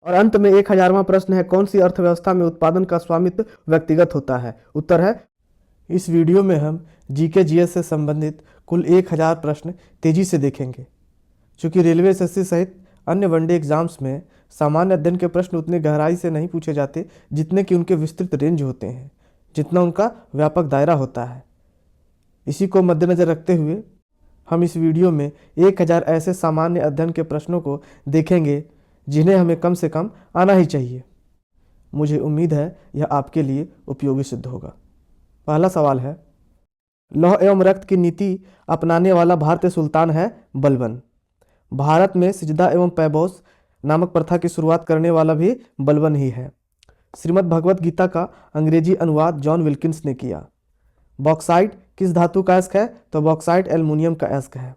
और अंत में 1000वां प्रश्न है, कौन सी अर्थव्यवस्था में उत्पादन का स्वामित्व व्यक्तिगत होता है? उत्तर है, इस वीडियो में हम जीके जीएस से संबंधित कुल 1000 प्रश्न तेजी से देखेंगे। चूंकि रेलवे एसएससी सहित अन्य वनडे एग्जाम्स में सामान्य अध्ययन के प्रश्न उतने गहराई से नहीं पूछे जाते जितने कि उनके विस्तृत रेंज होते हैं, जितना उनका व्यापक दायरा होता है। इसी को मद्देनजर रखते हुए हम इस वीडियो में 1000 ऐसे सामान्य अध्ययन के प्रश्नों को देखेंगे जिन्हें हमें कम से कम आना ही चाहिए। मुझे उम्मीद है यह आपके लिए उपयोगी सिद्ध होगा। पहला सवाल है, लौह एवं रक्त की नीति अपनाने वाला भारतीय सुल्तान है बलबन। भारत में सिजदा एवं पैबोस नामक प्रथा की शुरुआत करने वाला भी बलबन ही है। श्रीमद् भगवत गीता का अंग्रेजी अनुवाद जॉन विल्किंस ने किया। बॉक्साइट किस धातु का अयस्क है? तो बॉक्साइट एल्युमिनियम का अयस्क है।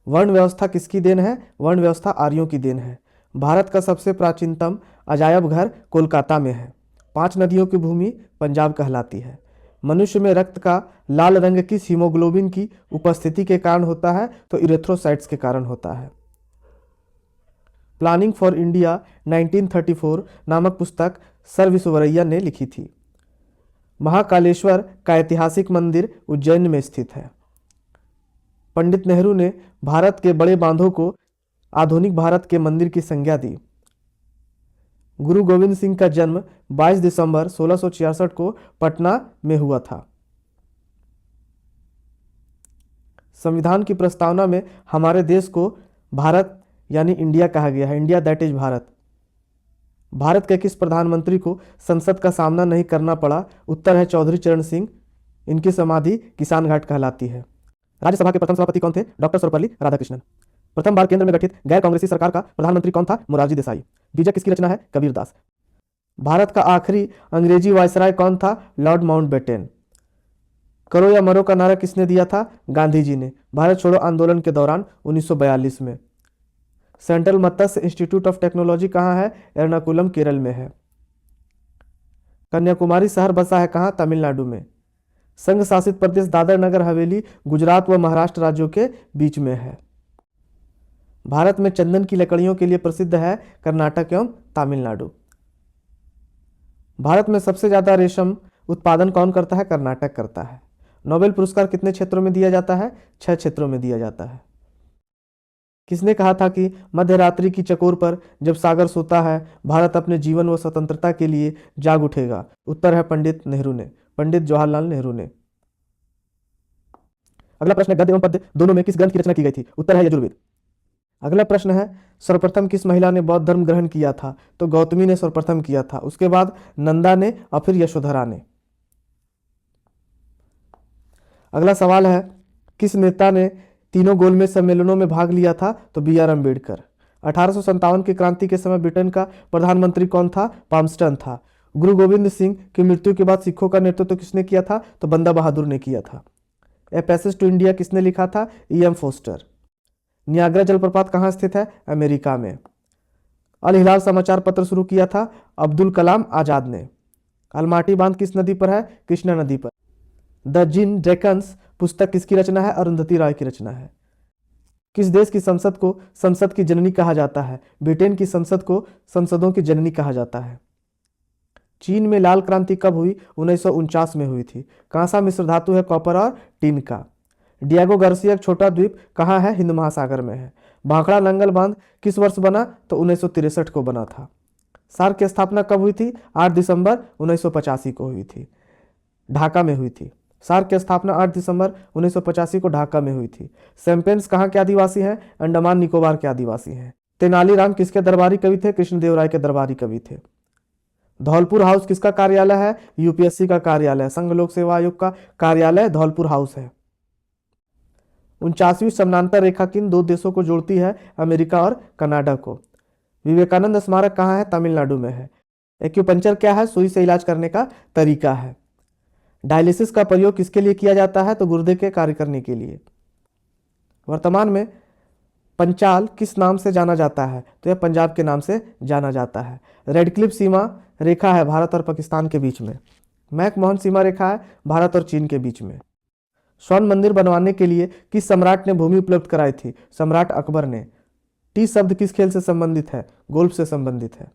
वर्ण व्यवस्था किसकी देन है? वर्ण व्यवस्था आर्यों की देन है। भारत का सबसे प्राचीनतम अजायब घर कोलकाता में है। 5 नदियों की भूमि पंजाब कहलाती है। मनुष्य में रक्त का लाल रंग किस हीमोग्लोबिन की उपस्थिति के कारण होता है? तो इरेथ्रोसाइट्स के कारण होता है। प्लानिंग फॉर इंडिया 1934 नामक पुस्तक सर विश्वेश्वरैया ने लिखी थी। महाकालेश्वर का ऐतिहासिक मंदिर उज्जैन में स्थित है। पंडित नेहरू ने भारत के बड़े बांधों को आधुनिक भारत के मंदिर की संज्ञा दी। गुरु गोविंद सिंह का जन्म 22 दिसंबर 1666 को पटना में हुआ था। संविधान की प्रस्तावना में हमारे देश को भारत यानी इंडिया कहा गया है। India that is Bharat. Bharat के किस प्रधानमंत्री को संसद का सामना नहीं करना पड़ा? उत्तर है चौधरी चरण सिंह। इनकी समाधि किसान घाट कहलाती है। राज्यसभा के प्रथम सभापति कौन थे? डॉक्टर सर्वपल्ली राधाकृष्णन। प्रथम बार केंद्र में गठित गैर कांग्रेसी सरकार का प्रधानमंत्री कौन था? मोरारजी देसाई। बीजक किसकी रचना है? कबीर दास। भारत का आखिरी अंग्रेजी वायसराय कौन था? Lord Mountbatten. करो या मरो का नारा किसने दिया था? गांधी जी ने, भारत छोड़ो आंदोलन के दौरान 1942 में। Central Matsya institute of technology कहाँ है? एर्नाकुलम केरल में है। कन्याकुमारी शहर बसा है कहाँ? तमिलनाडु में। संघ शासित प्रदेश दादर नगर हवेली गुजरात व महाराष्ट्र राज्यों के बीच में है। भारत में चंदन की लकड़ियों के लिए प्रसिद्ध है कर्नाटक एवं तमिलनाडु। भारत में सबसे ज्यादा रेशम उत्पादन कौन करता है? कर्नाटक करता है। नोबेल पुरस्कार कितने क्षेत्रों में दिया जाता है? 6 क्षेत्रों में दिया जाता है। किसने कहा था कि मध्यरात्रि की चकोर पर जब सागर सोता है भारत अपने जीवन व स्वतंत्रता के लिए जाग उठेगा? उत्तर है पंडित नेहरू ने, पंडित जवाहरलाल नेहरू ने। अगला प्रश्न है, गद्य एवं पद्य दोनों में किस ग्रंथ की रचना की गई थी? उत्तर है यजुर्वेद। अगला प्रश्न है, सर्वप्रथम किस महिला ने बौद्ध धर्म ग्रहण किया था? तो गौतमी ने सर्वप्रथम किया था, उसके बाद नंदा ने और फिर यशोधरा ने। अगला सवाल है, किस नेता ने तीनों गोलमेज सम्मेलनों में भाग लिया था? तो बी आर अम्बेडकर। 1857 की क्रांति के समय ब्रिटेन का प्रधानमंत्री कौन था? पाल्मस्टन था। गुरु गोविंद सिंह की मृत्यु के बाद सिखों का नेतृत्व किसने किया था? तो बंदा बहादुर ने किया था। ए पैसेज टू इंडिया किसने लिखा था? E.M. फोस्टर। नियाग्रा जलप्रपात कहाँ स्थित है? अमेरिका में। अल हिलाल समाचार पत्र शुरू किया था? अब्दुल कलाम आजाद ने। अलमाटी बांध किस नदी पर है? कृष्णा नदी पर। द जिन ड्रैकन्स पुस्तक किसकी रचना है? अरुंधति राय की रचना है। किस देश की संसद को संसद की जननी कहा जाता है? ब्रिटेन की संसद को संसदों की जननी कहा जाता है। चीन में लाल क्रांति कब हुई? 1949 में हुई थथी। कांसा मिश्र धातु है कॉपर और टिन का। डियागो गार्सिया छोटा द्वीप कहाँ है? हिंद महासागर में है। भाखड़ा नंगल बांध किस वर्ष बना? तो 1963 को बना था। सार्क की स्थापना कब हुई थी? 8 दिसंबर 1985 को हुई थी, ढाका में हुई थी। सार्क की स्थापना 8 दिसंबर 1985 को ढाका में हुई थी। सैंपेन्स कहाँ के आदिवासी हैं? अंडमान निकोबार के आदिवासी हैं। तेनालीराम किसके दरबारी कवि थे? कृष्णदेव राय के दरबारी कवि थे। धौलपुर हाउस किसका कार्यालय है? यूपीएससी का कार्यालय। संघ लोक सेवा आयोग का कार्यालय धौलपुर हाउस है। 49वीं समानांतर रेखा किन 2 देशों को जोड़ती है? अमेरिका और कनाडा को। विवेकानंद स्मारक कहाँ है? तमिलनाडु में है। एक्यूपंक्चर क्या है? सुई से इलाज करने का तरीका है। डायलिसिस का प्रयोग किसके लिए किया जाता है? तो गुर्दे के कार्य करने के लिए। वर्तमान में पंचाल किस नाम से जाना जाता है? तो यह पंजाब के नाम से जाना जाता है। रेड क्लिफ सीमा रेखा है भारत और पाकिस्तान के बीच में। मैकमोहन सीमा रेखा है भारत और चीन के बीच में। स्वर्ण मंदिर बनवाने के लिए किस सम्राट ने भूमि उपलब्ध कराई थी? सम्राट अकबर ने। टी शब्द किस खेल से संबंधित है? गोल्फ से संबंधित है।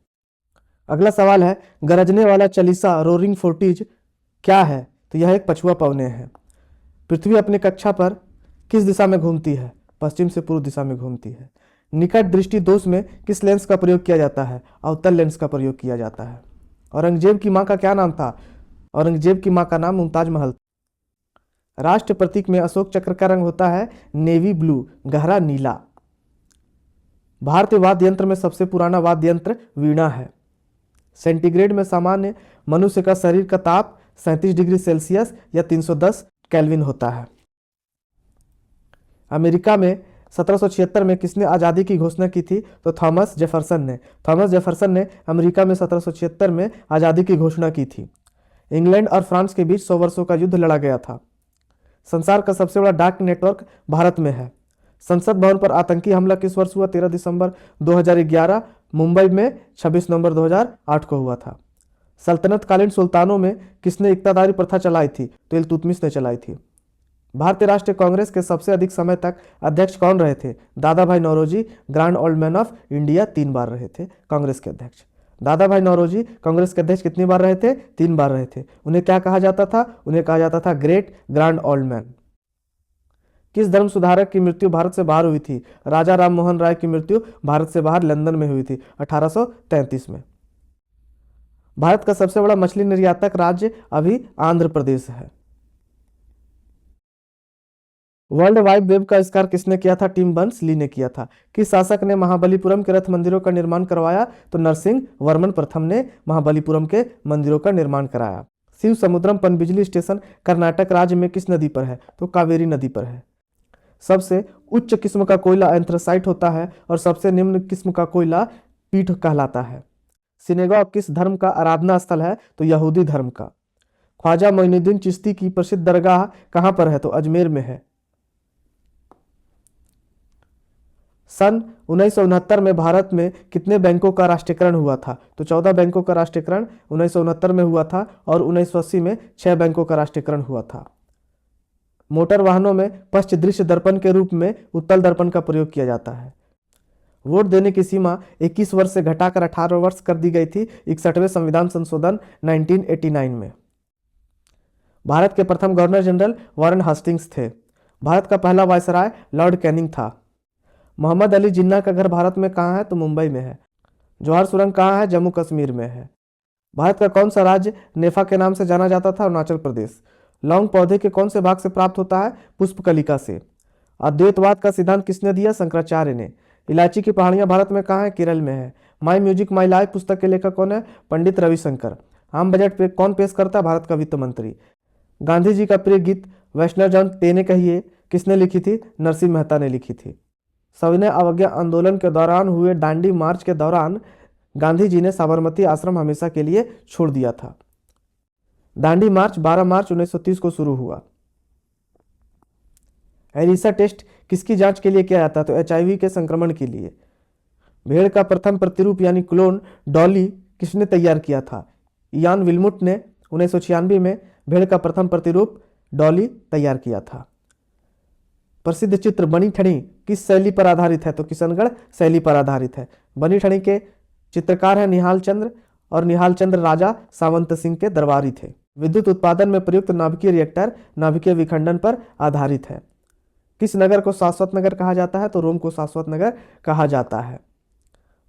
अगला सवाल है, गरजने वाला चलीसा रोरिंग फोर्टिज क्या है? तो यह एक पछुआ पवने है। पृथ्वी अपनी कक्षा पर किस दिशा में घूमती है? पश्चिम से पूर्व दिशा में घूमती है। निकट दृष्टि दोष में किस लेंस का प्रयोग किया जाता है? अवतल लेंस का प्रयोग किया जाता है। औरंगजेब की मां का क्या नाम था? औरंगजेब की मां का नाम मुमताज महल। राष्ट्र प्रतीक में अशोक चक्र का रंग होता है नेवी ब्लू, गहरा नीला। भारतीय वाद्य यंत्र में सबसे पुराना वाद्य यंत्र वीणा है। सेंटीग्रेड में सामान्य मनुष्य का शरीर का ताप 37 डिग्री सेल्सियस या 310 केल्विन होता है। अमेरिका में 1776 में किसने आज़ादी की घोषणा की थी? तो थॉमस जेफरसन ने। थॉमस जेफरसन ने अमेरिका में 1776 में आज़ादी की घोषणा की थी। इंग्लैंड और फ्रांस के बीच 100 वर्षों का युद्ध लड़ा गया था। संसार का सबसे बड़ा डाक नेटवर्क भारत में है। संसद भवन पर आतंकी हमला किस वर्ष हुआ? 13 दिसंबर 2011। मुंबई में 26 नवंबर 2008 को हुआ था। सल्तनत कालीन सुल्तानों में किसने इक्तादारी प्रथा चलाई थी? तो इल्तुतमिश ने चलाई थी। भारतीय राष्ट्रीय कांग्रेस के सबसे अधिक समय तक अध्यक्ष कौन रहे थे? Dadabhai Naoroji, grand old man of India 3 बार रहे थे कांग्रेस के अध्यक्ष। दादा भाई नौरोजी कांग्रेस के अध्यक्ष कितनी बार रहे थे? 3 बार रहे थे। उन्हें क्या कहा जाता था? उन्हें कहा जाता था ग्रेट ग्रैंड ओल्ड मैन। किस धर्म सुधारक की मृत्यु भारत से बाहर हुई थी? राजा राम मोहन राय की मृत्यु भारत से बाहर लंदन में हुई थी 1833 में। भारत का सबसे बड़ा मछली निर्यातक राज्य अभी आंध्र प्रदेश है। वर्ल्ड वाइड वेब का आविष्कार किसने किया था? टिम बर्नर्स ली ने किया था। किस शासक ने महाबलीपुरम के रथ मंदिरों का निर्माण करवाया? तो नरसिंह वर्मन प्रथम ने महाबलीपुरम के मंदिरों का निर्माण कराया। शिव समुद्रम पनबिजली स्टेशन कर्नाटक राज्य में किस नदी पर है? तो कावेरी नदी पर है। सबसे उच्च किस्म का कोयला एंथ्रासाइट होता है और सबसे निम्न किस्म का कोयला पीठ कहलाता है। सिनेगॉग किस धर्म का आराधना स्थल है? तो यहूदी धर्म का। ख्वाजा मोइनुद्दीन चिश्ती की प्रसिद्ध दरगाह कहां पर है? तो अजमेर में है। सन 1969 में भारत में कितने बैंकों का राष्ट्रीयकरण हुआ था? तो 14 बैंकों का राष्ट्रीयकरण 1969 में हुआ था और 1980 में 6 बैंकों का राष्ट्रीयकरण हुआ था। मोटर वाहनों में पश्च दृश्य दर्पण के रूप में उत्तल दर्पण का प्रयोग किया जाता है। वोट देने की सीमा 21 वर्ष से घटाकर 18 वर्ष कर दी गई थी 61वें संविधान संशोधन 1989 में। भारत के प्रथम गवर्नर जनरल वारन हास्टिंग्स थे। भारत का पहला वायसराय लॉर्ड कैनिंग था। मोहम्मद अली जिन्ना का घर भारत में कहाँ है? तो मुंबई में है। जवाहर सुरंग कहाँ है? जम्मू कश्मीर में है। भारत का कौन सा राज्य नेफा के नाम से जाना जाता था? अरुणाचल प्रदेश। लौंग पौधे के कौन से भाग से प्राप्त होता है? पुष्पकलिका से। अद्वैतवाद का सिद्धांत किसने दिया? शंकराचार्य ने। इलायची की पहाड़ियां भारत में कहाँ है? केरल में है। माई म्यूजिक माई लाइफ पुस्तक के लेखक कौन है? पंडित रविशंकर। आम बजट पे कौन पेश करता है? भारत का वित्त मंत्री। गांधी जी का प्रिय गीत वैष्णव जन तेने कहिए किसने लिखी थी? नरसिंह मेहता ने लिखी थी। सविनय अवज्ञा आंदोलन के दौरान हुए दांडी मार्च के दौरान गांधी जी ने साबरमती आश्रम हमेशा के लिए छोड़ दिया था। दांडी मार्च 12 मार्च 1930 को शुरू हुआ। एलिसा टेस्ट किसकी जांच के लिए किया जाता है? तो HIV के संक्रमण के लिए। भेड़ का प्रथम प्रतिरूप यानी क्लोन डॉली किसने तैयार किया था? इयान विल्मुट ने 1996 में भेड़ का प्रथम प्रतिरूप डॉली तैयार किया था। प्रसिद्ध चित्र बनी ठनी किस शैली पर आधारित है? तो किशनगढ़ शैली पर आधारित है। बनी ठनी के चित्रकार हैं निहाल चंद्र और निहाल चंद्र राजा सावंत सिंह के दरबारी थे। विद्युत उत्पादन में प्रयुक्त नाभिकीय रिएक्टर नाभिकीय विखंडन पर आधारित है। किस नगर को शाश्वत नगर कहा जाता है? तो रोम को शाश्वत नगर कहा जाता है।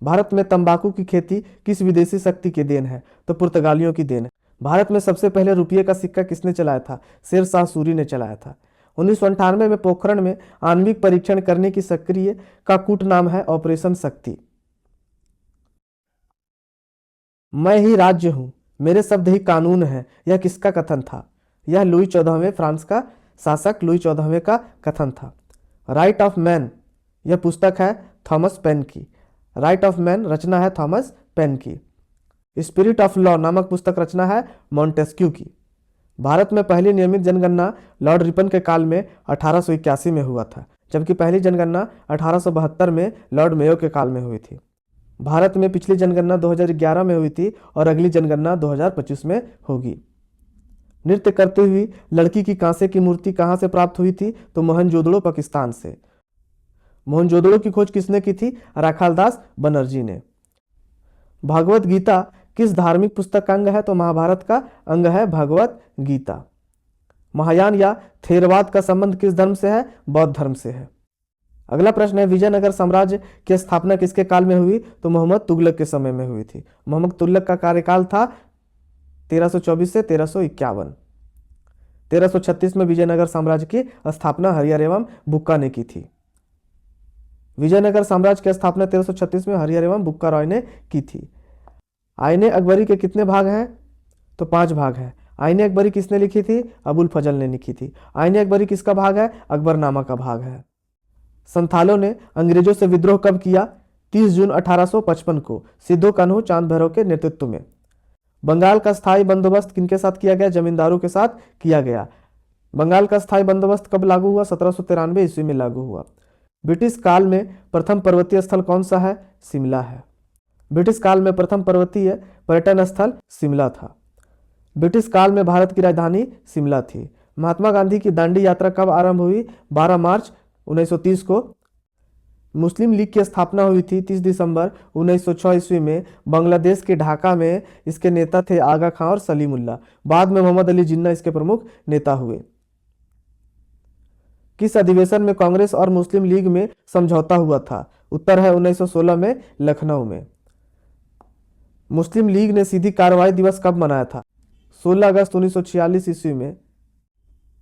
भारत में तंबाकू की खेती किस विदेशी शक्ति की देन है? तो पुर्तगालियों की देन है। भारत में सबसे पहले रुपये का सिक्का किसने चलाया था? शेर शाह सूरी ने चलाया था। 1998 में पोखरण में आणविक परीक्षण करने की सक्रिय का कूट नाम है ऑपरेशन शक्ति। मैं ही राज्य हूं, मेरे शब्द ही कानून है, यह किसका कथन था? यह लुई 14वें फ्रांस का शासक लुई 14वें का कथन था। राइट ऑफ मैन यह पुस्तक है थॉमस पेन की। राइट ऑफ मैन रचना है थॉमस पेन की। स्पिरिट ऑफ लॉ नामक पुस्तक रचना है मॉन्टेस्क्यू की। भारत में पहली नियमित जनगणना लॉर्ड रिपन के काल में 1881 में हुआ था, जबकि पहली जनगणना 1872 में लॉर्ड मेयो के काल में हुई थी। भारत में पिछली जनगणना 2011 में हुई थी और अगली जनगणना 2025 में होगी। नृत्य करती हुई लड़की की कांसे की मूर्ति कहां से प्राप्त हुई थी? तो मोहनजोदड़ो पाकिस्तान से। मोहनजोदड़ो की खोज किसने की थी? राखालदास बनर्जी ने। भागवत गीता किस धार्मिक पुस्तक का अंग है? तो महाभारत का अंग है भगवत गीता। महायान या थेरवाद का संबंध किस धर्म से है? बौद्ध धर्म से है। अगला प्रश्न है, विजयनगर साम्राज्य की स्थापना किसके काल में हुई? तो मोहम्मद तुगलक के समय में हुई थी। मोहम्मद तुगलक का कार्यकाल था 1324 से 1351। 1336 में विजयनगर साम्राज्य की स्थापना हरिहर एवं बुक्का ने की थी। विजयनगर साम्राज्य की स्थापना 1336 में हरिहर एवं बुक्का रॉय ने की थी। आईने अकबरी के कितने भाग हैं? तो 5 भाग हैं। आईने अकबरी किसने लिखी थी? अबुल फजल ने लिखी थी। आईने अकबरी किसका भाग है? अकबरनामा का भाग है। संथालों ने अंग्रेजों से विद्रोह कब किया? 30 जून 1855 को सिद्धो कान्हू चांद भैरव के नेतृत्व में। बंगाल का स्थायी बंदोबस्त किनके साथ किया गया? जमींदारों के साथ किया गया। बंगाल का स्थायी बंदोबस्त कब लागू हुआ? 1793 ईस्वी में लागू हुआ। ब्रिटिश काल में प्रथम पर्वतीय स्थल कौन सा है? शिमला है। ब्रिटिश काल में प्रथम पर्वतीय पर्यटन स्थल शिमला था। ब्रिटिश काल में भारत की राजधानी शिमला थी। महात्मा गांधी की दांडी यात्रा कब आरंभ हुई? 12 मार्च 1930 को। मुस्लिम लीग की स्थापना हुई थी 30 दिसंबर 1906 ईस्वी में बांग्लादेश के ढाका में। इसके नेता थे आगा खां और सलीमुल्लाह। बाद में मोहम्मद अली जिन्ना इसके प्रमुख नेता हुए। किस अधिवेशन में कांग्रेस और मुस्लिम लीग में समझौता हुआ था? उत्तर है 1916 में लखनऊ में। मुस्लिम लीग ने सीधी कार्रवाई दिवस कब मनाया था? 16 अगस्त 1946 ईस्वी में।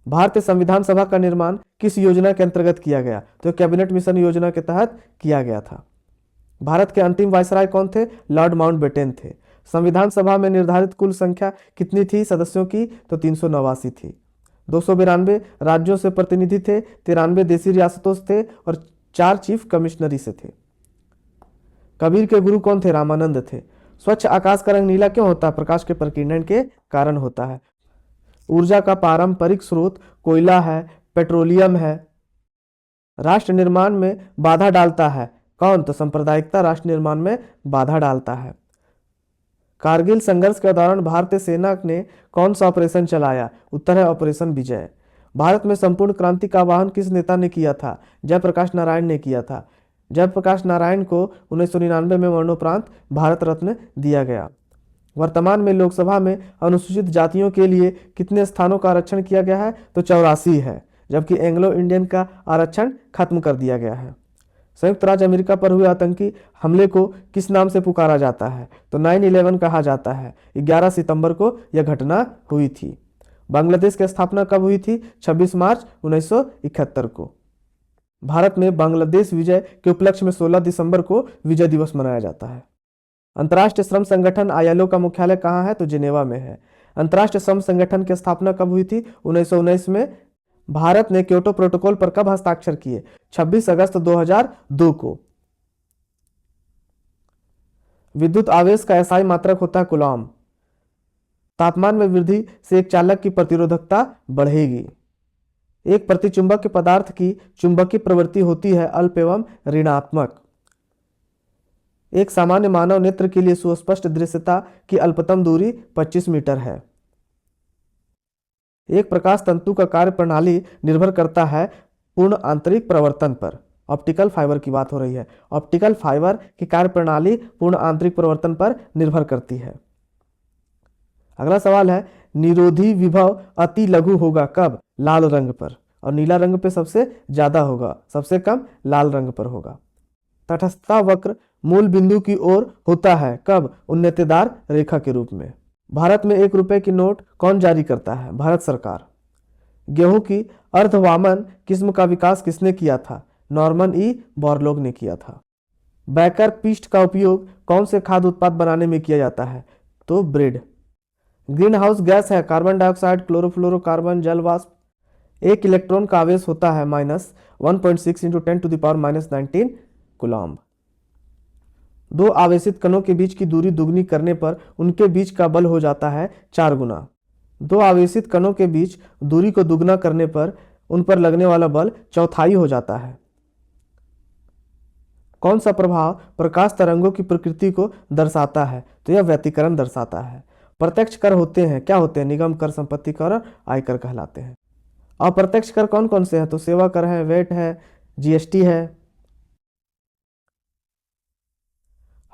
भारतीय संविधान सभा का निर्माण किस योजना के अंतर्गत किया गया? तो कैबिनेट मिशन योजना के तहत किया गया था। भारत के अंतिम वायसराय कौन थे? लॉर्ड माउंटबेटन थे। संविधान सभा में निर्धारित कुल संख्या कितनी थी सदस्यों की? तो 389 थी। 292 राज्यों से प्रतिनिधि थे, 93 देशी रियासतों से थे और 4 चीफ कमिश्नरी से थे। कबीर के गुरु कौन थे? रामानंद थे। स्वच्छ आकाश का रंग नीला क्यों होता है? प्रकाश के प्रकीर्णन के कारण होता है। ऊर्जा का पारंपरिक स्रोत कोयला है, पेट्रोलियम है। राष्ट्र निर्माण में बाधा डालता है कौन? तो सांप्रदायिकता राष्ट्र निर्माण में बाधा डालता है। कारगिल संघर्ष के दौरान भारतीय सेना ने कौन सा ऑपरेशन चलाया? उत्तर है ऑपरेशन विजय। भारत में संपूर्ण क्रांति का आह्वान किस नेता ने किया था? जयप्रकाश नारायण ने किया था। जयप्रकाश नारायण को 1999 में मरणोपरांत भारत रत्न दिया गया। वर्तमान में लोकसभा में अनुसूचित जातियों के लिए कितने स्थानों का आरक्षण किया गया है? तो 84 है, जबकि एंग्लो इंडियन का आरक्षण खत्म कर दिया गया है। संयुक्त राज्य अमेरिका पर हुए आतंकी हमले को किस नाम से पुकारा जाता है? तो 9/11 कहा जाता है। 11 सितंबर को यह घटना हुई थी। बांग्लादेश की स्थापना कब हुई थी? 26 मार्च 1971 को। भारत में बांग्लादेश विजय के उपलक्ष्य में 16 दिसंबर को विजय दिवस मनाया जाता है। अंतर्राष्ट्रीय श्रम संगठन ILO का मुख्यालय कहाँ है? तो जिनेवा में है। अंतर्राष्ट्रीय श्रम संगठन की स्थापना कब हुई थी? 1919 में। भारत ने क्योटो प्रोटोकॉल पर कब हस्ताक्षर किए? 26 अगस्त 2002 को। विद्युत आवेश का SI मात्रक होता है कूलॉम। तापमान में वृद्धि से एक चालक की प्रतिरोधकता बढ़ेगी। एक प्रतिचुंबक के पदार्थ की चुंबकीय प्रवृत्ति होती है अल्प एवं ऋणात्मक। एक सामान्य मानव नेत्र के लिए सुस्पष्ट दृश्यता की अल्पतम दूरी 25 मीटर है। एक प्रकाश तंतु का कार्य प्रणाली निर्भर करता है पूर्ण आंतरिक प्रवर्तन पर। ऑप्टिकल फाइबर की बात हो रही है। ऑप्टिकल फाइबर की कार्य प्रणाली पूर्ण आंतरिक प्रवर्तन पर निर्भर करती है। अगला सवाल है, निरोधी विभव अति लघु होगा कब? लाल रंग पर। और नीला रंग पे सबसे ज्यादा होगा, सबसे कम लाल रंग पर होगा। तटस्थता वक्र मूल बिंदु की ओर होता है कब? उन्नतिदार रेखा के रूप में। भारत में 1 रुपए की नोट कौन जारी करता है? भारत सरकार। गेहूं की अर्धवामन किस्म का विकास किसने किया था? नॉर्मन बोरलॉग ने किया था। बैकर पीस्ट का उपयोग कौन से खाद्य उत्पाद बनाने में किया जाता है? तो ब्रेड। ग्रीन हाउस गैस है कार्बन डाइऑक्साइड, क्लोरोफ्लोरोकार्बन, जल वाष्प। एक इलेक्ट्रॉन का आवेश होता है -1.6 × 10⁻19 कूलम्ब। 2 आवेशित कणों के बीच की दूरी दुगनी करने पर उनके बीच का बल हो जाता है 4 गुना। 2 आवेशित कणों के बीच दूरी को दुगना करने पर उन पर लगने वाला बल 1/4 हो जाता है। कौन सा प्रभाव प्रकाश तरंगों की प्रकृति को दर्शाता है? तो यह व्यतिकरण दर्शाता है। प्रत्यक्ष कर होते हैं, क्या होते हैं? निगम कर, संपत्ति कर और आयकर कहलाते हैं। अप्रत्यक्ष कर कौन कौन से हैं? तो सेवा कर है, वेट है, GST है।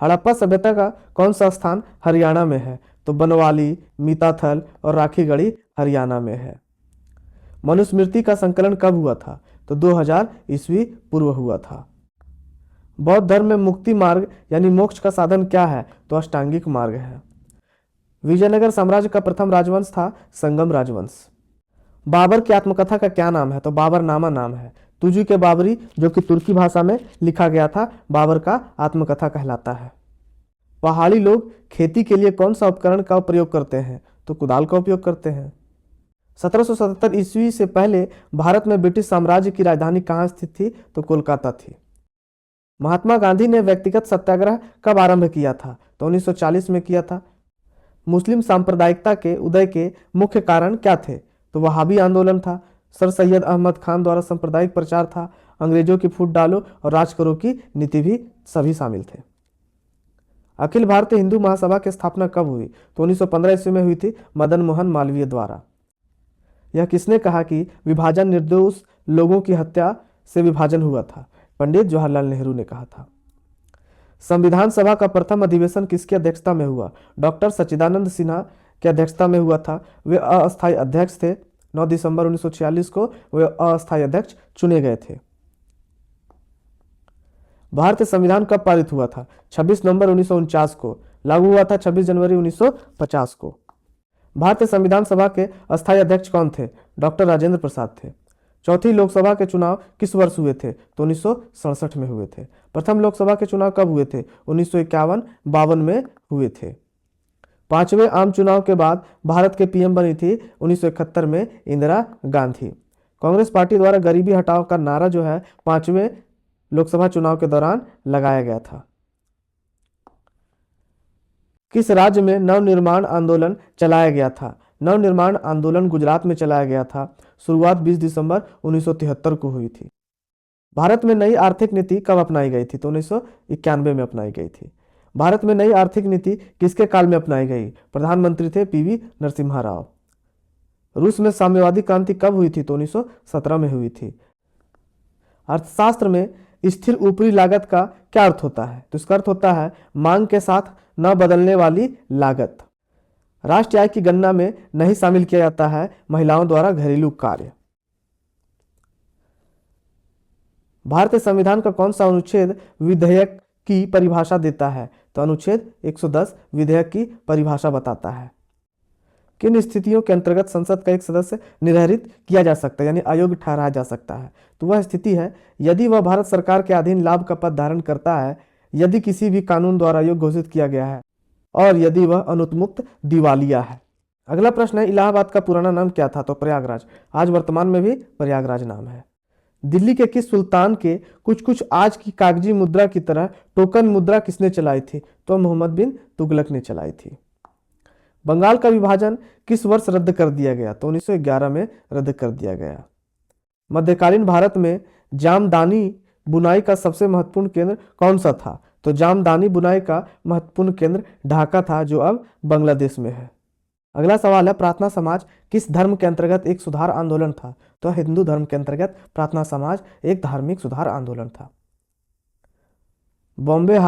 हड़प्पा सभ्यता का कौन सा स्थान हरियाणा में है? तो बनवाली, मीताथल और राखीगढ़ी हरियाणा में है। मनुस्मृति का संकलन कब हुआ था? तो 2000 ईस्वी पूर्व हुआ था। बौद्ध धर्म में मुक्ति मार्ग यानी मोक्ष का साधन क्या है? तो अष्टांगिक मार्ग है। विजयनगर साम्राज्य का प्रथम राजवंश था संगम राजवंश। बाबर की आत्मकथा का क्या नाम है? तो बाबरनामा नाम है। तुजु के बाबरी जो कि तुर्की भाषा में लिखा गया था, बाबर का आत्मकथा कहलाता है। पहाड़ी लोग खेती के लिए कौन सा उपकरण का प्रयोग करते हैं? तो कुदाल का उपयोग करते हैं। 1777 ईस्वी से पहले भारत में ब्रिटिश साम्राज्य की राजधानी कहाँ स्थित थी? तो कोलकाता थी। महात्मा गांधी ने व्यक्तिगत सत्याग्रह कब आरंभ किया था? तो 1940 में किया था। मुस्लिम सांप्रदायिकता के उदय के मुख्य कारण क्या थे? तो वहाबी आंदोलन था, सर सैयद अहमद खान द्वारा सांप्रदायिक प्रचार था, अंग्रेजों की फूट डालो और राज करो की नीति भी सभी शामिल थे। अखिल भारतीय हिंदू महासभा की स्थापना कब हुई? तो 1915 ईस्वी में हुई थी मदन मोहन मालवीय द्वारा। यह किसने कहा कि विभाजन निर्दोष लोगों की हत्या से विभाजन हुआ था? पंडित जवाहरलाल नेहरू ने कहा था। संविधान सभा का प्रथम अधिवेशन किसकी अध्यक्षता में हुआ? डॉक्टर सच्चिदानंद सिन्हा की अध्यक्षता में हुआ था। वे अस्थायी अध्यक्ष थे। 9 दिसंबर 1946 को वे अस्थायी अध्यक्ष चुने गए थे। भारतीय संविधान कब पारित हुआ था? 26 नवंबर 1949 को। लागू हुआ था 26 जनवरी 1950 को। भारतीय संविधान सभा के अस्थायी अध्यक्ष कौन थे? डॉक्टर राजेंद्र प्रसाद थे। चौथी लोकसभा के चुनाव किस वर्ष हुए थे? तो 1967 में हुए थे। प्रथम लोकसभा के चुनाव कब हुए थे? 1951-52 में हुए थे। पांचवें आम चुनाव के बाद भारत के पीएम बनी थी 1971 में इंदिरा गांधी। कांग्रेस पार्टी द्वारा गरीबी हटाओ का नारा जो है पांचवें लोकसभा चुनाव के दौरान लगाया गया था। किस राज्य में नवनिर्माण आंदोलन चलाया गया था? नवनिर्माण आंदोलन गुजरात में चलाया गया था। शुरुआत 20 दिसंबर 1973 को हुई थी। भारत में नई आर्थिक नीति कब अपनाई गई थी? तो 1991 में अपनाई गई थी। भारत में नई आर्थिक नीति किसके काल में अपनाई गई? प्रधानमंत्री थे पीवी नरसिम्हा राव। रूस में साम्यवादी क्रांति कब हुई थी? तो 1917 में हुई थी। अर्थशास्त्र में स्थिर ऊपरी लागत का क्या अर्थ होता है? तो इसका अर्थ होता है मांग के साथ न बदलने वाली लागत। राष्ट्रीय आय की गणना में नहीं शामिल किया जाता है महिलाओं द्वारा घरेलू कार्य। भारतीय संविधान का कौन सा अनुच्छेद विधेयक की परिभाषा देता है? तो अनुच्छेद 110 विधेयक की परिभाषा बताता है। किन स्थितियों के अंतर्गत संसद का एक सदस्य निरहरित किया जा सकता है यानी अयोग्य ठहराया जा सकता है? तो वह स्थिति है यदि वह भारत सरकार के अधीन लाभ का पद धारण करता है, यदि किसी भी कानून द्वारा अयोग्य घोषित किया गया है और यदि वह अनुत्मुक्त दिवालिया है। अगला प्रश्न है इलाहाबाद का पुराना नाम क्या था? तो प्रयागराज। आज वर्तमान में भी प्रयागराज नाम है। दिल्ली के किस सुल्तान के कुछ कुछ आज की कागजी मुद्रा की तरह टोकन मुद्रा किसने चलाई थी? तो मोहम्मद बिन तुगलक ने चलाई थी। बंगाल का विभाजन किस वर्ष रद्द कर दिया गया? तो 1911 में रद्द कर दिया गया। मध्यकालीन भारत में जामदानी बुनाई का सबसे महत्वपूर्ण केंद्र कौन सा था? तो जामदानी बुनाई का महत्वपूर्ण केंद्र ढाका था जो अब बांग्लादेश में है। अगला सवाल है प्रार्थना समाज किस धर्म के अंतर्गत एक सुधार आंदोलन था? तो हिंदू धर्म के अंतर्गत प्रार्थना समाज एक धार्मिक सुधार आंदोलन था। बॉम्बे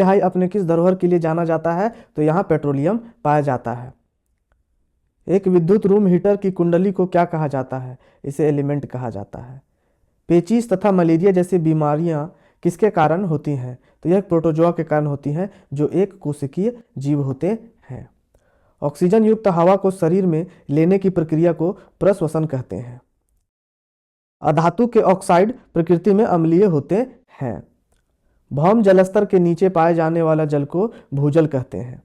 हाई अपने किस धरोहर के लिए जाना जाता है? तो यहाँ पेट्रोलियम पाया जाता है। एक विद्युत रूम हीटर की कुंडली को क्या कहा जाता है? इसे एलिमेंट कहा जाता है। पेचिश तथा मलेरिया जैसी बीमारियां किसके कारण होती हैं? तो यह प्रोटोजोआ के कारण होती हैं जो एक कोशिकीय जीव होते हैं। ऑक्सीजन युक्त हवा को शरीर में लेने की प्रक्रिया को प्रश्वसन कहते हैं। अधातु के ऑक्साइड प्रकृति में अम्लीय होते हैं। भौम जलस्तर के नीचे पाए जाने वाला जल को भूजल कहते हैं।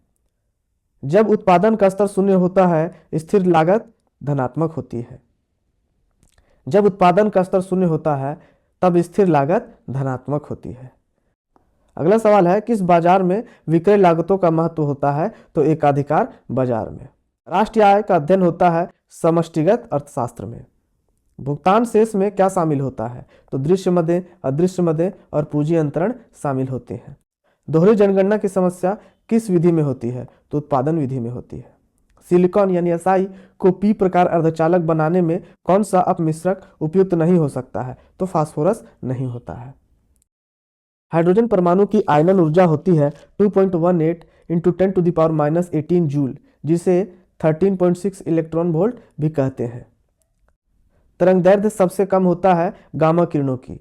जब उत्पादन का स्तर शून्य होता है स्थिर लागत धनात्मक होती है। जब उत्पादन का स्तर शून्य होता है तब स्थिर लागत धनात्मक होती है। अगला सवाल है किस बाजार में विक्रय लागतों का महत्व होता है? तो एकाधिकार बाजार में। राष्ट्रीय आय का अध्ययन होता है समष्टिगत अर्थशास्त्र में। भुगतान शेष में क्या शामिल होता है? तो दृश्य मदें, अदृश्य मदें और पूंजी अंतरण शामिल होते हैं। दोहरी जनगणना की समस्या किस विधि में होती है? तो उत्पादन विधि में होती है। सिलिकॉन यानी SI को P प्रकार अर्धचालक बनाने में कौन सा अपमिश्रक उपयुक्त नहीं हो सकता है? तो फास्फोरस नहीं होता है। हाइड्रोजन परमाणु की आयनन ऊर्जा होती है 2.18 इंटू 10⁻⁻18 जूल, जिसे 13.6 इलेक्ट्रॉन वोल्ट भी कहते हैं। तरंग दैर्ध्य सबसे कम होता है गामा किरणों की।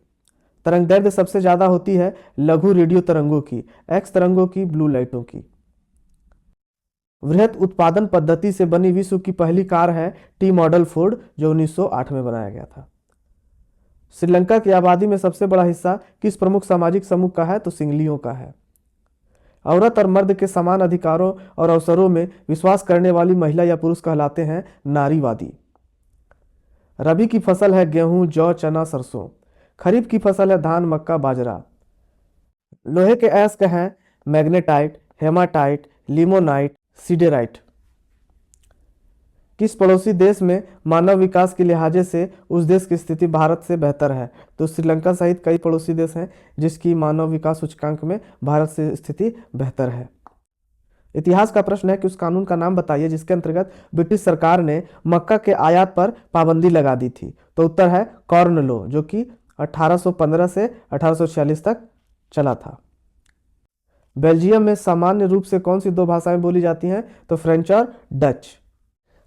तरंग दैर्ध्य सबसे ज्यादा होती है लघु रेडियो तरंगों की, एक्स तरंगों की, ब्लू लाइटों की। वृहत उत्पादन पद्धति से बनी विश्व की पहली कार है टी मॉडल फोर्ड, जो 1908 में बनाया गया था। श्रीलंका की आबादी में सबसे बड़ा हिस्सा किस प्रमुख सामाजिक समूह का है? तो सिंगलियों का है। औरत और मर्द के समान अधिकारों और अवसरों में विश्वास करने वाली महिला या पुरुष कहलाते हैं नारीवादी। रबी की फसल है गेहूं, जौ, चना, सरसों। खरीफ की फसल है धान, मक्का, बाजरा। लोहे के अयस्क हैं मैग्नेटाइट, हेमाटाइट, लिमोनाइट, सीडेराइट। किस पड़ोसी देश में मानव विकास के लिहाजे से उस देश की स्थिति भारत से बेहतर है? तो श्रीलंका सहित कई पड़ोसी देश हैं जिसकी मानव विकास सूचकांक में भारत से स्थिति बेहतर है। इतिहास का प्रश्न है कि उस कानून का नाम बताइए जिसके अंतर्गत ब्रिटिश सरकार ने मक्का के आयात पर पाबंदी लगा दी थी। तो उत्तर है कॉर्न लॉ, जो कि 1815 से 1846 तक चला था। बेल्जियम में सामान्य रूप से कौन सी दो भाषाएं बोली जाती हैं? तो फ्रेंच और डच।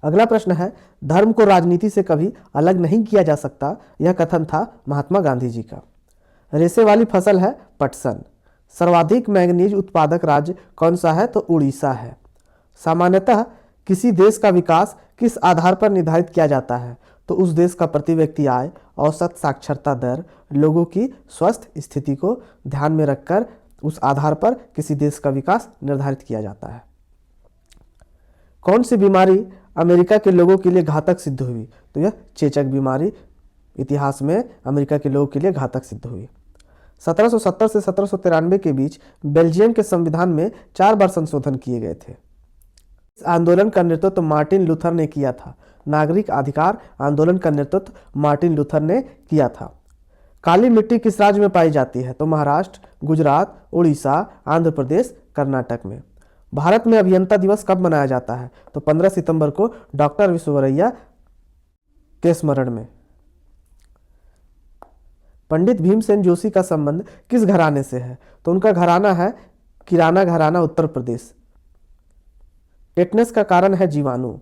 अगला प्रश्न है, धर्म को राजनीति से कभी अलग नहीं किया जा सकता, यह कथन था महात्मा गांधी जी का। रेशे वाली फसल है पटसन। सर्वाधिक मैंगनीज उत्पादक राज्य कौन सा है? तो उड़ीसा है। सामान्यतः किसी देश का विकास किस आधार पर निर्धारित किया जाता है? तो उस देश का प्रति व्यक्ति आय, औसत साक्षरता दर, लोगों की स्वस्थ स्थिति को ध्यान में रखकर उस आधार पर किसी देश का विकास निर्धारित किया जाता है। कौन सी बीमारी अमेरिका के लोगों के लिए घातक सिद्ध हुई? तो यह चेचक बीमारी इतिहास में अमेरिका के लोगों के लिए घातक सिद्ध हुई। 1770 से 1793 के बीच बेल्जियम के संविधान में 4 बार संशोधन किए गए थे। इस आंदोलन का नेतृत्व तो मार्टिन लूथर ने किया था। नागरिक अधिकार आंदोलन का नेतृत्व मार्टिन लूथर ने किया था। काली मिट्टी किस राज्य में पाई जाती है? तो महाराष्ट्र, गुजरात, उड़ीसा, आंध्र प्रदेश, कर्नाटक में। भारत में अभियंता दिवस कब मनाया जाता है? तो 15 सितंबर को डॉक्टर विश्वेश्वरैया के स्मरण में। पंडित भीमसेन जोशी का संबंध किस घराने से है? तो उनका घराना है किराना घराना, उत्तर प्रदेश। टेटनस का कारण है जीवाणु।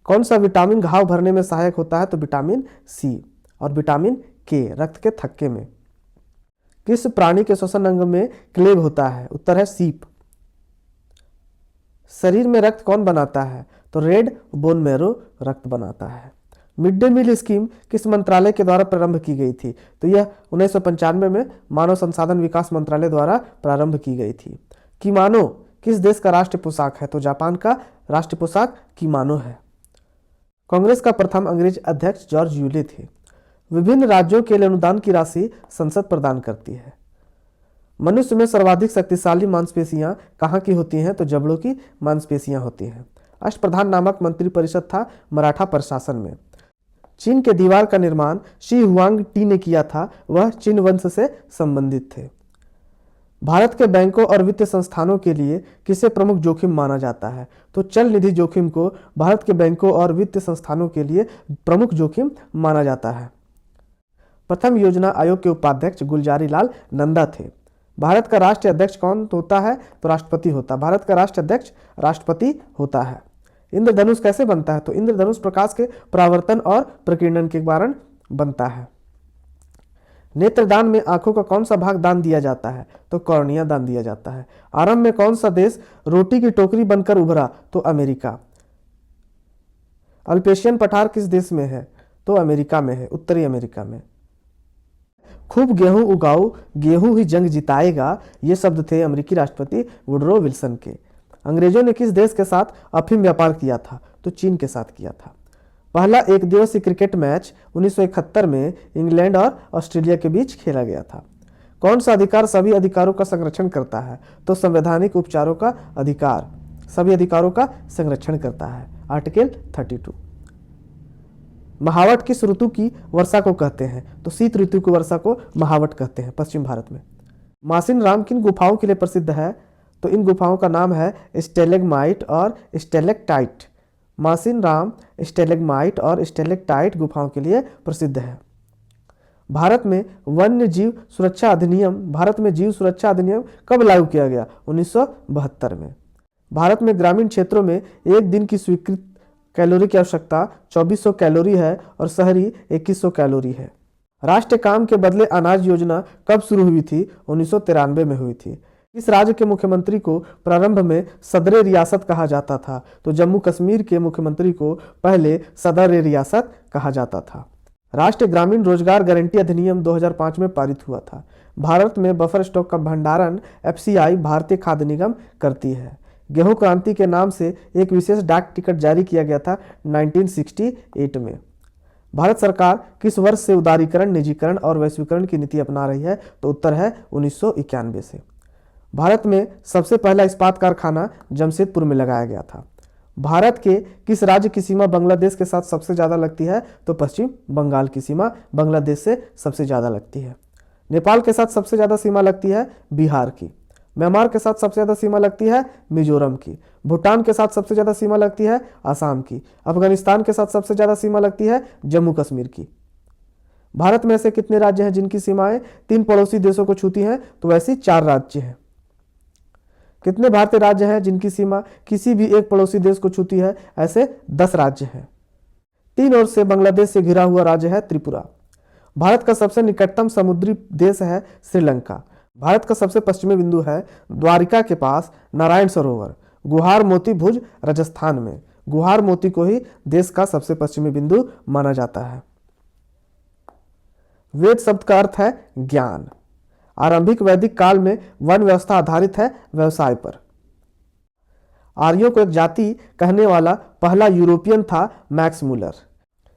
कौन सा विटामिन घाव भरने में सहायक होता है? तो विटामिन सी और विटामिन के रक्त के थक्के में। किस प्राणी के श्वसन अंग में क्लेव होता है? उत्तर है सीप। शरीर में रक्त कौन बनाता है? तो रेड बोन मैरो रक्त बनाता है। मिड डे मील स्कीम किस मंत्रालय के द्वारा प्रारंभ की गई थी? तो यह 1995 में मानव संसाधन विकास मंत्रालय द्वारा प्रारंभ की गई थी। किमानो किस देश का राष्ट्रीय पोशाक है? तो जापान का राष्ट्रीय पोशाक किमानो है। कांग्रेस का प्रथम अंग्रेज अध्यक्ष जॉर्ज यूले थे। विभिन्न राज्यों के लिए अनुदान की राशि संसद प्रदान करती है। मनुष्य में सर्वाधिक शक्तिशाली मांसपेशियां कहाँ की होती हैं? तो जबड़ों की मांसपेशियां होती हैं। अष्टप्रधान नामक मंत्री परिषद था मराठा प्रशासन में। चीन के दीवार का निर्माण शी हुआंग टी ने किया था, वह चिन वंश से संबंधित थे। भारत के बैंकों और वित्तीय संस्थानों के लिए किसे प्रमुख जोखिम माना जाता है? तो चल निधि जोखिम को भारत के बैंकों और वित्तीय संस्थानों के लिए प्रमुख जोखिम माना जाता है। प्रथम योजना आयोग के उपाध्यक्ष गुलजारी लाल नंदा थे। भारत का राष्ट्रीय अध्यक्ष कौन होता है? तो राष्ट्रपति होता है। भारत का राष्ट्रीय अध्यक्ष राष्ट्रपति होता है। इंद्रधनुष कैसे बनता है? तो इंद्रधनुष प्रकाश के परावर्तन और प्रकीर्णन के कारण बनता है। नेत्रदान में आंखों का कौन सा भाग दान दिया जाता है? तो कॉर्निया दान दिया जाता है। आरंभ में कौन सा देश रोटी की टोकरी बनकर उभरा? तो अमेरिका। अल्पेशियन पठार किस देश में है? तो अमेरिका में है, उत्तरी अमेरिका में। खूब गेहूं उगाओ, गेहूं ही जंग जिताएगा, ये शब्द थे अमेरिकी राष्ट्रपति वुडरो विल्सन के। अंग्रेजों ने किस देश के साथ अफीम व्यापार किया था? तो चीन के साथ किया था। पहला एक दिवसीय क्रिकेट मैच 1971 में इंग्लैंड और ऑस्ट्रेलिया के बीच खेला गया था। कौन सा अधिकार सभी अधिकारों का संरक्षण करता है? तो संवैधानिक उपचारों का अधिकार सभी अधिकारों का संरक्षण करता है, आर्टिकल 32। महावट किस ऋतु की वर्षा को कहते हैं? तो शीत ऋतु की वर्षा को महावट कहते हैं पश्चिम भारत में। मासिन राम किन गुफाओं के लिए प्रसिद्ध है? तो इन गुफाओं का नाम है स्टेलेग्माइट और स्टेलेक्टाइट। मासिन राम स्टेलेग्माइट और स्टेलेक्टाइट गुफाओं के लिए प्रसिद्ध है। भारत में जीव सुरक्षा अधिनियम कब लागू किया गया? 1972 में। भारत में ग्रामीण क्षेत्रों में एक दिन की स्वीकृत कैलोरी की आवश्यकता 2400 कैलोरी है और शहरी 2100 कैलोरी है। राष्ट्रीय काम के बदले अनाज योजना कब शुरू हुई थी? 1993 में हुई थी। इस राज्य के मुख्यमंत्री को प्रारंभ में सदर रियासत कहा जाता था, तो जम्मू कश्मीर के मुख्यमंत्री को पहले सदर रियासत कहा जाता था। राष्ट्रीय ग्रामीण रोजगार गारंटी अधिनियम 2005 में पारित हुआ था। भारत में बफर स्टॉक का भंडारण एफसीआई भारतीय खाद्य निगम करती है। गेहूं क्रांति के नाम से एक विशेष डाक टिकट जारी किया गया था 1968 में। भारत सरकार किस वर्ष से उदारीकरण, निजीकरण और वैश्वीकरण की नीति अपना रही है? तो उत्तर है 1991 से। भारत में सबसे पहला इस्पात कारखाना जमशेदपुर में लगाया गया था। भारत के किस राज्य की सीमा बांग्लादेश के साथ सबसे ज़्यादा लगती है? तो पश्चिम बंगाल की सीमा बांग्लादेश से सबसे ज़्यादा लगती है। नेपाल के साथ सबसे ज़्यादा सीमा लगती है बिहार की। म्यांमार के साथ सबसे ज़्यादा सीमा लगती है मिजोरम की। भूटान के साथ सबसे ज़्यादा सीमा लगती है आसाम की। अफगानिस्तान के साथ सबसे ज़्यादा सीमा लगती है जम्मू कश्मीर की। भारत में ऐसे कितने राज्य हैं जिनकी सीमाएं 3 पड़ोसी देशों को छूती हैं? तो वैसे 4 राज्य हैं। कितने भारतीय राज्य हैं जिनकी सीमा किसी भी एक पड़ोसी देश को छूती है? ऐसे 10 राज्य हैं। 3 ओर से बांग्लादेश से घिरा हुआ राज्य है त्रिपुरा। भारत का सबसे निकटतम समुद्री देश है श्रीलंका। भारत का सबसे पश्चिमी बिंदु है द्वारिका के पास नारायण सरोवर, गुहार मोती भुज, राजस्थान में। गुहार मोती को ही देश का सबसे पश्चिमी बिंदु माना जाता है। वेद शब्द का अर्थ है ज्ञान। आरंभिक वैदिक काल में वन व्यवस्था आधारित है व्यवसाय पर। आर्यों को एक जाति कहने वाला पहला यूरोपियन था मैक्स मूलर।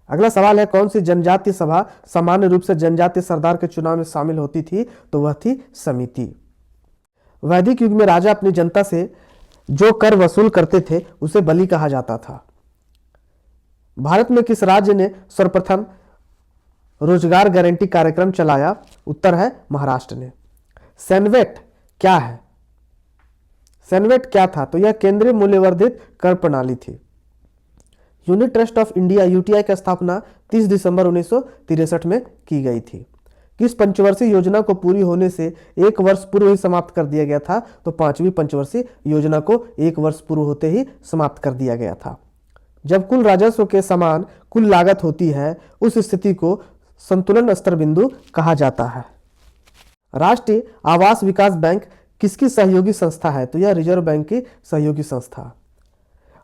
अगला सवाल है, कौन सी जनजातीय सभा सामान्य रूप से जनजातीय सरदार के चुनाव में शामिल होती थी? तो वह थी समिति। वैदिक युग में राजा अपनी जनता से जो कर वसूल करते थे उसे बलि कहा जाता था। भारत में किस राज्य ने सर्वप्रथम रोजगार गारंटी कार्यक्रम चलाया? उत्तर है महाराष्ट्र ने। सेनवेट क्या है? सेनवेट क्या था? तो यह केंद्रीय मूल्यवर्धित कर प्रणाली थी। Unit trust of India UTI की स्थापना 30 दिसंबर 1963 में की गई थी। किस पंचवर्षीय योजना को पूरी होने से 1 वर्ष पूर्व ही समाप्त कर दिया गया था? तो 5वीं पंचवर्षीय योजना को 1 वर्ष पूर्व होते ही समाप्त कर दिया गया था। जब कुल राजस्व के समान कुल लागत होती है उस स्थिति को संतुलन स्तर बिंदु कहा जाता है। राष्ट्रीय आवास विकास बैंक किसकी सहयोगी संस्था है? तो यह रिजर्व बैंक की सहयोगी संस्था।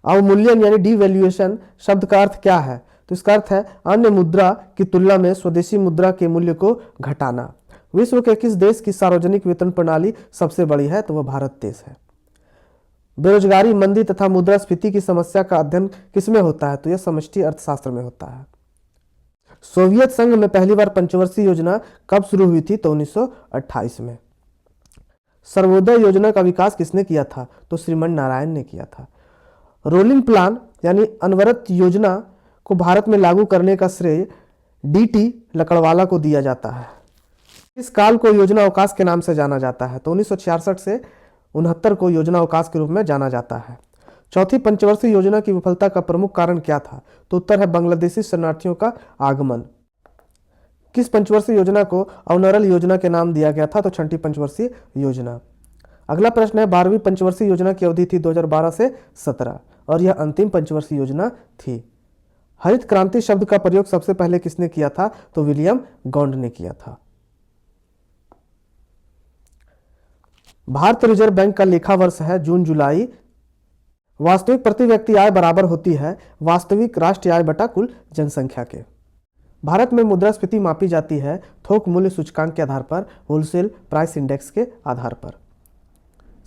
अवमूल्यन यानी डिवैल्यूएशन शब्द का अर्थ क्या है? तो इसका अर्थ है अन्य मुद्रा की तुलना में स्वदेशी मुद्रा के मूल्य को घटाना। विश्व के किस देश की सार्वजनिक वेतन प्रणाली सबसे बड़ी है? तो वह भारत देश है। बेरोजगारी, मंदी तथा मुद्रास्फीति की समस्या का अध्ययन किसमें होता है? तो यह समष्टि अर्थशास्त्र में होता है। सोवियत संघ में पहली बार पंचवर्षीय योजना कब शुरू हुई थी? तो 1928 में। सर्वोदय योजना का विकास किसने किया था? तो श्रीमन नारायण ने किया था। रोलिंग प्लान यानी अनवरत योजना को भारत में लागू करने का श्रेय डीटी लकड़वाला को दिया जाता है। इस काल को योजना अवकाश के नाम से जाना जाता है। तो 1966 से 69 को योजना अवकाश के रूप में जाना जाता है। चौथी पंचवर्षीय योजना की विफलता का प्रमुख कारण क्या था? तो उत्तर है बांग्लादेशी शरणार्थियों का आगमन। किस पंचवर्षीय योजना को अवनरल योजना के नाम दिया गया था? तो 6ठी पंचवर्षीय योजना। अगला प्रश्न है, 12वीं पंचवर्षीय योजना की अवधि थी 2012 से 17 और यह अंतिम पंचवर्षीय योजना थी। हरित क्रांति शब्द का प्रयोग सबसे पहले किसने किया था? तो विलियम गॉन्ड ने किया था। भारतीय रिजर्व बैंक का लेखा वर्ष है जून जुलाई। वास्तविक प्रति व्यक्ति आय बराबर होती है वास्तविक राष्ट्रीय आय बटा कुल जनसंख्या के। भारत में मुद्रास्फीति मापी जाती है थोक मूल्य सूचकांक के आधार पर, होलसेल प्राइस इंडेक्स के आधार पर।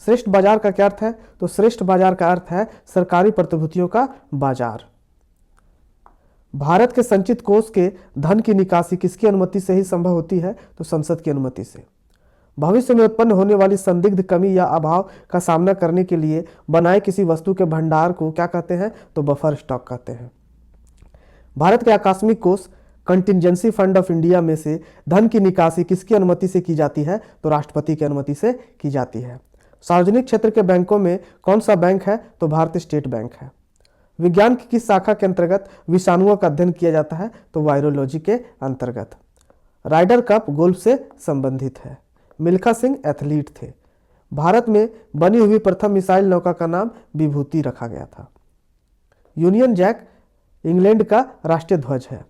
श्रेष्ठ बाजार का क्या अर्थ है? तो श्रेष्ठ बाजार का अर्थ है सरकारी प्रतिभूतियों का बाजार। भारत के संचित कोष के धन की निकासी किसकी अनुमति से ही संभव होती है? तो संसद की अनुमति से। भविष्य में उत्पन्न होने वाली संदिग्ध कमी या अभाव का सामना करने के लिए बनाए किसी वस्तु के भंडार को क्या कहते हैं? तो बफर स्टॉक कहते हैं। भारत के आकस्मिक कोष कंटिजेंसी फंड ऑफ इंडिया में से धन की निकासी किसकी अनुमति से की जाती है? तो राष्ट्रपति की अनुमति से की जाती है। सार्वजनिक क्षेत्र के बैंकों में कौन सा बैंक है? तो भारतीय स्टेट बैंक है। विज्ञान की किस शाखा के अंतर्गत विषाणुओं का अध्ययन किया जाता है? तो वायरोलॉजी के अंतर्गत। राइडर कप गोल्फ से संबंधित है। मिल्खा सिंह एथलीट थे। भारत में बनी हुई प्रथम मिसाइल नौका का नाम विभूति रखा गया था। यूनियन जैक इंग्लैंड का राष्ट्रीय ध्वज है।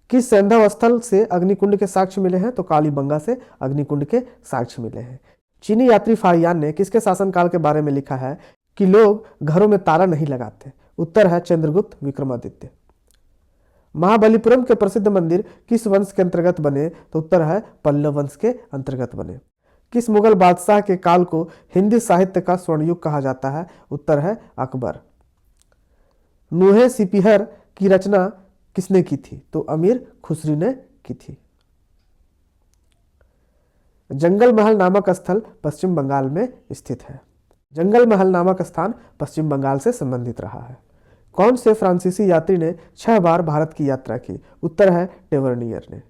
किस सैंधव स्थल से अग्निकुंड के साक्ष्य मिले हैं? तो कालीबंगा से अग्निकुंड के साक्ष्य मिले हैं। चीनी यात्री फाहियान ने किसके शासनकाल के बारे में लिखा है कि लोग घरों में ताला नहीं लगाते? उत्तर है चंद्रगुप्त विक्रमादित्य। महाबलीपुरम के प्रसिद्ध मंदिर किस वंश के अंतर्गत बने? तो उत्तर है पल्लव वंश के अंतर्गत बने। किस मुगल बादशाह के काल को हिंदी साहित्य का स्वर्णयुग कहा जाता है? उत्तर है अकबर। नूहे सिपिहर की रचना किसने की थी? तो अमीर खुसरी ने की थी। जंगल महल नामक स्थल पश्चिम बंगाल में स्थित है। जंगल महल नामक स्थान पश्चिम बंगाल से संबंधित रहा है। कौन से फ्रांसीसी यात्री ने 6 बार भारत की यात्रा की? उत्तर है टेवर्नियर ने।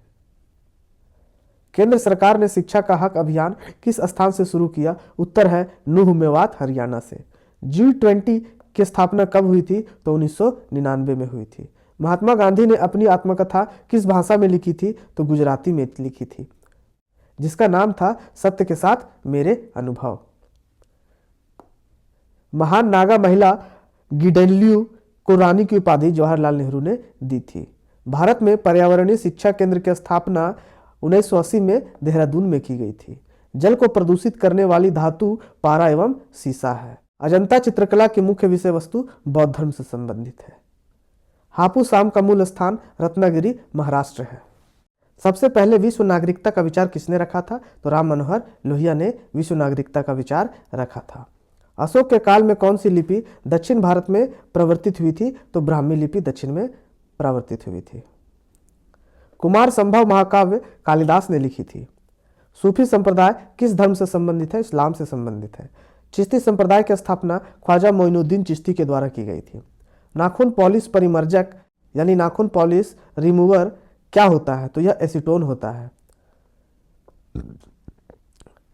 केंद्र सरकार ने शिक्षा का हक अभियान किस स्थान से शुरू किया? उत्तर है नूह मेवात हरियाणा से। G20 की स्थापना कब हुई थी? तो 1999 में हुई थी। महात्मा गांधी ने अपनी आत्मकथा किस भाषा में लिखी थी? तो गुजराती में लिखी थी, जिसका नाम था सत्य के साथ मेरे अनुभव। महान नागा महिला गिडेनलियू को रानी की उपाधि जवाहरलाल नेहरू ने दी थी। भारत में पर्यावरणीय शिक्षा केंद्र की स्थापना 1980 में देहरादून में की गई थी। जल को प्रदूषित करने वाली धातु पारा एवं सीसा है। अजंता चित्रकला की मुख्य विषय वस्तु बौद्ध धर्म से संबंधित है। हापुस आम का मूल स्थान रत्नागिरी महाराष्ट्र है। सबसे पहले विश्व नागरिकता का विचार किसने रखा था? तो राम मनोहर लोहिया ने विश्व नागरिकता का विचार रखा था। अशोक के काल में कौन सी लिपि दक्षिण भारत में प्रवर्तित हुई थी? तो ब्राह्मी लिपि दक्षिण में प्रवर्तित हुई थी। कुमार संभव महाकाव्य कालिदास ने लिखी थी। सूफी संप्रदाय किस धर्म से संबंधित है? इस्लाम से संबंधित है। चिश्ती संप्रदाय की स्थापना ख्वाजा मोइनुद्दीन चिश्ती के द्वारा की गई थी। नाखून पॉलिश परिमर्जक यानी नाखून पॉलिश रिमूवर क्या होता है? तो यह एसीटोन होता है।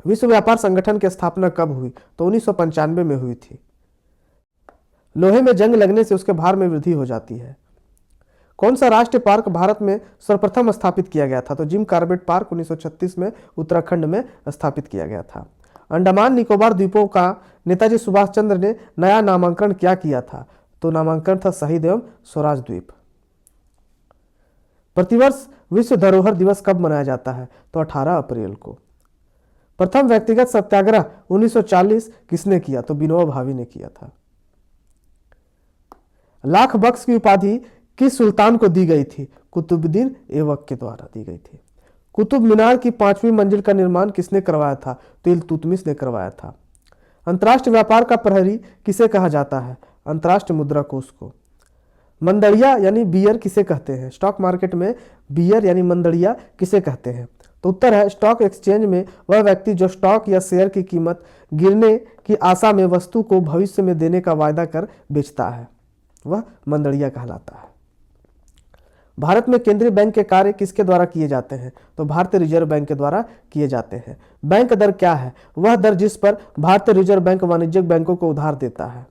विश्व व्यापार संगठन की स्थापना कब हुई? तो 1995 में हुई थी। लोहे में जंग लगने से उसके भार में वृद्धि हो जाती है। कौन सा राष्ट्रीय पार्क भारत में सर्वप्रथम स्थापित किया गया था? तो जिम कॉर्बेट पार्क 1936 में उत्तराखंड में स्थापित किया गया था। अंडमान निकोबार द्वीपों का नेताजी सुभाष चंद्र ने नया नामांकन क्या किया था? तो नामांकन था शहीद एवं स्वराज द्वीप। प्रतिवर्ष विश्व धरोहर दिवस कब मनाया जाता है? तो 18 अप्रैल को। प्रथम व्यक्तिगत सत्याग्रह 1940 किसने किया? तो विनोबा भावे ने किया था। लाख बख्श की उपाधि किस सुल्तान को दी गई थी? कुतुबुद्दीन ऐबक के द्वारा दी गई थी। कुतुब मीनार की 5वीं मंजिल का निर्माण किसने करवाया था? तो इल्तुतमिश ने करवाया था। अंतर्राष्ट्रीय व्यापार का प्रहरी किसे कहा जाता है? अंतर्राष्ट्रीय मुद्रा कोष को। मंदड़िया यानी बियर किसे कहते हैं? स्टॉक मार्केट में बियर यानी मंदड़िया किसे कहते हैं? तो उत्तर है स्टॉक एक्सचेंज में वह व्यक्ति जो स्टॉक या शेयर की कीमत गिरने की आशा में वस्तु को भविष्य में देने का वायदा कर बेचता है, वह मंदड़िया कहलाता है। भारत में केंद्रीय बैंक के कार्य किसके द्वारा किए जाते हैं? तो भारतीय रिजर्व बैंक के द्वारा किए जाते हैं। बैंक दर क्या है? वह दर जिस पर भारतीय रिजर्व बैंक वाणिज्यिक बैंकों को उधार देता है।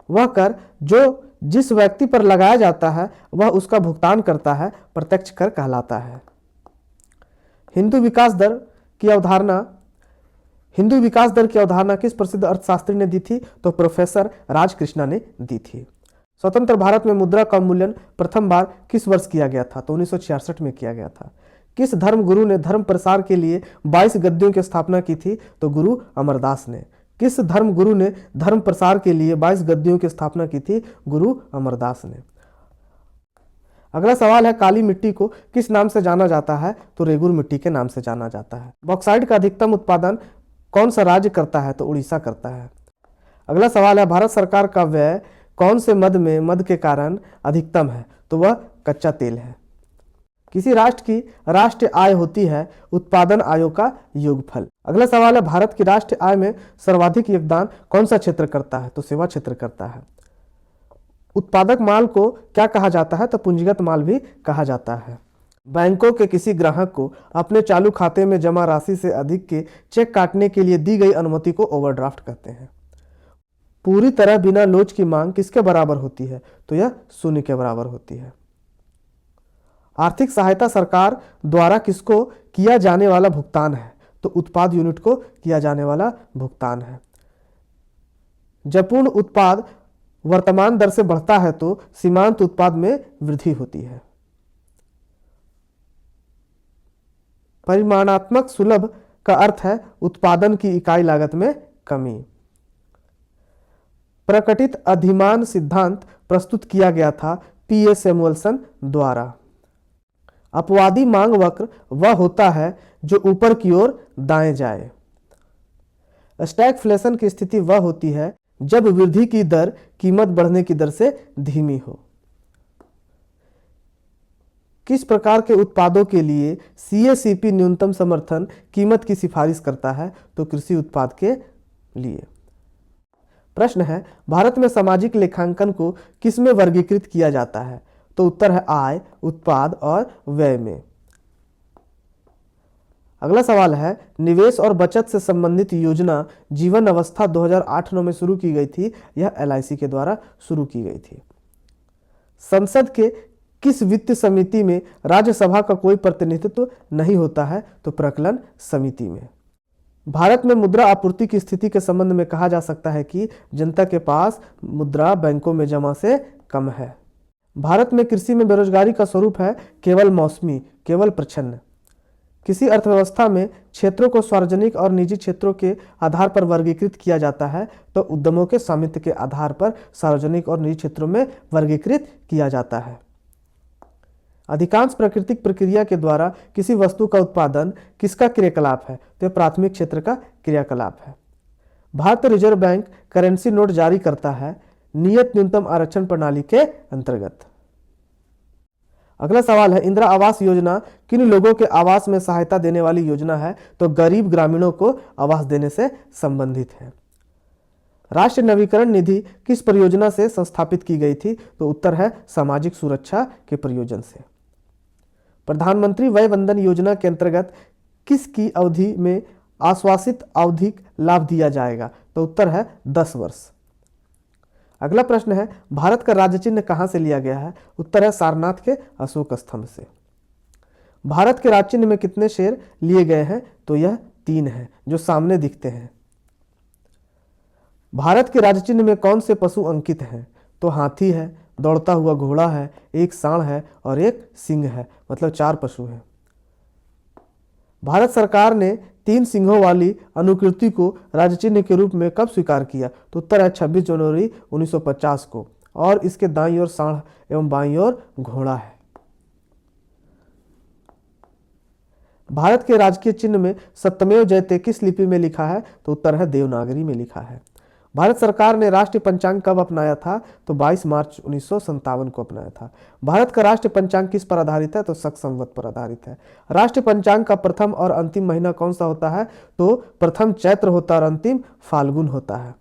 वह कर जो जिस व्यक्ति पर लगाया जाता है वह उसका भुगतान करता है, प्रत्यक्ष कर कहलाता है। हिंदू विकास दर की अवधारणा किस प्रसिद्ध अर्थशास्त्री ने दी थी? तो प्रोफेसर राजकृष्णा ने दी थी। स्वतंत्र भारत में मुद्रा का अवमूल्यन प्रथम बार किस वर्ष किया गया था? तो 1966 में किया गया था। किस धर्म गुरु ने धर्म प्रसार के लिए 22 गद्दियों की स्थापना की थी? तो गुरु अमरदास ने। किस धर्म गुरु ने धर्म प्रसार के लिए 22 गद्दियों की स्थापना की थी? गुरु अमरदास ने। अगला सवाल है काली मिट्टी को किस नाम से जाना जाता है? तो रेगुर मिट्टी के नाम से जाना जाता है। बॉक्साइट का अधिकतम उत्पादन कौन सा राज्य करता है? तो उड़ीसा करता है। अगला सवाल है भारत सरकार का व्यय कौन से मद में मद के कारण अधिकतम है? तो वह कच्चा तेल है। किसी राष्ट्र की राष्ट्रीय आय होती है उत्पादन आयों का योगफल। अगला सवाल है भारत की राष्ट्रीय आय में सर्वाधिक योगदान कौन सा क्षेत्र करता है? तो सेवा क्षेत्र करता है। उत्पादक माल को क्या कहा जाता है? तो पूंजीगत माल भी कहा जाता है। बैंकों के किसी ग्राहक को अपने चालू खाते में जमा राशि से अधिक के चेक काटने के लिए दी गई अनुमति को ओवरड्राफ्ट कहते हैं। पूरी तरह बिना लोच की मांग किसके बराबर होती है? तो यह शून्य के बराबर होती है। आर्थिक सहायता सरकार द्वारा किसको किया जाने वाला भुगतान है? तो उत्पाद यूनिट को किया जाने वाला भुगतान है। जब पूर्ण उत्पाद वर्तमान दर से बढ़ता है तो सीमांत उत्पाद में वृद्धि होती है। परिमाणात्मक सुलभ का अर्थ है उत्पादन की इकाई लागत में कमी। प्रकटित अधिमान सिद्धांत प्रस्तुत किया गया था पीए सैमुअल्सन द्वारा। अपवादी मांग वक्र वह होता है जो ऊपर की ओर दाएं जाए। स्टैगफ्लेशन की स्थिति वह होती है जब वृद्धि की दर कीमत बढ़ने की दर से धीमी हो। किस प्रकार के उत्पादों के लिए सीएसीपी न्यूनतम समर्थन कीमत की सिफारिश करता है? तो कृषि उत्पाद के लिए। प्रश्न है, भारत में सामाजिक लेखांकन को किस में वर्गीकृत किया जाता है? तो उत्तर है आय, उत्पाद और व्यय में। अगला सवाल है, निवेश और बचत से संबंधित योजना जीवन अवस्था 2008-9 में शुरू की गई थी। यह एलआईसी के द्वारा शुरू की गई थी। संसद के किस वित्त समिति में राज्यसभा का कोई प्रतिनिधित्व नहीं होता है? तो प्रकलन समिति में। भारत में मुद्रा आपूर्ति की स्थिति के संबंध में कहा जा सकता है कि जनता के पास मुद्रा बैंकों में जमा से कम है। भारत में कृषि में बेरोजगारी का स्वरूप है केवल मौसमी, केवल प्रच्छन्न। किसी अर्थव्यवस्था में क्षेत्रों को सार्वजनिक और निजी क्षेत्रों के आधार पर वर्गीकृत किया जाता है तो उद्यमों के स्वामित्व के आधार पर सार्वजनिक और निजी क्षेत्रों में वर्गीकृत किया जाता है। अधिकांश प्राकृतिक प्रक्रिया के द्वारा किसी वस्तु का उत्पादन किसका क्रियाकलाप है? तो प्राथमिक क्षेत्र का क्रियाकलाप है। भारतीय रिजर्व बैंक करेंसी नोट जारी करता है नियत न्यूनतम आरक्षण प्रणाली के अंतर्गत। अगला सवाल है, इंदिरा आवास योजना किन लोगों के आवास में सहायता देने वाली योजना है? तो गरीब ग्रामीणों को आवास देने से संबंधित है। राष्ट्रीय नवीकरण निधि किस परियोजना से संस्थापित की गई थी? तो उत्तर है सामाजिक सुरक्षा के प्रयोजन से। प्रधानमंत्री वय वंदन योजना के अंतर्गत किसकी अवधि में आश्वासित आवधिक लाभ दिया जाएगा? तो उत्तर है 10 वर्ष। अगला प्रश्न है, भारत का राज्य चिन्ह कहां से लिया गया है? उत्तर है सारनाथ के अशोक स्तंभ से। भारत के राज्य चिन्ह में कितने शेर लिए गए हैं? तो यह 3 है जो सामने दिखते हैं। भारत के राज्य चिन्ह में कौन से पशु अंकित हैं? तो हाथी है, दौड़ता हुआ घोड़ा है, एक सांड है और एक सिंह है, मतलब 4 पशु हैं। भारत सरकार ने 3 सिंहों वाली अनुकृति को राज्य चिन्ह के रूप में कब स्वीकार किया? तो उत्तर है 26 जनवरी 1950 को, और इसके दाईं ओर सांड एवं बाईं ओर घोड़ा है। भारत के राजकीय चिन्ह में सत्यमेव जयते किस लिपि में लिखा है? तो उत्तर है देवनागरी में लिखा है। भारत सरकार ने राष्ट्रीय पंचांग कब अपनाया था? तो 22 मार्च 1957 को अपनाया था। भारत का राष्ट्रीय पंचांग किस पर आधारित है? तो शक संवत पर आधारित है। राष्ट्रीय पंचांग का प्रथम और अंतिम महीना कौन सा होता है? तो प्रथम चैत्र होता है और अंतिम फाल्गुन होता है।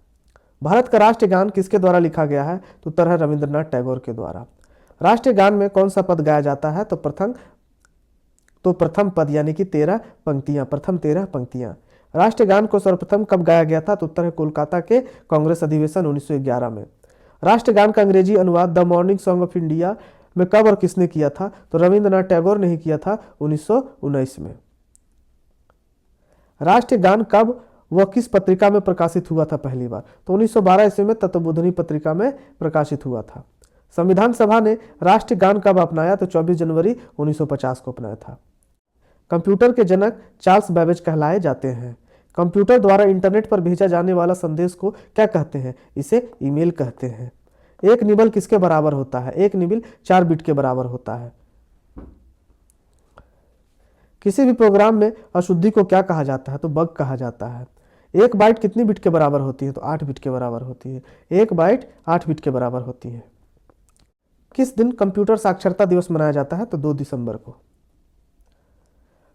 भारत का राष्ट्रीय गान किसके द्वारा लिखा गया है? तो उत्तर है रविंद्रनाथ टैगोर के द्वारा। राष्ट्रीय गान में कौन सा पद गाया जाता है? तो प्रथम पद यानी कि 13 पंक्तियां, प्रथम 13 पंक्तियां। राष्ट्रीय गान को सर्वप्रथम कब गाया गया था? तो उत्तर है कोलकाता के कांग्रेस अधिवेशन 1911 में। राष्ट्रीय गान का अंग्रेजी अनुवाद the morning song of India में कब और किसने किया था? तो रविंद्रनाथ टैगोर ने ही किया था 1919 में। राष्ट्रीय गान कब वह किस पत्रिका में प्रकाशित हुआ था पहली बार? तो 1912 ईस्वी में तत्वबोधिनी पत्रिका में प्रकाशित हुआ था। संविधान सभा ने राष्ट्रीय गान कब अपनाया? तो 24 जनवरी 1950 को अपनाया था। कंप्यूटर के जनक चार्ल्स बैबेज कहलाए जाते हैं। कंप्यूटर द्वारा इंटरनेट पर भेजा जाने वाला संदेश को क्या कहते हैं? इसे ईमेल कहते हैं। एक निबल किसके बराबर होता है? एक निबल 4 बिट के बराबर होता है। किसी भी प्रोग्राम में अशुद्धि को क्या कहा जाता है? तो बग कहा जाता है। 1 बाइट कितनी बिट के बराबर होती है? तो 8 बिट के बराबर होती है। 1 बाइट 8 बिट के बराबर होती है। किस दिन कंप्यूटर साक्षरता दिवस मनाया जाता है? तो 2 दिसंबर को।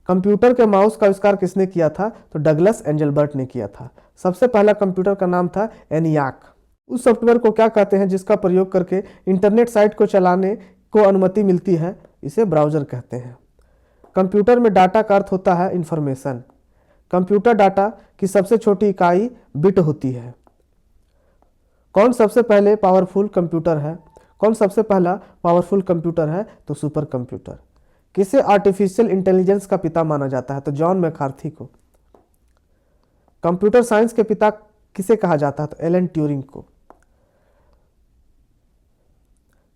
कंप्यूटर के माउस का आविष्कार किसने किया था? तो डगलस एंजलबर्ट ने किया था। सबसे पहला कंप्यूटर का नाम था एनियाक। उस सॉफ्टवेयर को क्या कहते हैं जिसका प्रयोग करके इंटरनेट साइट को चलाने को अनुमति मिलती है? इसे ब्राउजर कहते हैं। कंप्यूटर में डाटा का अर्थ होता है इंफॉर्मेशन। कंप्यूटर डाटा की सबसे छोटी इकाई बिट होती है। कौन सबसे पहले पावरफुल कंप्यूटर है? कौन सबसे पहला पावरफुल कंप्यूटर है? तो सुपर कंप्यूटर। किसे आर्टिफिशियल इंटेलिजेंस का पिता माना जाता है? तो जॉन मैकार्थी को। कंप्यूटर साइंस के पिता किसे कहा जाता है? तो एलन ट्यूरिंग को।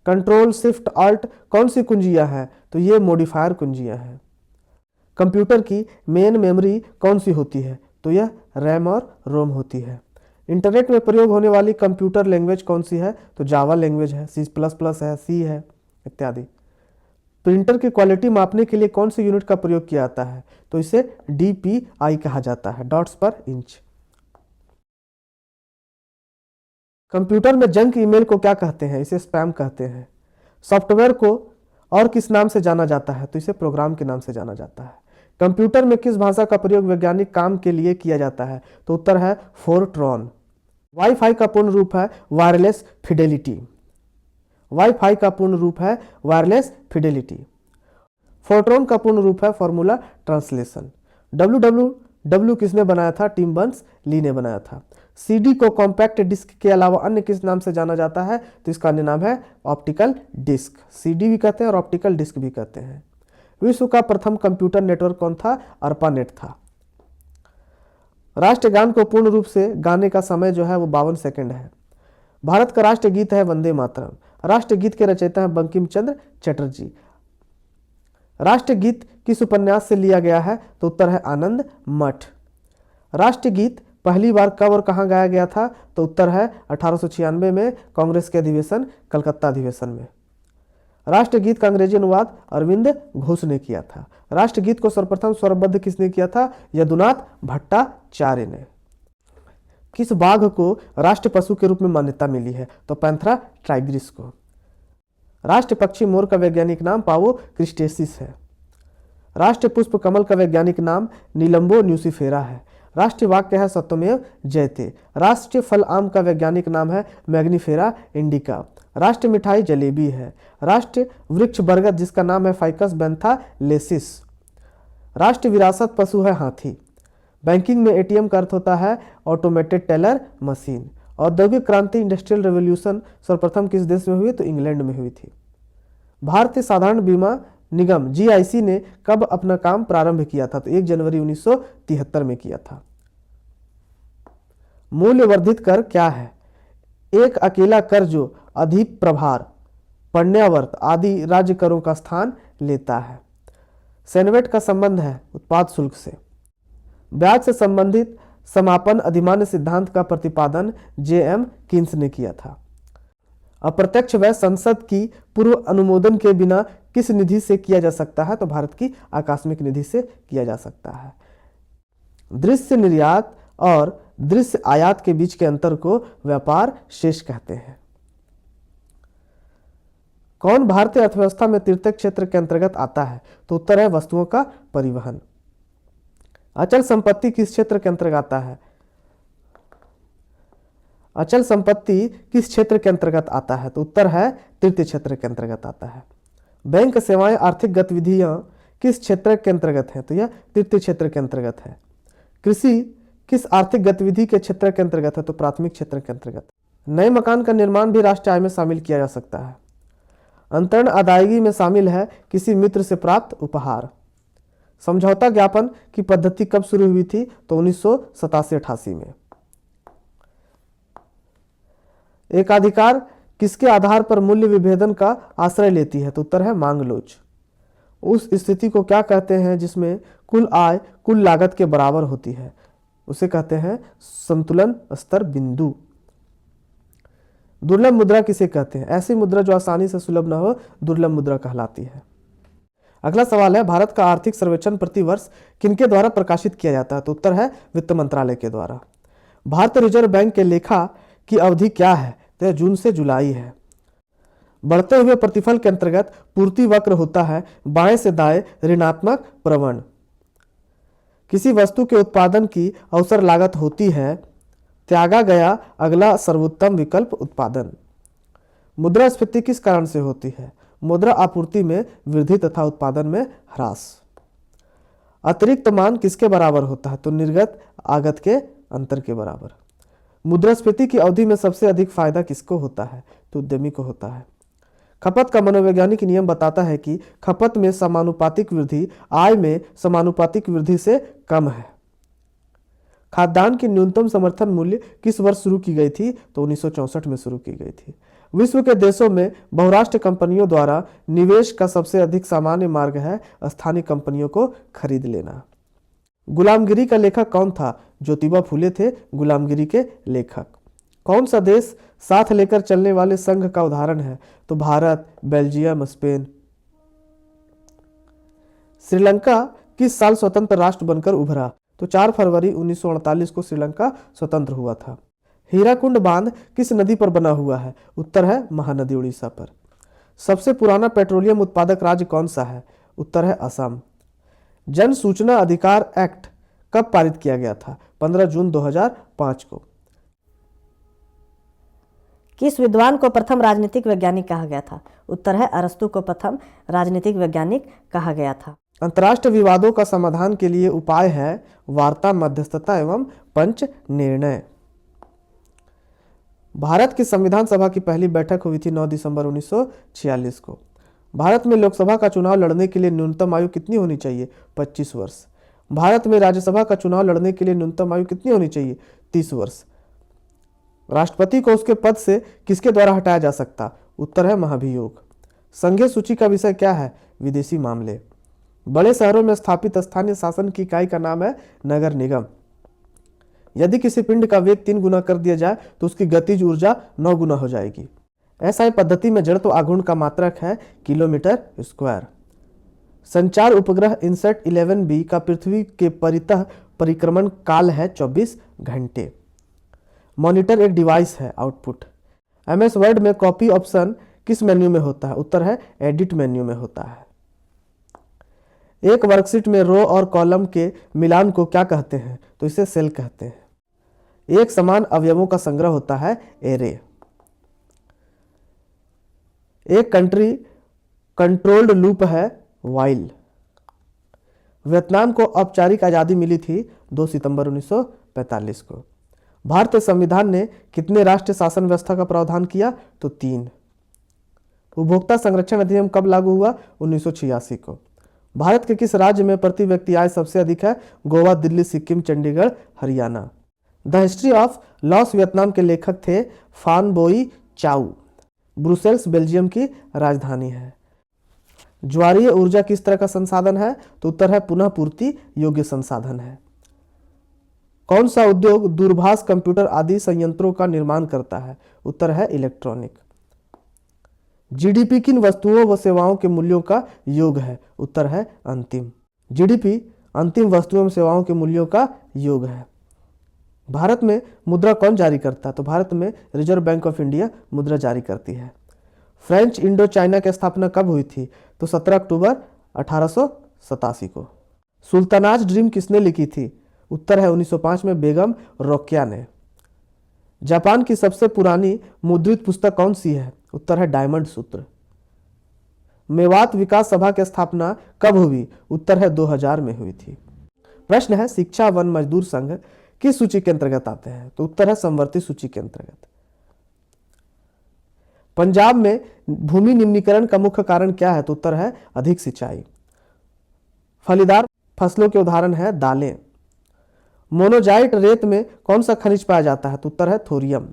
कंट्रोल शिफ्ट आल्ट कौन सी कुंजियां है? तो ये मॉडिफायर कुंजियां हैं। कंप्यूटर की मेन मेमोरी कौन सी होती है? तो यह रैम और रोम होती है। इंटरनेट में प्रयोग होने वाली कंप्यूटर लैंग्वेज कौन सी है? तो जावा लैंग्वेज है, C++ है, सी है इत्यादि। प्रिंटर की क्वालिटी मापने के लिए कौन सी यूनिट का प्रयोग किया जाता है? तो इसे DPI कहा जाता है, डॉट्स पर इंच। कंप्यूटर में जंक ईमेल को क्या कहते हैं? इसे स्पैम कहते हैं। सॉफ्टवेयर को और किस नाम से जाना जाता है? तो इसे प्रोग्राम के नाम से जाना जाता है। कंप्यूटर में किस भाषा का प्रयोग वैज्ञानिक काम के लिए किया जाता है? तो उत्तर है फोरट्रॉन। वाईफाई का पूर्ण रूप है वायरलेस फिडेलिटी। वाईफाई का पूर्ण रूप है वायरलेस फिडेलिटी। फोरट्रॉन का पूर्ण रूप है फॉर्मूला ट्रांसलेशन। WWW किसने बनाया था? टिम बर्नस ली ने बनाया था। CD को कॉम्पैक्ट डिस्क के अलावा अन्य किस नाम से जाना जाता है? तो इसका अन्य नाम है ऑप्टिकल डिस्क। CD भी कहते हैं और ऑप्टिकल डिस्क भी कहते हैं। विश्व का प्रथम कंप्यूटर नेटवर्क कौन था? अर्पानेट था। राष्ट्रगान को पूर्ण रूप से गाने का समय जो है वो 52 सेकंड है। भारत का राष्ट्रीय गीत है वंदे मातरम। राष्ट्रीय गीत के रचयिता हैं बंकिम चंद्र चटर्जी। राष्ट्रीय गीत किस उपन्यास से लिया गया है? तो उत्तर है आनंद मठ। राष्ट्रीय गीत पहली बार कब और कहां गाया गया था? तो उत्तर है 1896 में कांग्रेस के अधिवेशन कलकत्ता अधिवेशन में। राष्ट्रीय गीत का अंग्रेजी अनुवाद अरविंद घोष ने किया था। राष्ट्रीय गीत को सर्वप्रथम स्वरबद्ध किसने किया था? यदुनाथ भट्टाचार्य ने। किस बाघ को राष्ट्र पशु के रूप में मान्यता मिली है? तो पैंथरा टाइग्रिस को। राष्ट्रीय पक्षी मोर का वैज्ञानिक नाम पावो क्रिस्टेसिस है। राष्ट्रीय पुष्प कमल का वैज्ञानिक नाम नीलंबो न्यूसिफेरा है। राष्ट्रीय वाक्य है सत्यमेव जयते। राष्ट्रीय फल आम का वैज्ञानिक नाम है मैग्नीफेरा इंडिका। राष्ट्रीय मिठाई जलेबी है। राष्ट्रीय वृक्ष बरगद जिसका नाम है फाइकस बेंथालेसिस। राष्ट्रीय विरासत पशु है हाथी। बैंकिंग में ATM का अर्थ होता है ऑटोमेटेड टेलर मशीन। औद्योगिक क्रांति इंडस्ट्रियल रेवोल्यूशन सर्वप्रथम किस देश में हुई? तो इंग्लैंड में हुई थी। भारतीय साधारण बीमा निगम GIC ने कब अपना काम प्रारंभ किया था? तो 1 जनवरी 1973 में किया था। मूल्य वर्धित कर क्या है? एक अकेला कर जो अधिप्रभार, पण्यावर्त आदि राज्य करों का स्थान लेता है। सेनवेट का संबंध है उत्पाद शुल्क से। ब्याज से संबंधित समापन अधिमान्य सिद्धांत का प्रतिपादन JM कीन्स ने किया था। अप्रत्यक्ष व्यय संसद की पूर्व अनुमोदन के बिना किस निधि से किया जा सकता है? तो भारत की आकस्मिक निधि से किया जा सकता है। दृश्य निर्यात और दृश्य आयात के बीच के अंतर को व्यापार शेष कहते हैं। कौन भारतीय अर्थव्यवस्था में तृतीय क्षेत्र के अंतर्गत आता है? तो उत्तर है वस्तुओं का परिवहन। अचल संपत्ति किस क्षेत्र के अंतर्गत आता है? अचल संपत्ति किस क्षेत्र के अंतर्गत आता है? तो उत्तर है तृतीय क्षेत्र के अंतर्गत आता है। बैंक सेवाएं आर्थिक गतिविधियां किस क्षेत्र के अंतर्गत है? तो यह तृतीय क्षेत्र के अंतर्गत है। कृषि किस आर्थिक गतिविधि के क्षेत्र के अंतर्गत है? तो प्राथमिक क्षेत्र के अंतर्गत। नए मकान का निर्माण भी राष्ट्रीय आय में शामिल किया जा सकता है। अंतरण अदायगी में शामिल है किसी मित्र से प्राप्त उपहार। समझौता ज्ञापन की पद्धति कब शुरू हुई थी? तो 1987-88 में। एकाधिकार किसके आधार पर मूल्य विभेदन का आश्रय लेती है? तो उत्तर है मांग लोच। उस स्थिति को क्या कहते हैं जिसमें कुल आय कुल लागत के बराबर होती है? उसे कहते हैं संतुलन स्तर बिंदु। दुर्लभ मुद्रा किसे कहते हैं? ऐसी मुद्रा जो आसानी से सुलभ न हो दुर्लभ मुद्रा कहलाती है। अगला सवाल है भारत का आर्थिक सर्वेक्षण प्रतिवर्ष किनके द्वारा प्रकाशित किया जाता है? तो उत्तर है वित्त मंत्रालय के द्वारा। भारतीय रिजर्व बैंक के लेखा की अवधि क्या है? तो यह जून से जुलाई है। बढ़ते हुए प्रतिफल के अंतर्गत पूर्ति वक्र होता है बाएं से दाएं ऋणात्मक प्रवण। किसी वस्तु के उत्पादन की अवसर लागत होती है त्यागा गया अगला सर्वोत्तम विकल्प उत्पादन। मुद्रास्फीति किस कारण से होती है? मुद्रा आपूर्ति में वृद्धि तथा उत्पादन में ह्रास। अतिरिक्त मान किसके बराबर होता है? तो निर्गत आगत के अंतर के बराबर। मुद्रास्फीति की अवधि में सबसे अधिक फायदा किसको होता है? तो उद्यमी को होता है। खपत का मनोवैज्ञानिक नियम बताता है कि खपत में समानुपातिक वृद्धि आय में समानुपातिक वृद्धि से कम है। खाद्यान्न की न्यूनतम समर्थन मूल्य किस वर्ष शुरू की गई थी? तो 1964 में शुरू की गई थी। विश्व के देशों में बहुराष्ट्रीय कंपनियों द्वारा निवेश का सबसे अधिक सामान्य मार्ग है स्थानीय कंपनियों को खरीद लेना। गुलामगिरी का लेखक कौन था? ज्योतिबा फुले थे गुलामगिरी के लेखक। कौन सा देश साथ लेकर चलने वाले संघ का उदाहरण है? तो भारत, बेल्जियम, स्पेन। श्रीलंका किस साल स्वतंत्र राष्ट्र बनकर उभरा? तो 4 फरवरी 1948 को श्रीलंका स्वतंत्र हुआ था। हीराकुंड बांध किस नदी पर बना हुआ है? उत्तर है महानदी, उड़ीसा पर। सबसे पुराना पेट्रोलियम उत्पादक राज्य कौन सा है? उत्तर है असम। जन सूचना अधिकार एक्ट कब पारित किया गया था? 15 जून 2005 को। किस विद्वान को प्रथम राजनीतिक वैज्ञानिक कहा गया था? उत्तर है अरस्तु को प्रथम राजनीतिक वैज्ञानिक कहा गया था। अंतर्राष्ट्रीय विवादों का समाधान के लिए उपाय है वार्ता, मध्यस्थता एवं पंच निर्णय। भारत की संविधान सभा की पहली बैठक हुई थी 9 दिसंबर 1946 को। भारत में लोकसभा का चुनाव लड़ने के लिए न्यूनतम आयु कितनी होनी चाहिए? 25 वर्ष। भारत में राज्यसभा का चुनाव लड़ने के लिए न्यूनतम आयु कितनी होनी चाहिए? 30 वर्ष। राष्ट्रपति को उसके पद से किसके द्वारा हटाया जा सकता? उत्तर है महाभियोग। संघीय सूची का विषय क्या है? विदेशी मामले। बड़े शहरों में स्थापित स्थानीय शासन की इकाई का नाम है नगर निगम। यदि किसी पिंड का वेग 3 गुना कर दिया जाए तो उसकी गतिज ऊर्जा 9 गुना हो जाएगी। एसआई पद्धति में जड़त्व आघूर्ण का मात्रक है किलोमीटर स्क्वायर। संचार उपग्रह इनसेट 11B का पृथ्वी के परितः परिक्रमण काल है 24 घंटे। मॉनिटर एक डिवाइस है, आउटपुट। MS वर्ड में कॉपी ऑप्शन किस मेन्यू में होता है? उत्तर है एडिट मेन्यू में होता है। एक वर्कशीट में रो और कॉलम के मिलान को क्या कहते हैं? तो इसे सेल कहते हैं। एक समान अवयवों का संग्रह होता है एरे। एक कंट्री कंट्रोल्ड लूप है वाइल। वियतनाम को औपचारिक आजादी मिली थी 2 सितंबर 1945 को। भारतीय संविधान ने कितने राष्ट्रीय शासन व्यवस्था का प्रावधान किया? तो 3। उपभोक्ता संरक्षण अधिनियम कब लागू हुआ? 1986 को। भारत के किस राज्य में प्रति व्यक्ति आय सबसे अधिक है? Goa, Delhi, Sikkim, Chandigarh, Haryana. The history of loss Vietnam के लेखक थे फान बोई चाउ। ब्रुसेल्स बेल्जियम की राजधानी है। ज्वारीय ऊर्जा किस तरह का संसाधन है? तो उत्तर है पुनः पूर्ति योग्य संसाधन है। कौन सा उद्योग दूरभाष, कंप्यूटर आदि संयंत्रों का निर्माण करता है? उत्तर है इलेक्ट्रॉनिक। जीडीपी किन वस्तुओं व सेवाओं के मूल्यों का योग है? उत्तर है अंतिम। जीडीपी अंतिम वस्तुओं एवं सेवाओं के मूल्यों का योग है। भारत में मुद्रा कौन जारी करता है? तो भारत में रिजर्व बैंक ऑफ इंडिया मुद्रा जारी करती है। फ्रेंच इंडो चाइना की स्थापना कब हुई थी? तो 17 अक्टूबर 1887 को। सुल्तानाज ड्रीम किसने लिखी थी? उत्तर है 1905 में बेगम रोकेया ने। जापान की सबसे पुरानी मुद्रित पुस्तक कौन सी है? उत्तर है डायमंड सूत्र। मेवात विकास सभा की स्थापना कब हुई? उत्तर है 2000 में हुई थी। प्रश्न है शिक्षा वन मजदूर संघ किस सूची के अंतर्गत आते हैं? तो उत्तर है समवर्ती सूची के अंतर्गत। पंजाब में भूमि निम्नीकरण का मुख्य कारण क्या है? तो उत्तर है अधिक सिंचाई। फलीदार फसलों के उदाहरण है दालें। मोनोजाइट रेत में कौन सा खनिज पाया जाता है? तो उत्तर है थोरियम।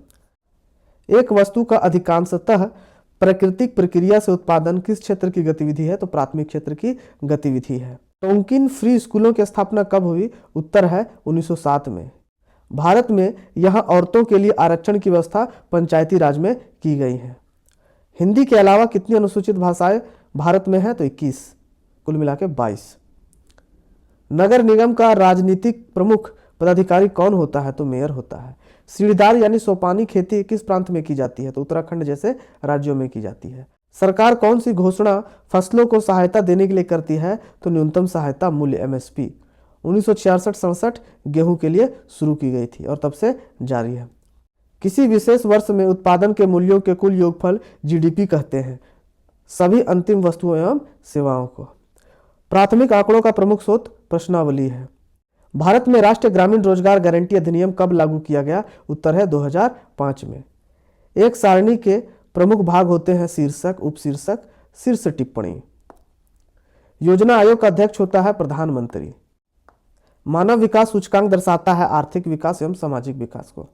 एक वस्तु का अधिकांशतः प्राकृतिक प्रक्रिया से उत्पादन किस क्षेत्र की गतिविधि है? तो प्राथमिक क्षेत्र की गतिविधि है। टोंकिन फ्री स्कूलों की स्थापना कब हुई? उत्तर है 1907 में। भारत में यहां औरतों के लिए आरक्षण की व्यवस्था पंचायती राज में की गई है। हिंदी के अलावा कितनी अनुसूचित भाषाएं भारत में हैं? तो 21, कुल मिला के 22। नगर निगम का राजनीतिक प्रमुख पदाधिकारी कौन होता है? तो मेयर होता है। सीढ़ीदार यानी सोपानी खेती किस प्रांत में की जाती है? तो उत्तराखंड जैसे राज्यों में की जाती है। सरकार कौन सी घोषणा फसलों को सहायता देने के लिए करती है? तो न्यूनतम सहायता मूल्य MSP 1966-67 गेहूं के लिए शुरू की गई थी और तब से जारी है। किसी विशेष वर्ष में उत्पादन के मूल्यों के कुल योगफल GDP कहते हैं सभी अंतिम वस्तुओं एवं सेवाओं को। प्राथमिक आंकड़ों का प्रमुख स्रोत प्रश्नावली है। भारत में राष्ट्रीय ग्रामीण रोजगार गारंटी अधिनियम कब लागू किया गया? उत्तर है 2005 में। एक सारणी के प्रमुख भाग होते हैं शीर्षक, उपशीर्षक, शीर्ष टिप्पणी। योजना आयोग का अध्यक्ष होता है प्रधानमंत्री। मानव विकास सूचकांक दर्शाता है आर्थिक विकास एवं सामाजिक विकास को।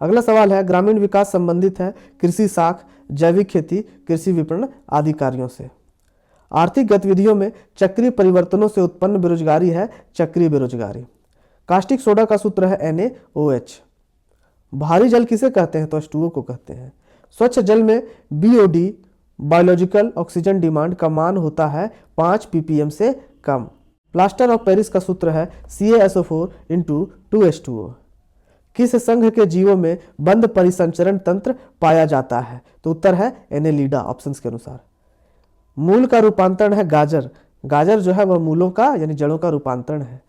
अगला सवाल है ग्रामीण विकास संबंधित है कृषि साख, जैविक खेती, कृषि विपणन आदि कार्यों से। आर्थिक गतिविधियों में चक्रीय परिवर्तनों से उत्पन्न बेरोजगारी है चक्रीय बेरोजगारी। कास्टिक सोडा का सूत्र है NaOH। भारी जल किसे कहते हैं तो H2O को कहते हैं। स्वच्छ जल में BOD बायोलॉजिकल ऑक्सीजन डिमांड का मान होता है 5 ppm से कम। प्लास्टर ऑफ पेरिस का सूत्र है CaSO4 × 2H2O। किस संघ के जीवों में बंद परिसंचरण तंत्र पाया जाता है तो उत्तर है Annelida ऑप्शंस के अनुसार। मूल का रूपांतरण है गाजर। गाजर जो है वह मूलों का यानी जड़ों का रूपांतरण है।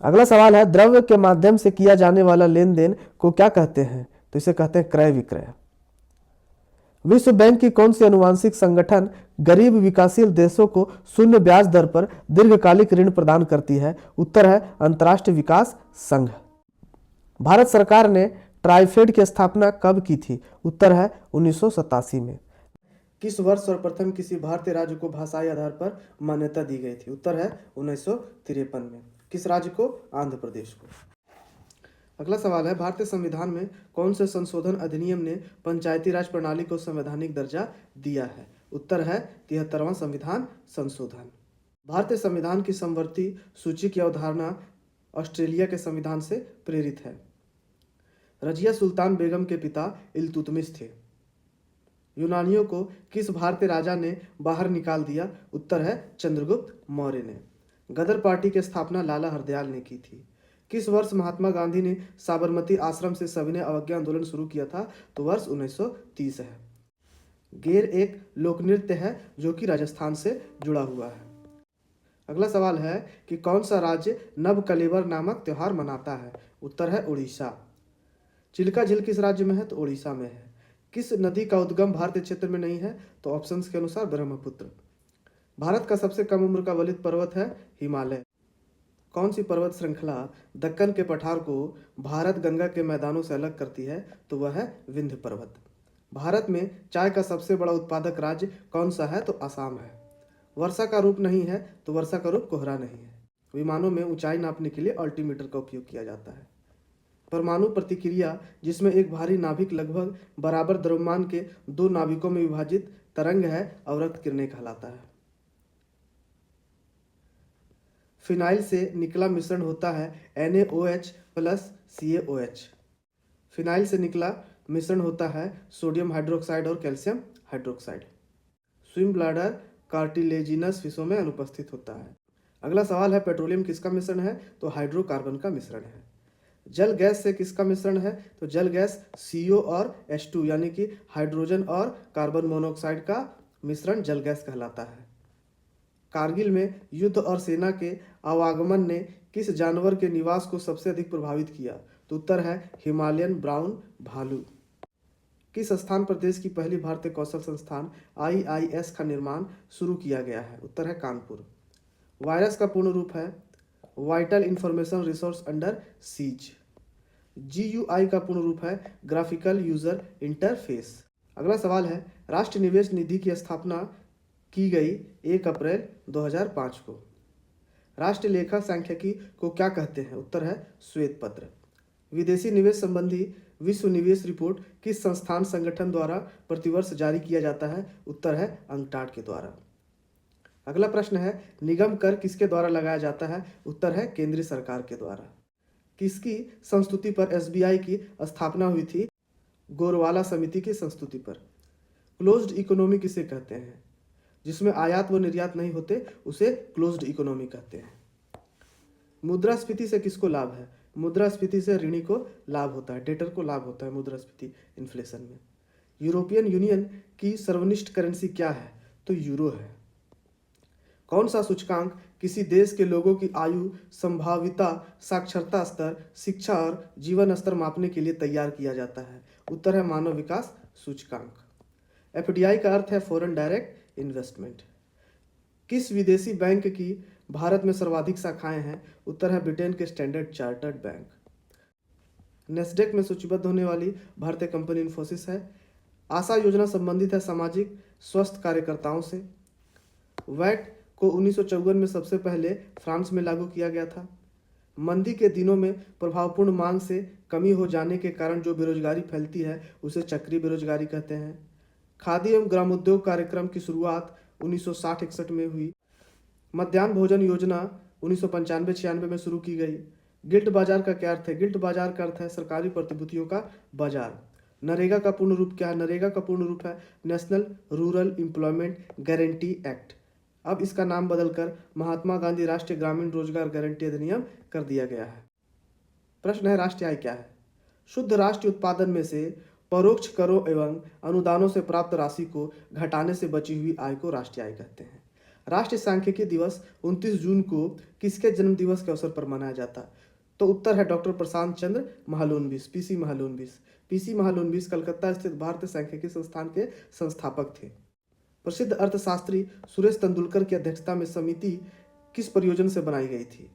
अगला सवाल है द्रव्य के माध्यम से किया जाने वाला लेन देन को क्या कहते हैं तो इसे कहते हैं क्रय विक्रय। विश्व बैंक की कौन सी अनुवांशिक संगठन गरीब विकासशील देशों को शून्य ब्याज दर पर दीर्घकालिक ऋण प्रदान करती है उत्तर है अंतर्राष्ट्रीय विकास संघ। भारत सरकार ने ट्राइफेड की स्थापना कब की थी उत्तर है 1987 में। किस वर्ष सर्वप्रथम किसी भारतीय राज्य को भाषाई आधार पर मान्यता दी गई थी उत्तर है 1953 में। किस राज्य को आंध्र प्रदेश को। अगला सवाल है भारतीय संविधान में कौन से संशोधन अधिनियम ने पंचायती राज प्रणाली को संवैधानिक दर्जा दिया है उत्तर है 73वां संविधान संशोधन। भारतीय संविधान की समवर्ती सूची की अवधारणा ऑस्ट्रेलिया के संविधान से प्रेरित है। रजिया सुल्तान बेगम के पिता इल्तुतमिश थे। यूनानियों को किस भारतीय राजा ने बाहर निकाल दिया उत्तर है चंद्रगुप्त मौर्य ने। गदर पार्टी की स्थापना लाला हरदयाल ने की थी। किस वर्ष महात्मा गांधी ने साबरमती आश्रम से सविनय अवज्ञा आंदोलन शुरू किया था तो वर्ष 1930 है। गेर एक लोक नृत्य है जो कि राजस्थान से जुड़ा हुआ है। अगला सवाल है कि कौन सा राज्य नव कलेवर नामक त्योहार मनाता है उत्तर है उड़ीसा। चिल्का झील किस राज्य में है तो उड़ीसा में है। किस नदी का उद्गम भारतीय क्षेत्र में नहीं है तो ऑप्शंस के अनुसार ब्रह्मपुत्र। भारत का सबसे कम उम्र का वलित पर्वत है हिमालय। कौन सी पर्वत श्रृंखला दक्कन के पठार को भारत गंगा के मैदानों से अलग करती है तो वह है विंध्य पर्वत। भारत में चाय का सबसे बड़ा उत्पादक राज्य कौन सा है तो असम है। वर्षा का रूप नहीं है तो वर्षा का रूप कोहरा नहीं है। विमानों में ऊंचाई नापने के लिए अल्टीमीटर का उपयोग किया जाता है। परमाणु प्रतिक्रिया जिसमें एक भारी नाभिक लगभग बराबर द्रव्यमान के दो नाभिकों में विभाजित तरंग है अवरक्त किरणें कहलाता है। फिनाइल से निकला मिश्रण होता है NaOH + CaOH। फिनाइल से निकला मिश्रण होता है सोडियम हाइड्रोक्साइड और calcium hydroxide. Swim bladder cartilaginous फिशों में अनुपस्थित होता है। अगला सवाल है पेट्रोलियम किसका मिश्रण है तो हाइड्रोकार्बन का मिश्रण है। जल गैस से किसका मिश्रण है तो जल गैस CO और H2 यानी कि हाइड्रोजन और कार्बन मोनोऑक्साइड का मिश्रण जल गैस कहलाता है। कारगिल में युद्ध और सेना के आवागमन ने किस जानवर के निवास को सबसे अधिक प्रभावित किया तो उत्तर है हिमालयन ब्राउन भालू। किस स्थान पर देश की पहली भारतीय कौशल संस्थान IIS का निर्माण शुरू किया गया है उत्तर है कानपुर। वायरस का पूर्ण रूप है vital information resource under seize. GUI का पूर्ण रूप है ग्राफिकल यूजर इंटरफेस। अगला सवाल है राष्ट्रीय निवेश निधि की स्थापना की गई 1 अप्रैल 2005 को। राष्ट्रीय लेखा सांख्यिकी को क्या कहते हैं उत्तर है श्वेत पत्र। विदेशी निवेश संबंधी विश्व निवेश रिपोर्ट किस संस्थान संगठन द्वारा प्रतिवर्ष जारी किया जाता है उत्तर है अंकटाड के द्वारा। अगला प्रश्न है निगम कर किसके द्वारा लगाया जाता है उत्तर है केंद्रीय सरकार के द्वारा। किसकी संस्तुति पर SBI की स्थापना हुई थी गोरवाला समिति की संस्तुति पर। क्लोज्ड इकोनॉमी किसे कहते हैं जिसमें आयात व निर्यात नहीं होते उसे क्लोज्ड इकोनॉमी कहते हैं। मुद्रास्फीति से किसको लाभ है मुद्रास्फीति से ऋणी को लाभ होता है, डेटर को लाभ होता है मुद्रास्फीति इन्फ्लेशन में। यूरोपियन यूनियन की सर्वनिष्ठ करेंसी क्या है तो यूरो है। कौन सा सूचकांक किसी देश के लोगों की आयु, संभाविता, साक्षरता स्तर, शिक्षा और जीवन स्तर मापने के लिए तैयार किया जाता है उत्तर है मानव विकास सूचकांक। FDI का अर्थ है फॉरेन डायरेक्ट इन्वेस्टमेंट। किस विदेशी बैंक की भारत में सर्वाधिक शाखाएं हैं उत्तर है ब्रिटेन के स्टैंडर्ड चार्टर्ड बैंक। नेस्डेक में सूचीबद्ध होने वाली भारतीय कंपनी इन्फोसिस है। आशा योजना संबंधित है सामाजिक स्वास्थ्य कार्यकर्ताओं से। वैट को 1954 में सबसे पहले फ्रांस में लागू किया गया था। मंदी के दिनों में प्रभावपूर्ण मांग से कमी हो जाने के कारण जो बेरोजगारी फैलती है उसे चक्रीय बेरोजगारी कहते हैं। खादी एवं ग्रामोद्योग कार्यक्रम की शुरुआत 1960-61 में हुई। मध्याह्न भोजन योजना 1995-96 में शुरू की गई। गिल्ट बाजार का क्या अर्थ है? गिल्ट बाजार का अर्थ है सरकारी प्रतिभूतियों का बाजार। नरेगा का पूर्ण रूप क्या है? नरेगा का पूर्ण रूप है national rural employment guarantee act. अब इसका नाम बदलकर महात्मा गांधी राष्ट्रीय ग्रामीण रोजगार गारंटी अधिनियम कर दिया गया है। प्रश्न है राष्ट्रीय आय क्या है? शुद्ध राष्ट्रीय उत्पादन में से परोक्ष करों एवं अनुदानों से प्राप्त राशि को घटाने से बची हुई आय को राष्ट्रीय आय कहते हैं। राष्ट्रीय सांख्यिकी दिवस 29 जून को किसके जन्म दिवस के अवसर पर मनाया जाता है? तो उत्तर है डॉक्टर प्रशांत चंद्र महालनोबिस, पीसी महालनोबिस। पीसी महालनोबिस कलकत्ता स्थित भारतीय सांख्यिकी संस्थान के संस्थापक थे। प्रसिद्ध अर्थशास्त्री सुरेश तेंदुलकर की अध्यक्षता में समिति किस परियोजना से बनाई गई थी?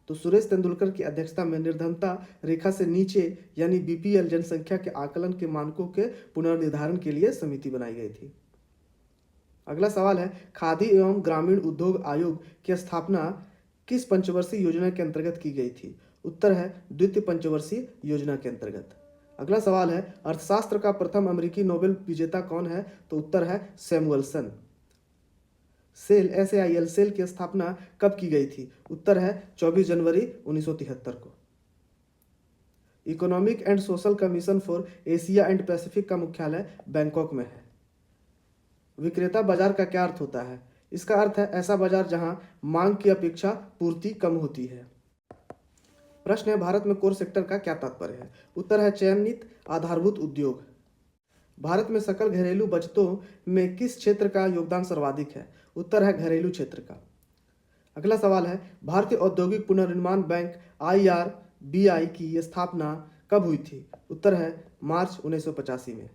तो सुरेश तेंदुलकर की अध्यक्षता में निर्धनता रेखा से नीचे यानी बीपीएल जनसंख्या के आकलन के मानकों के पुनर्निर्धारण के लिए समिति बनाई गई थी। अगला सवाल है खादी एवं ग्रामीण उद्योग आयोग की स्थापना किस पंचवर्षीय योजना के अंतर्गत की गई थी? उत्तर है द्वितीय पंचवर्षीय योजना के अंतर्गत। अगला सवाल है अर्थशास्त्र का प्रथम अमेरिकी नोबेल विजेता कौन है? तो उत्तर है सैमुअलसन। सेल SAIL सेल की स्थापना कब की गई थी? उत्तर है 24 जनवरी 1973 को। Economic and social commission for Asia and Pacific का मुख्यालय बैंकॉक में है। विक्रेता बाजार का क्या अर्थ होता है? इसका अर्थ है ऐसा बाजार जहां मांग की अपेक्षा पूर्ति कम होती है। प्रश्न है भारत में कोर सेक्टर का क्या तात्पर्य है? उत्तर है चयनित आधारभूत उद्योग। भारत में सकल घरेलू बचतों में किस क्षेत्र का योगदान सर्वाधिक है? उत्तर है घरेलू क्षेत्र का। अगला सवाल है भारतीय औद्योगिक पुनर्निर्माण बैंक IRBI की स्थापना कब हुई थी? उत्तर है मार्च 1985 में।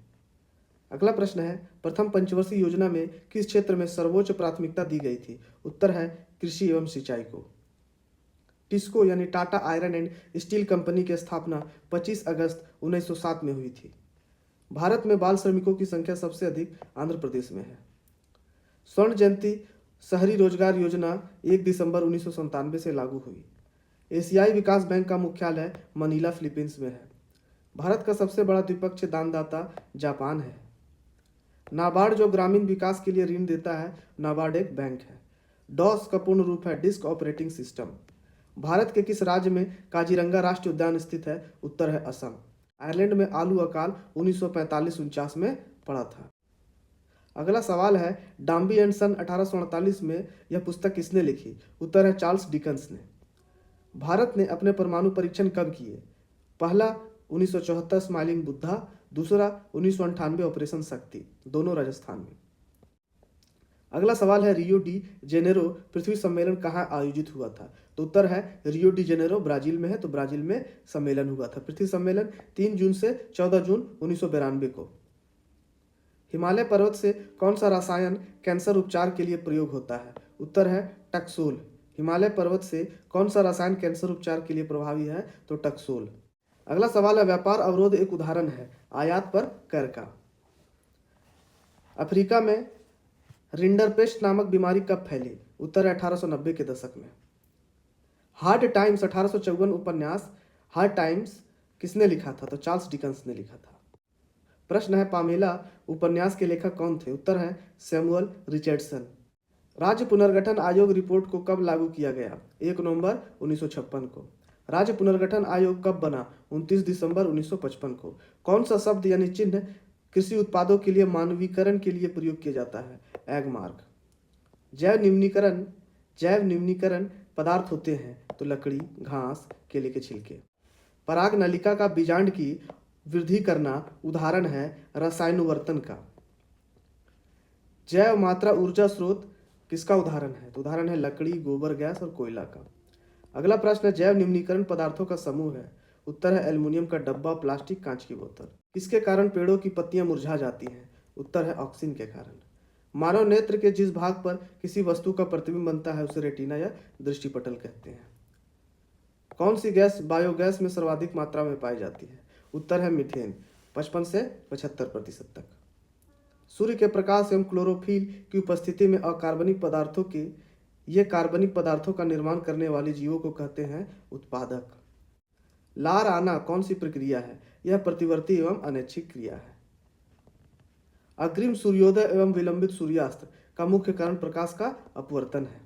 अगला प्रश्न है प्रथम पंचवर्षीय योजना में किस क्षेत्र में सर्वोच्च प्राथमिकता दी गई थी? उत्तर है कृषि एवं सिंचाई को। टिस्को यानी Tata iron and steel company की स्थापना 25 अगस्त 1907 में हुई थी। भारत में बाल श्रमिकों की संख्या सबसे अधिक आंध्र प्रदेश में है। स्वर्ण जयंती शहरी रोजगार योजना 1 दिसंबर 1997 से लागू हुई। एशियाई विकास बैंक का मुख्यालय मनीला फिलीपींस में है। भारत का सबसे बड़ा द्विपक्षीय दानदाता जापान है। नाबार्ड जो ग्रामीण विकास के लिए ऋण देता है, नाबार्ड एक बैंक है। डॉस का पूर्ण रूप है डिस्क ऑपरेटिंग सिस्टम। भारत के किस राज्य में काजीरंगा राष्ट्रीय उद्यान स्थित है? उत्तर है असम। आयरलैंड में आलू अकाल 1945-49 में पड़ा था। अगला सवाल है डाम्बी एंड सन 1848 में यह पुस्तक किसने लिखी? उत्तर है चार्ल्स डिकन्स ने। भारत ने अपने परमाणु परीक्षण कब किए? पहला 1974 स्माइलिंग बुद्धा, दूसरा 1998 ऑपरेशन शक्ति, दोनों राजस्थान में। अगला सवाल है रियो डी जेनेरो पृथ्वी सम्मेलन कहाँ आयोजित हुआ था? तो उत्तर है रियो डी जेनेरो ब्राजील में है, तो ब्राजील में सम्मेलन हुआ था। पृथ्वी सम्मेलन 3 जून से 14 जून 1992 को। हिमालय पर्वत से कौन सा रसायन कैंसर उपचार के लिए प्रयोग होता है? उत्तर है टक्सोल। हिमालय पर्वत से कौन सा रसायन कैंसर उपचार के लिए प्रभावी है? तो टक्सोल। अगला सवाल है व्यापार अवरोध एक उदाहरण है आयात पर कर का। अफ्रीका में रिंडरपेस्ट नामक बीमारी कब फैली? उत्तर है 1890 के दशक में। हार्ड टाइम्स 1854 उपन्यास हार्ड टाइम्स किसने लिखा था? तो चार्ल्स डिकन्स ने लिखा था। प्रश्न है पामेला उपन्यास के लेखक कौन थे? उत्तर है सैमुअल रिचर्डसन। राज्य पुनर्गठन आयोग रिपोर्ट को कब लागू किया गया? 1 नवंबर 1956 को। राज्य पुनर्गठन आयोग कब बना? 29 दिसंबर 1955 को। कौन सा शब्द यानी चिन्ह कृषि उत्पादों के लिए मानवीकरण के लिए प्रयोग किया जाता है? Egg mark. जैव निम्नीकरण पदार्थ होते हैं तो लकड़ी, घास, केले के छिलके। पराग नलिका का बीजांड की वृद्धि करना उदाहरण है रसायनोवर्तन का। जैव मात्रा ऊर्जा स्रोत किसका उदाहरण है? तो उदाहरण है लकड़ी, गोबर गैस और कोयला का। अगला प्रश्न है जैव निम्नीकरण पदार्थों का समूह है। उत्तर है एल्युमिनियम का डब्बा, प्लास्टिक, कांच की बोतल। किसके कारण पेड़ों की पत्तियां मुरझा जाती हैं? उत्तर है ऑक्सीजन के कारण। मानव नेत्र के जिस भाग पर किसी वस्तु का प्रतिबिंब बनता है उसे रेटिना या दृष्टिपटल कहते हैं। कौन सी गैस बायोगैस में सर्वाधिक मात्रा में पाई जाती है? उत्तर है मीथेन, 55 से 75% तक। सूर्य के प्रकाश एवं क्लोरोफिल की उपस्थिति में अकार्बनिक पदार्थों के ये कार्बनिक पदार्थों का निर्माण करने वाले जीवों को कहते हैं उत्पादक। लार आना कौन सी प्रक्रिया है? यह प्रतिवर्ती एवं अनैच्छिक क्रिया है। अग्रिम सूर्योदय एवं विलंबित सूर्यास्त का मुख्य कारण प्रकाश का अपवर्तन है।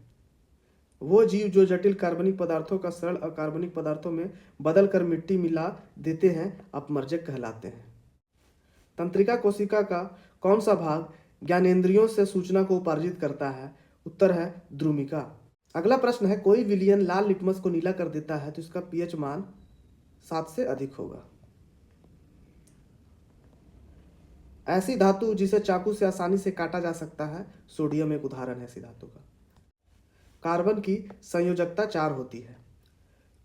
वो जीव जो जटिल कार्बनिक पदार्थों का सरल अकार्बनिक पदार्थों में बदलकर मिट्टी मिला देते हैं अपमर्जक कहलाते हैं। तंत्रिका कोशिका का कौन सा भाग ज्ञानेंद्रियों से सूचना को उपार्जित करता है? उत्तर है द्रुमिका। अगला प्रश्न है, कोई विलयन लाल लिटमस को नीला कर देता है तो इसका पीएच मान 7 से अधिक होगा। ऐसी धातु जिसे चाकू से आसानी से काटा जा सकता है, सोडियम एक उदाहरण है ऐसी धातु का। कार्बन की संयोजकता 4 होती है।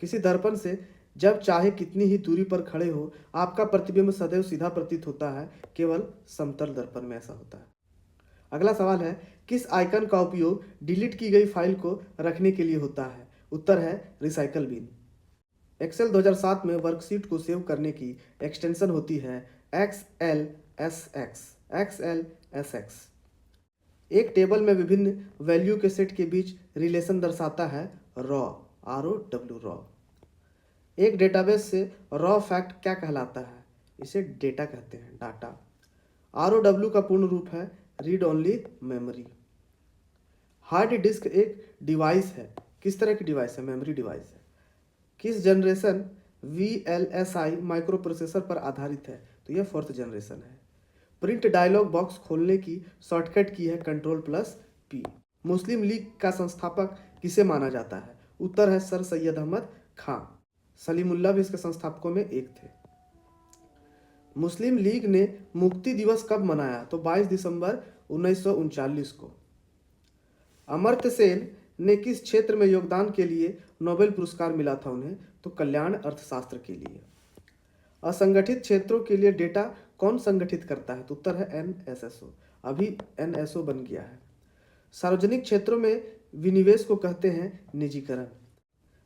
किसी दर्पण से जब चाहे कितनी ही दूरी पर खड़े हो आपका प्रतिबिंब सदैव सीधा प्रतीत होता है, केवल समतल दर्पण में ऐसा होता है। अगला सवाल है, किस आइकन का उपयोग डिलीट की गई फाइल को रखने के लिए होता है? उत्तर है रिसाइकल बिन। एक्सेल 2007 में वर्कशीट को सेव करने की एक्सटेंशन होती है XLSX। एक टेबल में विभिन्न वैल्यू के सेट के बीच रिलेशन दर्शाता है रॉ। एक डेटाबेस से रॉ फैक्ट क्या कहलाता है? इसे डेटा कहते हैं, डाटा। ROW का पूर्ण रूप है read only memory. Hard disk एक डिवाइस है। किस तरह की डिवाइस है? मेमोरी डिवाइस है। किस जनरेशन VLSI माइक्रो प्रोसेसर पर आधारित है? तो यह 4th जनरेशन है। प्रिंट डायलॉग बॉक्स खोलने की शॉर्टकट की है Ctrl+P। मुस्लिम लीग का संस्थापक किसे माना जाता है? उत्तर है सर सैयद अहमद खां। सलीमुल्लाह भी इसके संस्थापकों में एक थे। मुस्लिम लीग ने मुक्ति दिवस कब मनाया? तो 22 दिसंबर 1939 को। अमर्त्य सेन ने किस क्षेत्र में योगदान के लिए नोबेल पुरस्कार मिला था उन्हें? तो कल्याण अर्थशास्त्र के लिए। असंगठित क्षेत्रों के लिए डेटा कौन संगठित करता है? तो उत्तर है NSSO। अभी NSO बन गया है। सार्वजनिक क्षेत्रों में विनिवेश को कहते हैं निजीकरण।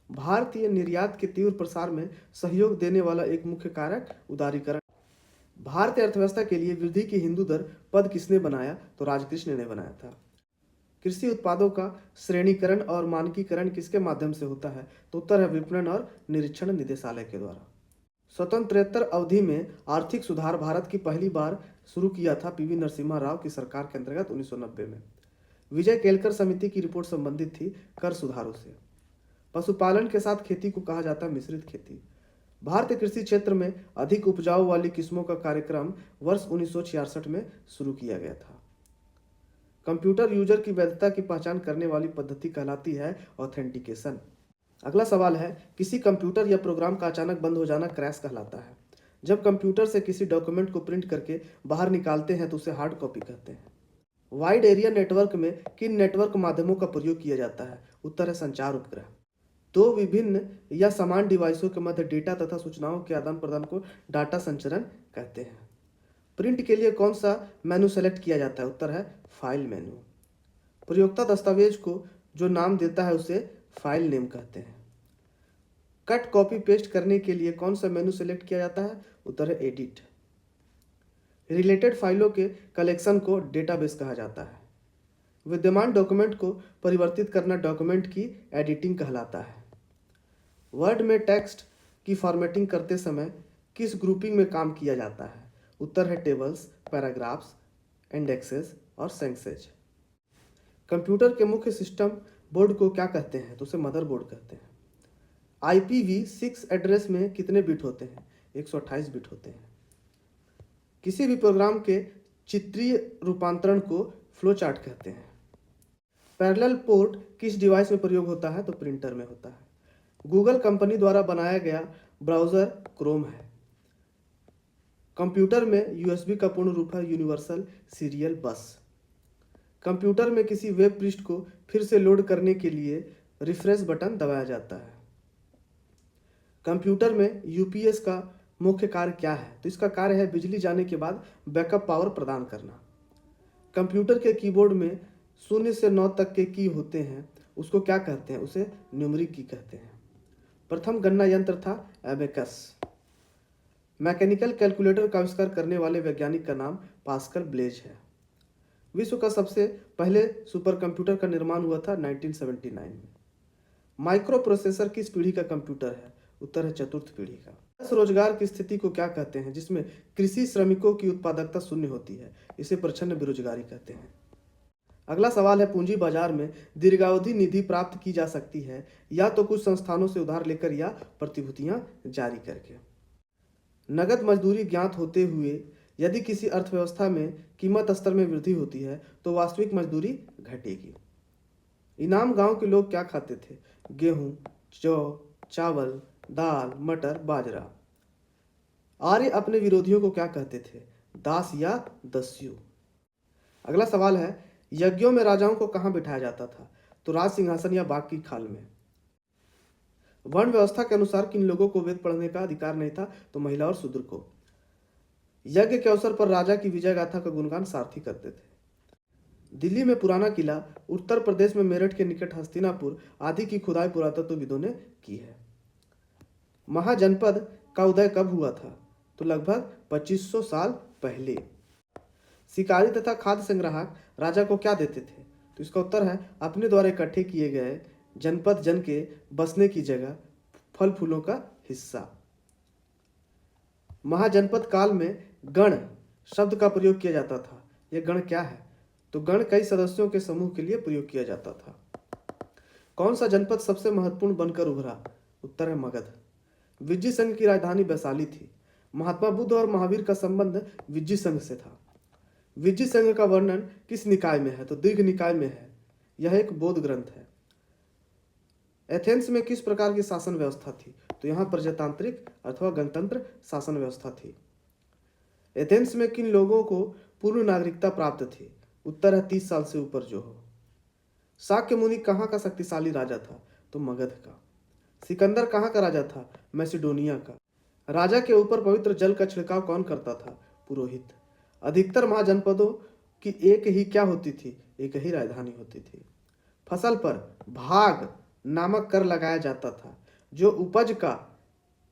भारतीय निर्यात के तीव्र प्रसार में सहयोग देने वाला एक मुख्य कारक उदारीकरण। भारतीय अर्थव्यवस्था के लिए वृद्धि की हिंदू दर पद किसने बनाया? तो राजकृष्ण ने बनाया था। कृषि उत्पादों का श्रेणीकरण और मानकीकरण किसके माध्यम से होता है? तो उत्तर है विपणन और निरीक्षण निदेशालय के द्वारा। स्वतंत्रोत्तर अवधि में आर्थिक सुधार भारत की पहली बार शुरू किया था PV नरसिम्हा राव की सरकार के अंतर्गत 1990 में। विजय केलकर समिति की रिपोर्ट संबंधित थी कर सुधारों से। पशुपालन के साथ खेती को कहा जाता है मिश्रित खेती। भारतीय कृषि क्षेत्र में अधिक उपजाऊ वाली किस्मों का कार्यक्रम वर्ष 1966 में शुरू किया गया था। कंप्यूटर यूजर की वैधता की पहचान करने वाली पद्धति कहलाती है ऑथेंटिकेशन। अगला सवाल है, किसी कंप्यूटर या प्रोग्राम का अचानक बंद हो जाना क्रैश कहलाता है। जब कंप्यूटर से किसी डॉक्यूमेंट को प्रिंट करके बाहर निकालते हैं तो उसे हार्ड कॉपी कहते हैं। वाइड एरिया नेटवर्क में किन नेटवर्क माध्यमों का प्रयोग किया जाता है? उत्तर है संचार उपग्रह। दो विभिन्न या समान डिवाइसों के मध्य डेटा तथा सूचनाओं के आदान प्रदान को डाटा संचरण कहते हैं। प्रिंट के लिए कौन सा मेनू सेलेक्ट किया जाता है? उत्तर है फाइल मेनू। प्रयोक्ता दस्तावेज को जो नाम देता है उसे फाइल नेम कहते हैं। कट कॉपी पेस्ट करने के लिए कौन सा मेनू सेलेक्ट किया जाता है? उत्तर है एडिट। रिलेटेड फाइलों के कलेक्शन को डेटाबेस कहा जाता है। विद्यमान डॉक्यूमेंट को परिवर्तित करना डॉक्यूमेंट की एडिटिंग कहलाता है। वर्ड में टेक्स्ट की फॉर्मेटिंग करते समय किस ग्रुपिंग में काम किया जाता है? उत्तर है टेबल्स, पैराग्राफ्स, इंडेक्सेस और सेंसेज। कंप्यूटर के मुख्य सिस्टम बोर्ड को क्या कहते हैं? तो उसे मदरबोर्ड कहते हैं। IPv6 एड्रेस में कितने बिट होते हैं? 128 बिट होते हैं। किसी भी प्रोग्राम के चित्रीय रूपांतरण को फ्लो चार्ट कहते हैं। पैरेलल पोर्ट किस डिवाइस में प्रयोग होता है? तो प्रिंटर में होता है। गूगल कंपनी द्वारा बनाया गया ब्राउज़र क्रोम है। कंप्यूटर में USB का पूर्ण रूप है यूनिवर्सल सीरियल बस। कंप्यूटर में किसी वेब पृष्ठ को फिर से लोड करने के लिए रिफ्रेश बटन दबाया जाता है। कंप्यूटर में UPS का मुख्य कार्य क्या है? तो इसका कार्य है बिजली जाने के बाद बैकअप पावर प्रदान करना। कंप्यूटर के कीबोर्ड में 0 से 9 तक के की होते हैं, उसको क्या कहते हैं? उसे न्यूमेरिक की कहते हैं। प्रथम गणना यंत्र था एबेकस। मैकेनिकल कैलकुलेटर का आविष्कार करने वाले वैज्ञानिक का नाम पास्कल ब्लेज है। विश्व का सबसे पहले सुपर कंप्यूटर का निर्माण हुआ था 1979 में। माइक्रो प्रोसेसर किस पीढ़ी का कंप्यूटर है? उत्तर है चतुर्थ पीढ़ी का। रोजगार की स्थिति को क्या कहते हैं जिसमें कृषि श्रमिकों की उत्पादकता शून्य होती है? इसे प्रच्छन्न बेरोजगारी कहते हैं। अगला सवाल है, पूंजी बाजार में दीर्घावधि निधि प्राप्त की जा सकती है या तो कुछ संस्थानों से उधार लेकर या प्रतिभूतियां जारी करके। नगद मजदूरी ज्ञात होते हुए यदि किसी अर्थव्यवस्था में कीमत स्तर में वृद्धि होती है तो वास्तविक मजदूरी घटेगी। इनाम गांव के लोग क्या खाते थे? गेहूं, जौ, चावल, दाल, मटर, बाजरा। आर्य अपने विरोधियों को क्या कहते थे? दास या दस्यु। अगला सवाल है, यज्ञों में राजाओं को कहां बिठाया जाता था? तो राज सिंहासन या बाग की खाल में। वर्ण व्यवस्था के अनुसार किन लोगों को वेद पढ़ने का अधिकार नहीं था? तो महिला और शूद्र को। यज्ञ के अवसर पर राजा की विजय गाथा का गुणगान सारथी करते थे। दिल्ली में पुराना किला, उत्तर प्रदेश में मेरठ के निकट हस्तिनापुर आदि की खुदाई पुरातत्वविदों ने की है। महाजनपद का उदय कब हुआ था? तो लगभग 2500 साल पहले। शिकारी तथा खाद्य संग्राहक राजा को क्या देते थे? तो इसका उत्तर है अपने द्वारा इकट्ठे किए गए जनपद जन के बसने की जगह, फल फूलों का हिस्सा। महाजनपद काल में गण शब्द का प्रयोग किया जाता था। यह गण क्या है? तो गण कई सदस्यों के समूह के लिए प्रयोग किया जाता था। कौन सा जनपद सबसे महत्वपूर्ण बनकर उभरा? उत्तर है मगध। विज्जी संघ की राजधानी वैशाली थी। महात्मा बुद्ध और महावीर का संबंध विज्जी संघ से था। विज्जी संघ का वर्णन किस निकाय में है? तो दीर्घ निकाय में है। यह एक बौद्ध ग्रंथ है। एथेंस में किस प्रकार की शासन व्यवस्था थी? तो यहाँ प्रजातांत्रिक अथवा गणतंत्र शासन व्यवस्था थी। एथेंस में किन लोगों को पूर्ण नागरिकता प्राप्त थी? उत्तर है 30 साल से ऊपर जो हो। शाक्य मुनि कहाँ का शक्तिशाली राजा था? तो मगध का। सिकंदर कहाँ का राजा था? मैसिडोनिया का। राजा के ऊपर पवित्र जल का छिड़काव कौन करता था? पुरोहित। अधिकतर महाजनपदों की एक ही क्या होती थी? एक ही राजधानी होती थी। फसल पर भाग नामक कर लगाया जाता था जो उपज का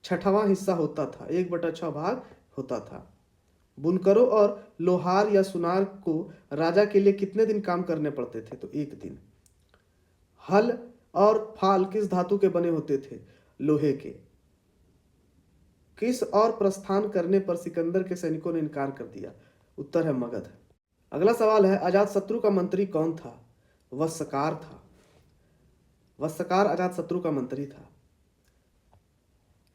6वां हिस्सा होता था, 1/6 भाग होता था। बुनकरों और लोहार या सुनार को राजा के लिए कितने दिन काम करने पड़ते थे? तो 1 दिन। हल और फाल किस धातु के बने होते थे? लोहे के। किस और प्रस्थान करने पर सिकंदर के सैनिकों ने इनकार कर दिया? उत्तर है मगध। अगला सवाल है, अजातशत्रु का मंत्री कौन था? वत्सकार था। वत्सकार अजातशत्रु का मंत्री था।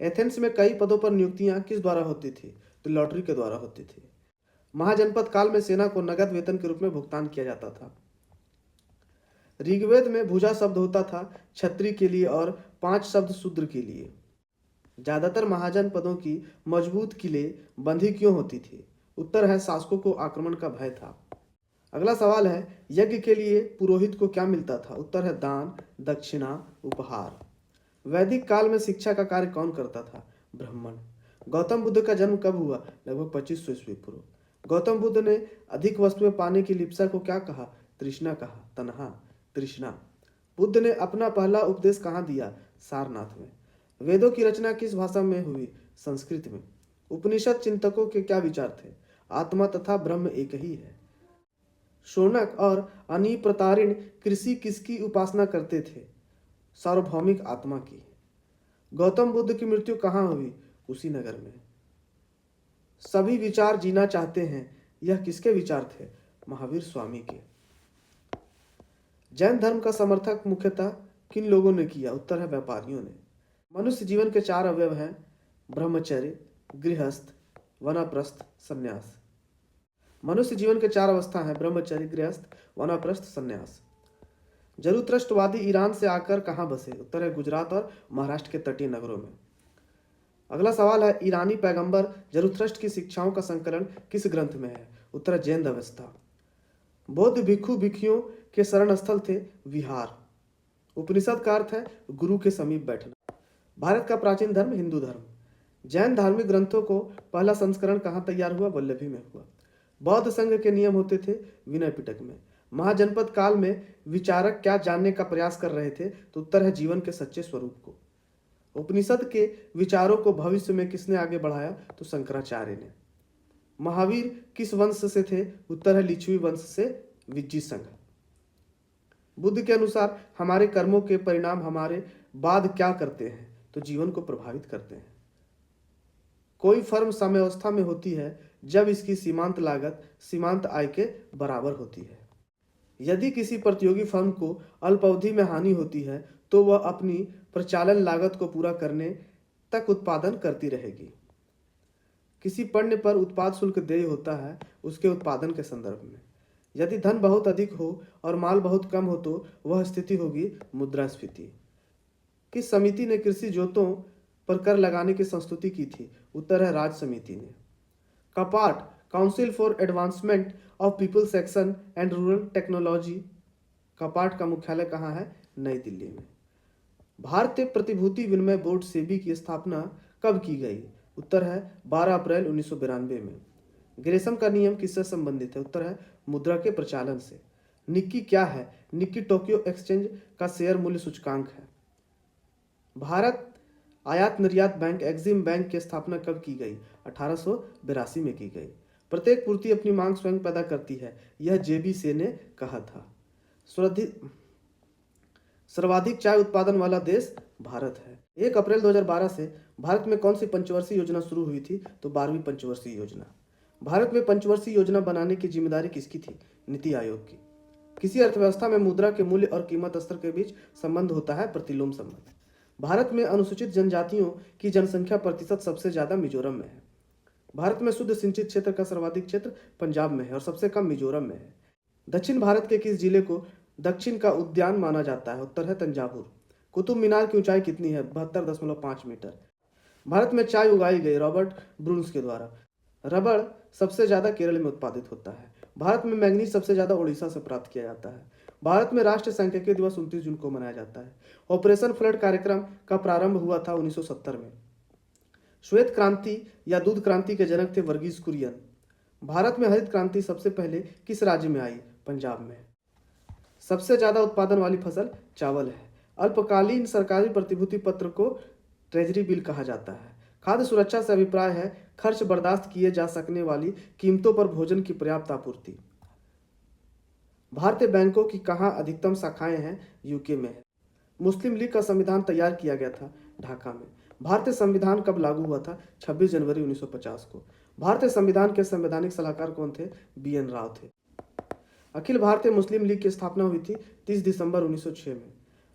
एथेंस में कई पदों पर नियुक्तियां किस द्वारा होती थी? तो लॉटरी के द्वारा होती थी। महाजनपद काल में सेना को नगद वेतन के रूप में भुगतान किया जाता था। ऋग्वेद में भुजा शब्द होता था क्षत्रिय के लिए और 5 शब्द शूद्र के लिए। ज्यादातर महाजनपदों की मजबूत किले बंधी क्यों होती थी? उत्तर है शासकों को आक्रमण का भय था। अगला सवाल है, यज्ञ के लिए पुरोहित को क्या मिलता था? उत्तर है दान, दक्षिणा, उपहार। वैदिक काल में शिक्षा का कार्य कौन करता था? ब्राह्मण। गौतम बुद्ध का जन्म कब हुआ? लगभग 2500 ईस्वी पूर्व। गौतम बुद्ध ने अधिक वस्तुएं पाने की लिप्सा को क्या कहा? तृष्णा कहा। तन्हा, तृष्णा। बुद्ध ने अपना पहला उपदेश कहाँ दिया? सारनाथ में। वेदों की रचना किस भाषा में हुई? संस्कृत में। उपनिषद चिंतकों के क्या विचार थे? आत्मा तथा ब्रह्म एक ही है। शौनक और अनिप्रतारिण कृषि किसकी उपासना करते थे? सार्वभौमिक आत्मा की। गौतम बुद्ध की मृत्यु कहाँ हुई? कुशीनगर में। सभी विचार जीना चाहते हैं, यह किसके विचार थे? महावीर स्वामी के। जैन धर्म का समर्थक मुख्यतः किन लोगों ने किया? उत्तर है व्यापारियों ने। मनुष्य जीवन के 4 अवयव हैं, ब्रह्मचर्य, गृहस्थ, वानप्रस्थ, संन्यास। मनुष्य जीवन के 4 अवस्था हैं, ब्रह्मचर्य, गृहस्थ, वानप्रस्थ, संन्यास। जरूत्रष्टवादी ईरान से आकर कहाँ बसे? उत्तर है गुजरात और महाराष्ट्र के तटीय नगरों में। अगला सवाल है, ईरानी पैगंबर जरूत्रष्ट की शिक्षाओं का संकलन किस ग्रंथ में है? उत्तर है जैन अवस्था। बौद्ध भिक्षु भिक्षुओं के शरण स्थल थे विहार। उपनिषद का अर्थ है गुरु के समीप बैठना। भारत का प्राचीन धर्म हिंदू धर्म। जैन धार्मिक ग्रंथों को पहला संस्करण कहाँ तैयार हुआ? वल्लभी में हुआ। बौद्ध संघ के नियम होते थे विनय पिटक में। महाजनपद काल में विचारक क्या जानने का प्रयास कर रहे थे? तो उत्तर है जीवन के सच्चे स्वरूप को। उपनिषद के विचारों को भविष्य में किसने आगे बढ़ाया? तो शंकराचार्य ने। महावीर किस वंश से थे? उत्तर है लिच्छवी वंश से विज्जी संघ। बुद्ध के अनुसार हमारे कर्मों के परिणाम हमारे बाद क्या करते हैं तो जीवन को प्रभावित करते हैं। कोई फर्म साम्यावस्था में होती है जब इसकी सीमांत लागत सीमांत आय के बराबर होती है। यदि किसी प्रतियोगी फर्म को अल्पावधि में हानि होती है तो वह अपनी प्रचालन लागत को पूरा करने तक उत्पादन करती रहेगी। किसी पण्य पर उत्पाद शुल्क देय होता है उसके उत्पादन के संदर्भ में। यदि धन बहुत अधिक हो और माल बहुत कम हो तो वह स्थिति होगी मुद्रास्फीति। किस समिति ने कृषि जोतों पर कर लगाने की संस्तुति की थी? उत्तर है राज्य समिति ने। कपाट council for advancement of people section and rural technology. कपाट का मुख्यालय कहाँ है? नई दिल्ली में। भारतीय प्रतिभूति विनिमय बोर्ड सेबी की स्थापना कब की गई? उत्तर है 12 अप्रैल 1992 में। ग्रेसम का नियम किससे संबंधित है? उत्तर है मुद्रा के प्रचालन से। निक्की क्या है? निक्की टोक्यो एक्सचेंज का शेयर मूल्य सूचकांक है। भारत आयात निर्यात बैंक एक्जिम बैंक की स्थापना कब की गई? 1882 में की गई। प्रत्येक पूर्ति अपनी मांग स्वयं पैदा करती है, यह जेबी से ने कहा था। सर्वाधिक चाय उत्पादन वाला देश भारत है। 1 अप्रैल 2012 से भारत में कौन सी पंचवर्षीय योजना शुरू हुई थी? तो 12वीं पंचवर्षीय योजना। भारत में पंचवर्षीय योजना बनाने की जिम्मेदारी किसकी थी? नीति आयोग की। किसी अर्थव्यवस्था में मुद्रा के मूल्य और कीमत स्तर के बीच संबंध होता है? प्रतिलोम संबंध। भारत में अनुसूचित जनजातियों की जनसंख्या प्रतिशत सबसे ज्यादा मिजोरम में है। भारत में शुद्ध सिंचित क्षेत्र का सर्वाधिक क्षेत्र पंजाब में है और सबसे कम मिजोरम में है। दक्षिण भारत के किस जिले को दक्षिण का उद्यान माना जाता है? उत्तर है तंजावुर। कुतुब मीनार की ऊंचाई कितनी है? 72.5 मीटर। भारत में चाय उगाई गई रॉबर्ट ब्रून्स के द्वारा। रबड़ सबसे ज्यादा केरल में उत्पादित होता है। भारत में मैंगनीज सबसे ज्यादा उड़ीसा से प्राप्त किया जाता है। भारत में राष्ट्रीय सांख्यिकी दिवस 29 जून को मनाया जाता है। ऑपरेशन फ्लड कार्यक्रम का प्रारंभ हुआ था 1970 में। श्वेत क्रांति या दूध क्रांति के जनक थे वर्गीज कुरियन। भारत में हरित क्रांति सबसे पहले किस राज्य में आई? पंजाब में। सबसे ज्यादा उत्पादन वाली फसल चावल है। अल्पकालीन सरकारी प्रतिभूति पत्र को ट्रेजरी बिल कहा जाता है। खाद्य सुरक्षा से अभिप्राय है खर्च बर्दाश्त किए जा सकने वाली कीमतों पर भोजन की पर्याप्त आपूर्ति। भारतीय बैंकों की कहाँ अधिकतम शाखाएं हैं? यूके में है। मुस्लिम लीग का संविधान तैयार किया गया था ढाका में। भारतीय संविधान कब लागू हुआ था? 26 जनवरी 1950 को। भारतीय संविधान के संवैधानिक सलाहकार कौन थे? BN राव थे। अखिल भारतीय मुस्लिम लीग की स्थापना हुई थी 30 दिसंबर 1906 में।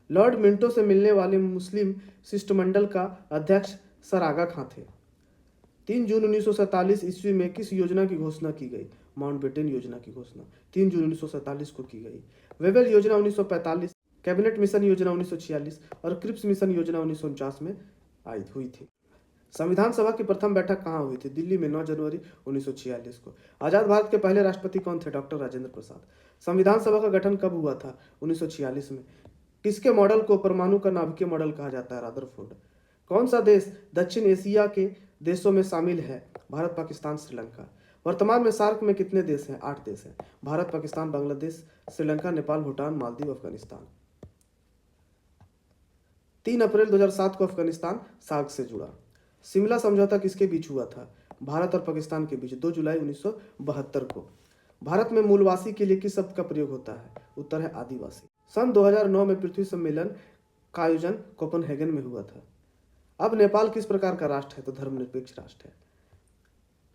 लॉर्ड मिंटो से मिलने वाले मुस्लिम शिष्टमंडल का अध्यक्ष सर आगा खां थे। 3 जून 1947 ईस्वी में किस योजना की घोषणा की गई? माउंटबेटन योजना की घोषणा 3 जून 1947 को की गई। वेवेल योजना 1945, कैबिनेट मिशन योजना 1946 और क्रिप्स मिशन योजना 1949 में हुई थी। संविधान सभा की प्रथम बैठक कहाँ हुई थी? दिल्ली में 9 जनवरी 1946 को। आजाद भारत के पहले राष्ट्रपति कौन थे? डॉक्टर राजेंद्र प्रसाद। संविधान सभा का गठन कब हुआ था? 1946 में। किसके मॉडल को परमाणु का नाभिकीय मॉडल कहा जाता है? रदरफोर्ड। कौन सा देश दक्षिण एशिया के देशों में शामिल है? भारत, पाकिस्तान, श्रीलंका। वर्तमान में सार्क में कितने देश हैं? 8 देश हैं। भारत, पाकिस्तान, बांग्लादेश, श्रीलंका, नेपाल, भूटान, मालदीव, अफगानिस्तान। 3 अप्रैल 2007 को अफगानिस्तान सार्क से जुड़ा। शिमला समझौता किसके बीच हुआ था? भारत और पाकिस्तान के बीच 2 जुलाई 1972 को। भारत में मूलवासी के लिए किस शब्द का प्रयोग होता है? उत्तर है आदिवासी। सन 2009 में पृथ्वी सम्मेलन का आयोजन कोपेनहेगन में हुआ था। अब नेपाल किस प्रकार का राष्ट्र है? तो धर्मनिरपेक्ष राष्ट्र है।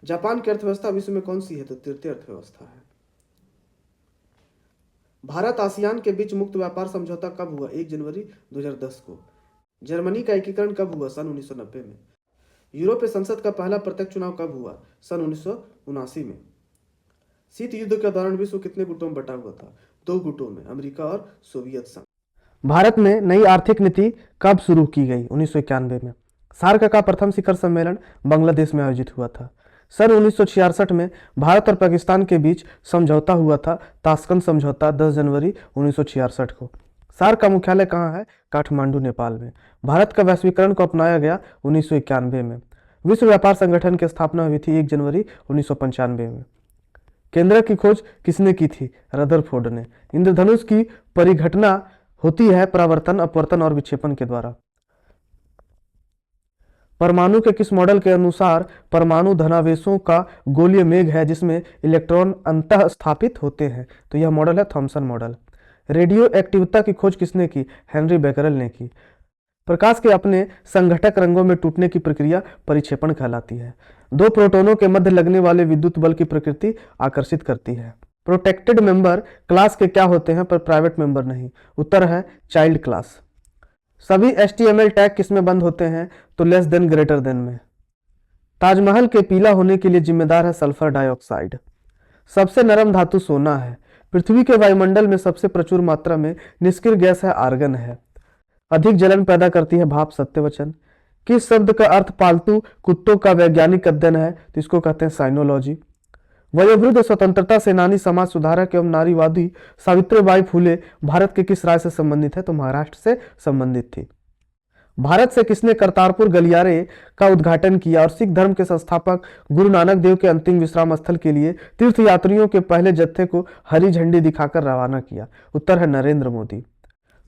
जापान की अर्थव्यवस्था विश्व में कौन सी है? तो तृतीय अर्थव्यवस्था है। भारत आसियान के बीच मुक्त व्यापार समझौता कब हुआ? 1 जनवरी 2010 को। जर्मनी का एकीकरण कब हुआ? सन 1990 में। यूरोपीय संसद का पहला प्रत्यक्ष चुनाव कब हुआ? सन 1979 में। शीत युद्ध के दौरान विश्व कितने गुटों में बटा हुआ था? 2 गुटों में, अमेरिका और सोवियत संघ। भारत में नई आर्थिक नीति कब शुरू की गई? 1991 में। सार्क का प्रथम शिखर सम्मेलन बांग्लादेश में आयोजित हुआ था। सन 1966 में भारत और पाकिस्तान के बीच समझौता हुआ था, ताशकंद समझौता, 10 जनवरी 1966 को। सार्क का मुख्यालय कहाँ है? काठमांडू, नेपाल में। भारत का वैश्वीकरण को अपनाया गया 1991 में। विश्व व्यापार संगठन की स्थापना हुई थी 1 जनवरी 1995 में। केंद्र की खोज किसने की थी? रदरफोर्ड ने। इंद्रधनुष की परिघटना होती है परावर्तन, अपवर्तन और विक्षेपण के द्वारा। परमाणु के किस मॉडल के अनुसार परमाणु धनावेशों का गोलीय मेघ है जिसमें इलेक्ट्रॉन अंतः स्थापित होते हैं? तो यह मॉडल है थॉमसन मॉडल। रेडियो एक्टिविटी की खोज किसने की? हेनरी बेकरल ने की। प्रकाश के अपने संघटक रंगों में टूटने की प्रक्रिया परिक्षेपण कहलाती है। दो प्रोटॉनों के मध्य लगने वाले विद्युत बल की प्रकृति आकर्षित करती है। प्रोटेक्टेड मेंबर क्लास के क्या होते हैं पर प्राइवेट मेंबर नहीं? उत्तर है चाइल्ड क्लास। सभी HTML टैग किसमें बंद होते हैं? तो लेस देन ग्रेटर देन में। ताजमहल के पीला होने के लिए जिम्मेदार है सल्फर डाइऑक्साइड। सबसे नरम धातु सोना है। पृथ्वी के वायुमंडल में सबसे प्रचुर मात्रा में निष्क्रिय गैस है आर्गन है। अधिक जलन पैदा करती है भाप सत्यवचन। किस शब्द का अर्थ पालतू कुत्तों का वैज्ञानिक अध्ययन है? तो इसको कहते हैं साइनोलॉजी। वयोवृद्ध स्वतंत्रता सेनानी समाज सुधारक एवं नारीवादी सावित्रीबाई फुले भारत के किस राज्य से संबंधित है? तो महाराष्ट्र से संबंधित थी। भारत से किसने करतारपुर गलियारे का उद्घाटन किया और सिख धर्म के संस्थापक गुरु नानक देव के अंतिम विश्राम स्थल के लिए तीर्थ यात्रियों के पहले जत्थे को हरी झंडी दिखाकर रवाना किया? उत्तर है नरेंद्र मोदी।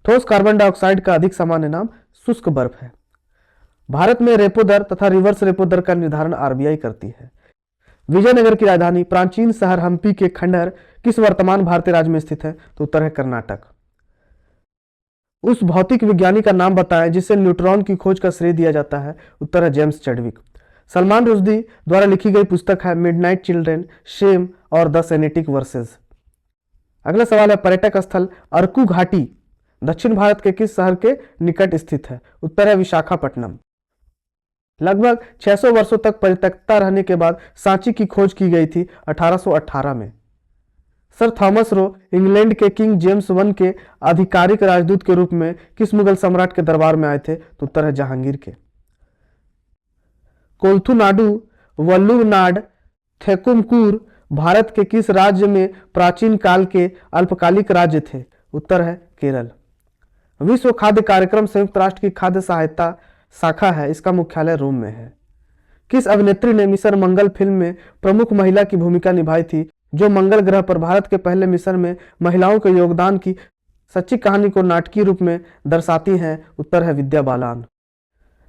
ठोस कार्बन डाइऑक्साइड का अधिक सामान्य नाम शुष्क बर्फ है। भारत में रेपो दर तथा रिवर्स रेपो दर का निर्धारण RBI करती है। विजयनगर की राजधानी प्राचीन शहर हम्पी के खंडहर किस वर्तमान भारतीय राज्य में स्थित है? तो उत्तर है कर्नाटक। उस भौतिक विज्ञानी का नाम बताएं जिसे न्यूट्रॉन की खोज का श्रेय दिया जाता है? उत्तर है जेम्स चैडविक। सलमान रुश्दी द्वारा लिखी गई पुस्तक है मिडनाइट चिल्ड्रेन, शेम और द सेनेटिक वर्सेस। अगला सवाल है पर्यटक स्थल अरकू घाटी दक्षिण भारत के किस शहर के निकट स्थित है? उत्तर है विशाखापट्टनम। लगभग 600 वर्षों तक परित्यक्ता रहने के बाद सांची की खोज की गई थी 1818 में। सर थॉमस रो इंग्लैंड के किंग जेम्स I के आधिकारिक राजदूत के रूप में किस मुगल सम्राट के दरबार में आए थे? तो उत्तर है जहांगीर के। कोलथुनाडु वल्लुवनाड थेकुमकुर भारत के किस राज्य में प्राचीन काल के अल्पकालिक राज्य थे? उत्तर है केरल। विश्व खाद्य कार्यक्रम संयुक्त राष्ट्र की खाद्य सहायता शाखा है, इसका मुख्यालय रोम में है। किस अभिनेत्री ने मिशन मंगल फिल्म में प्रमुख महिला की भूमिका निभाई थी जो मंगल ग्रह पर भारत के पहले मिशन में महिलाओं के योगदान की सच्ची कहानी को नाटकीय रूप में दर्शाती हैं? उत्तर है विद्या बालन।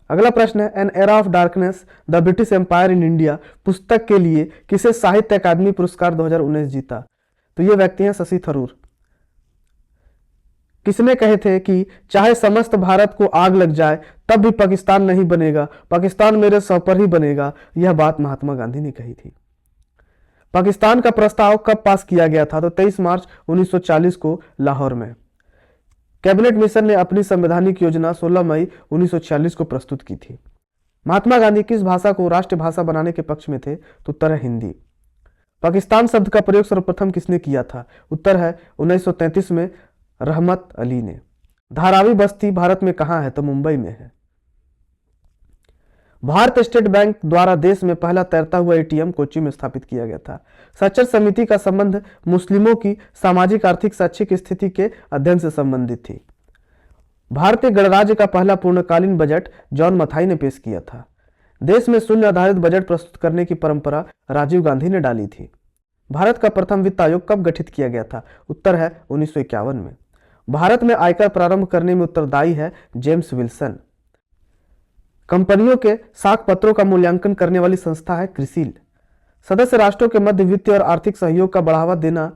अगला प्रश्न है an era of darkness the British empire in India पुस्तक के लिए किसे साहित्य अकादमी पुरस्कार 2019 जीता? तो ये व्यक्ति हैं शशि थरूर। किसने कहे थे कि चाहे समस्त भारत को आग लग जाए तब भी पाकिस्तान नहीं बनेगा, पाकिस्तान मेरे सौ पर ही बनेगा? यह बात महात्मा गांधी ने कही थी। पाकिस्तान का प्रस्ताव कब पास किया गया था? तो 23 मार्च 1940 को लाहौर में। कैबिनेट मिशन ने अपनी संवैधानिक योजना 16 मई 1946 को प्रस्तुत की थी। महात्मा गांधी किस भाषा को राष्ट्रभाषा बनाने के पक्ष में थे? तो उत्तर है हिंदी। पाकिस्तान शब्द का प्रयोग सर्वप्रथम किसने किया था? उत्तर है 1933 में रहमत अली ने। धारावी बस्ती भारत में कहां है? तो मुंबई में है। भारत स्टेट बैंक द्वारा देश में पहला तैरता हुआ ATM कोच्चि में स्थापित किया गया था। सच्चर समिति का संबंध मुस्लिमों की सामाजिक आर्थिक शैक्षिक स्थिति के अध्ययन से संबंधित थी। भारतीय गणराज्य का पहला पूर्णकालीन बजट जॉन मथाई ने पेश किया था। देश में शून्य आधारित बजट प्रस्तुत करने की परंपरा राजीव गांधी ने डाली थी। भारत का प्रथम वित्त आयोग कब गठित किया गया था? उत्तर है 1951 में। भारत में आयकर प्रारंभ करने में उत्तरदायी है जेम्स विल्सन। कंपनियों के साख पत्रों का मूल्यांकन करने वाली संस्था है क्रिसिल। सदस्य राष्ट्रों के मध्य वित्तीय और आर्थिक सहयोग का बढ़ावा देना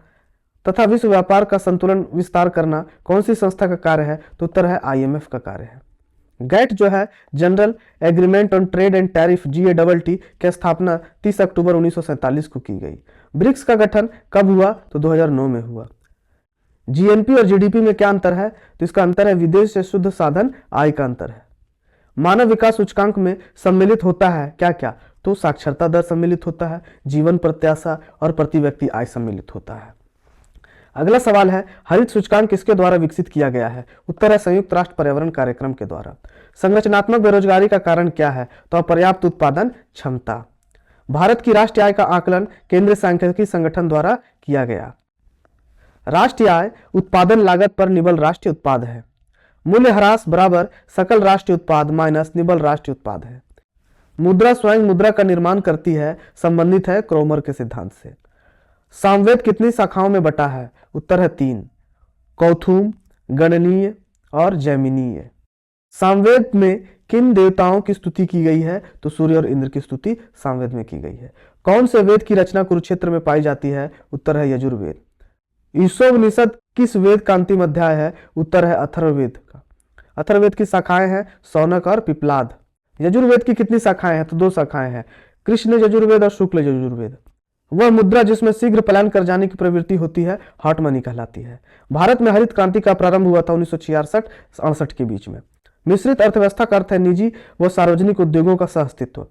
तथा विश्व व्यापार का संतुलन विस्तार करना कौन सी संस्था का कार्य है? तो उत्तर है IMF का कार्य है। गैट जो है general agreement on trade and tariff GATT की स्थापना 30 अक्टूबर 1947 को की गई। ब्रिक्स का गठन कब हुआ? तो 2009 में हुआ। GNP और GDP में क्या अंतर है? तो इसका अंतर है विदेश से शुद्ध साधन आय का अंतर है। मानव विकास सूचकांक में सम्मिलित होता है क्या क्या? तो साक्षरता दर सम्मिलित होता है, जीवन प्रत्याशा और प्रति व्यक्ति आय सम्मिलित होता है। अगला सवाल है हरित सूचकांक किसके द्वारा विकसित किया गया है? उत्तर है संयुक्त राष्ट्र पर्यावरण कार्यक्रम के द्वारा। संरचनात्मक बेरोजगारी का कारण क्या है? तो अपर्याप्त उत्पादन क्षमता। भारत की राष्ट्रीय आय का आकलन केंद्रीय सांख्यिकी संगठन द्वारा किया गया। राष्ट्रीय आय उत्पादन लागत पर निबल राष्ट्रीय उत्पाद है। मूल्य ह्रास बराबर सकल राष्ट्रीय उत्पाद माइनस निबल राष्ट्रीय उत्पाद है। मुद्रा स्वयं मुद्रा का निर्माण करती है, संबंधित है क्रोमर के सिद्धांत से। सामवेद कितनी शाखाओं में बटा है? उत्तर है 3, कौथुम, गणनीय और जैमिनीय। सामवेद में किन देवताओं की स्तुति की गई है? तो सूर्य और इंद्र की स्तुति सामवेद में की गई है। कौन से वेद की रचना कुरुक्षेत्र में पाई जाती है? उत्तर है यजुर्वेद। ईशोपनिषद किस वेद का अंतिम अध्याय है? उत्तर है अथर्ववेद का। अथर्ववेद की शाखाएं हैं शौनक और पिपलाद। यजुर्वेद की कितनी शाखाएं हैं? तो 2 शाखाएं हैं, कृष्ण यजुर्वेद और शुक्ल यजुर्वेद। वह मुद्रा जिसमें शीघ्र पलायन कर जाने की प्रवृत्ति होती है हॉट मनी कहलाती है। भारत में हरित क्रांति का प्रारंभ हुआ था 1966-68 के बीच में। मिश्रित अर्थव्यवस्था का अर्थ है निजी व सार्वजनिक उद्योगों का सहअस्तित्व।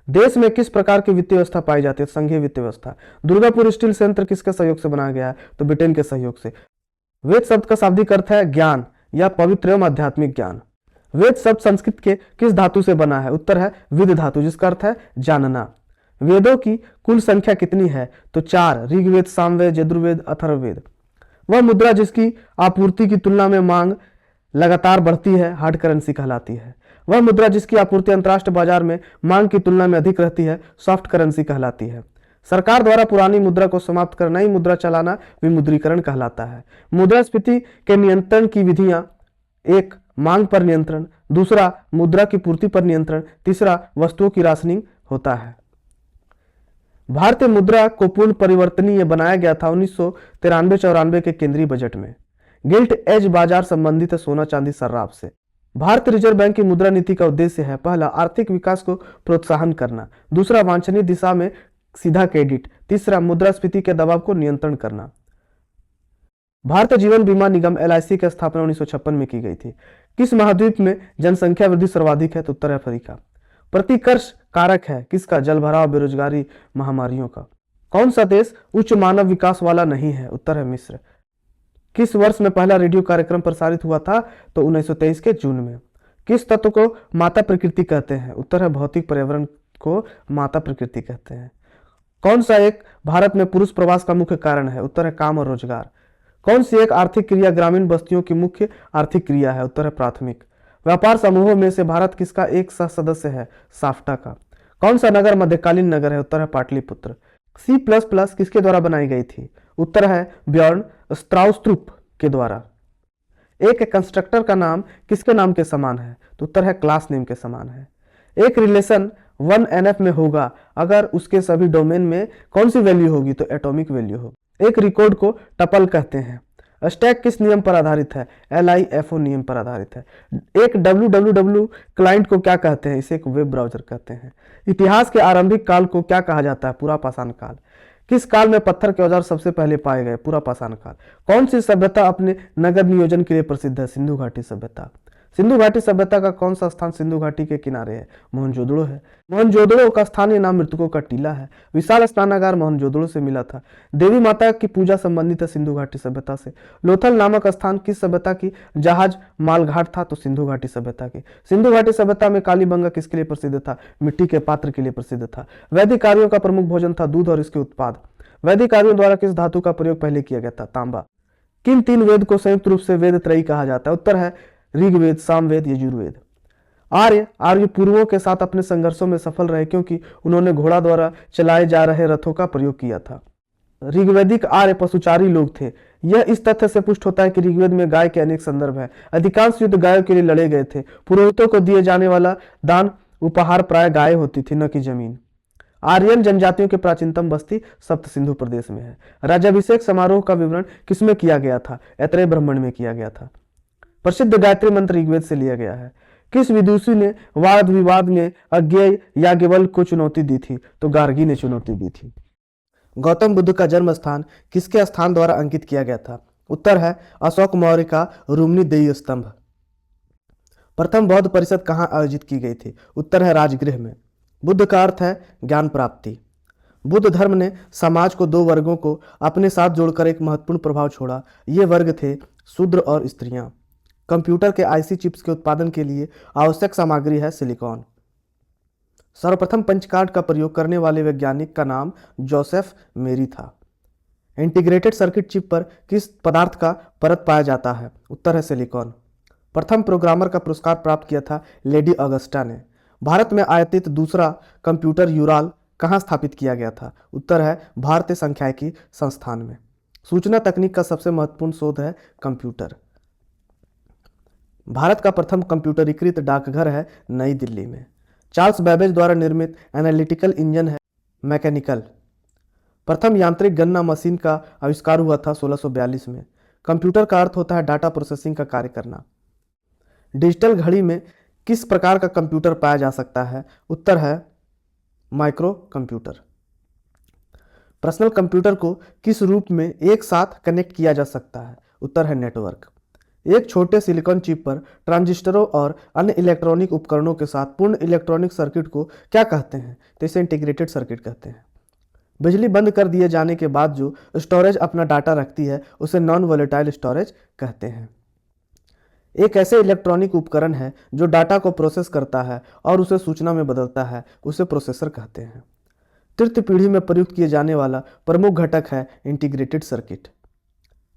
देश में किस प्रकार की वित्तीय व्यवस्था पाई जाती है? संघीय वित्तीय व्यवस्था। दुर्गापुर स्टील संयंत्र किसके सहयोग से बनाया गया है? तो ब्रिटेन के सहयोग से। वेद शब्द का शाब्दिक अर्थ है ज्ञान या पवित्र एवं आध्यात्मिक ज्ञान। वेद शब्द संस्कृत के किस धातु से बना है? उत्तर है विद धातु, जिसका अर्थ है जानना। वेदों की कुल संख्या कितनी है? तो 4, ऋग्वेद, सामवेद, यजुर्वेद, अथर्ववेद। वह मुद्रा जिसकी आपूर्ति की तुलना में मांग लगातार बढ़ती है हार्ड करेंसी कहलाती है। वह मुद्रा जिसकी आपूर्ति अंतर्राष्ट्रीय बाजार में मांग की तुलना में अधिक रहती है सॉफ्ट करेंसी कहलाती है। सरकार द्वारा पुरानी मुद्रा को समाप्त कर नई मुद्रा चलाना विमुद्रीकरण कहलाता है। मुद्रास्फीति के नियंत्रण की विधियां: 1, मांग पर नियंत्रण, 2, मुद्रा की पूर्ति पर नियंत्रण, 3, वस्तुओं की राशनिंग होता है। भारतीय मुद्रा को पूर्ण परिवर्तनीय बनाया गया था 1993-94 के केंद्रीय बजट में। गिल्ट एज बाजार संबंधित है सोना चांदी सर्राफ से। भारतीय रिजर्व बैंक की मुद्रा नीति का उद्देश्य है: 1, आर्थिक विकास को प्रोत्साहन करना, 2, वांछनीय दिशा में सीधा क्रेडिट, 3, मुद्रास्फीति के दबाव को नियंत्रण करना। भारतीय जीवन बीमा निगम LIC की स्थापना 1956 में की गई थी। किस महाद्वीप में जनसंख्या वृद्धि सर्वाधिक है? तो उत्तर अफ्रीका। प्रतिकर्ष कारक है किसका? जलभराव, बेरोजगारी, महामारियों का। कौन सा देश उच्च मानव विकास वाला नहीं है? उत्तर है मिस्र। किस वर्ष में पहला रेडियो कार्यक्रम प्रसारित हुआ था? तो 1923 के जून में। किस तत्व को माता प्रकृति कहते हैं? उत्तर है भौतिक पर्यावरण को माता प्रकृति कहते हैं। कौन सा एक भारत में पुरुष प्रवास का मुख्य कारण है? उत्तर है काम और रोजगार। कौन सी एक आर्थिक क्रिया ग्रामीण बस्तियों की मुख्य आर्थिक क्रिया है? उत्तर है प्राथमिक। व्यापार समूहों में से भारत किसका एक सह सदस्य है? साफ्टा का। कौन सा नगर मध्यकालीन नगर है? उत्तर है पाटलिपुत्र। C++ किसके द्वारा बनाई गई थी? उत्तर है ब्यॉर्न स्ट्राउस्ट्रुप के द्वारा। एक कंस्ट्रक्टर का नाम किसके नाम के समान है? तो उत्तर है क्लास नेम के समान है। एक रिलेशन 1NF में होगा अगर उसके सभी डोमेन में कौन सी वैल्यू होगी? तो एटॉमिक वैल्यू होगी। एक रिकॉर्ड को टपल कहते हैं। स्टैक किस नियम पर आधारित है? LIFO नियम पर आधारित है। एक www क्लाइंट को क्या कहते हैं? इसे एक वेब ब्राउजर कहते हैं। इतिहास के आरंभिक काल को क्या कहा जाता है? पूरा पाषाण काल। किस काल में पत्थर के औजार सबसे पहले पाए गए? पूरा पाषाण काल। कौन सी सभ्यता अपने नगर नियोजन के लिए प्रसिद्ध है? सिंधु घाटी सभ्यता। सिंधु घाटी सभ्यता का कौन सा स्थान सिंधु घाटी के किनारे है? मोहनजोदड़ो है। मोहनजोदड़ो का स्थानीय नाम मृतकों का टीला है। विशाल स्नानागार मोहनजोदड़ो से मिला था। देवी माता की पूजा संबंधित है सिंधु घाटी सभ्यता से। लोथल नामक स्थान किस सभ्यता की जहाज मालघाट था? तो सिंधु घाटी सभ्यता की। सिंधु घाटी सभ्यता में कालीबंगा किसके लिए प्रसिद्ध था? मिट्टी के पात्र के लिए प्रसिद्ध था। वैदिक आर्यों का प्रमुख भोजन था दूध और इसके उत्पाद। वैदिक आर्यों द्वारा किस धातु का प्रयोग पहले किया गया था? तांबा। किन 3 वेद को संयुक्त रूप से वेद त्रयी कहा जाता है? उत्तर है ऋग्वेद, सामवेद, यजुर्वेद। आर्य पूर्वों के साथ अपने संघर्षों में सफल रहे क्योंकि उन्होंने घोड़ा द्वारा चलाए जा रहे रथों का प्रयोग किया था। ऋग्वैदिक आर्य पशुचारी लोग थे। यह इस तथ्य से पुष्ट होता है कि ऋग्वेद में गाय के अनेक संदर्भ हैं। अधिकांश युद्ध गायों के लिए लड़े गए थे। पुरोहितों को दिए जाने वाला दान उपहार प्राय गाय होती थी, न कि जमीन। आर्यन जनजातियों की प्राचीनतम बस्ती सप्त सिंधु प्रदेश में है। राज्याभिषेक समारोह का विवरण किसमें किया गया था? ऐतरेय ब्राह्मण में किया गया था। प्रसिद्ध गायत्री मंत्र ऋग्वेद से लिया गया है। किस विदुषी ने वाद विवाद में अज्ञेय याज्ञवल्क्य को चुनौती दी थी? तो गार्गी ने चुनौती दी थी। गौतम बुद्ध का जन्म स्थान किसके स्थान द्वारा अंकित किया गया था? उत्तर है अशोक मौर्य का रुम्नी देय स्तंभ। प्रथम बौद्ध परिषद कहाँ आयोजित की गई थी? उत्तर है राजगृह में। बुद्ध का अर्थ है ज्ञान प्राप्ति। बुद्ध धर्म ने समाज को 2 वर्गों को अपने साथ जोड़कर एक महत्वपूर्ण प्रभाव छोड़ा। ये वर्ग थे शूद्र और स्त्रियां। कंप्यूटर के IC चिप्स के उत्पादन के लिए आवश्यक सामग्री है सिलिकॉन। सर्वप्रथम पंचकार्ड का प्रयोग करने वाले वैज्ञानिक का नाम जोसेफ मेरी था। इंटीग्रेटेड सर्किट चिप पर किस पदार्थ का परत पाया जाता है? उत्तर है सिलिकॉन। प्रथम प्रोग्रामर का पुरस्कार प्राप्त किया था लेडी अगस्टा ने। भारत में आयातित दूसरा कंप्यूटर यूराल कहाँ स्थापित किया गया था? उत्तर है भारतीय सांख्यिकी संस्थान में। सूचना तकनीक का सबसे महत्वपूर्ण शोध है कंप्यूटर। भारत का प्रथम कंप्यूटरीकृत डाकघर है नई दिल्ली में। चार्ल्स बैबेज द्वारा निर्मित एनालिटिकल इंजन है मैकेनिकल। प्रथम यांत्रिक गणना मशीन का आविष्कार हुआ था 1642 में। कंप्यूटर का अर्थ होता है डाटा प्रोसेसिंग का कार्य करना। डिजिटल घड़ी में किस प्रकार का कंप्यूटर पाया जा सकता है? उत्तर है माइक्रो कंप्यूटर। पर्सनल कंप्यूटर को किस रूप में एक साथ कनेक्ट किया जा सकता है? उत्तर है नेटवर्क। एक छोटे सिलिकॉन चिप पर ट्रांजिस्टरों और अन्य इलेक्ट्रॉनिक उपकरणों के साथ पूर्ण इलेक्ट्रॉनिक सर्किट को क्या कहते हैं? तो इसे इंटीग्रेटेड सर्किट कहते हैं। बिजली बंद कर दिए जाने के बाद जो स्टोरेज अपना डाटा रखती है उसे नॉन वोलेटाइल स्टोरेज कहते हैं। एक ऐसे इलेक्ट्रॉनिक उपकरण है जो डाटा को प्रोसेस करता है और उसे सूचना में बदलता है, उसे प्रोसेसर कहते हैं। तृतीय पीढ़ी में प्रयुक्त किए जाने वाला प्रमुख घटक है इंटीग्रेटेड सर्किट।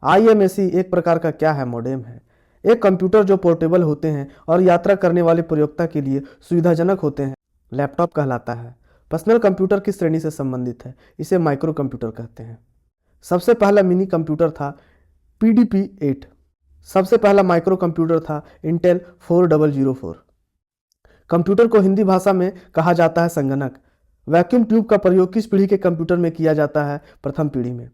IMAC एक प्रकार का क्या है? मॉडेम है। एक कंप्यूटर जो पोर्टेबल होते हैं और यात्रा करने वाले प्रयोक्ता के लिए सुविधाजनक होते हैं, लैपटॉप कहलाता है। पर्सनल कंप्यूटर किस श्रेणी से संबंधित है? इसे माइक्रो कंप्यूटर कहते हैं। सबसे पहला मिनी कंप्यूटर था PDP-8। सबसे पहला माइक्रो कंप्यूटर था इंटेल 4004। कंप्यूटर को हिंदी भाषा में कहा जाता है संगणक। वैक्यूम ट्यूब का प्रयोग किस पीढ़ी के कंप्यूटर में किया जाता है? प्रथम पीढ़ी में।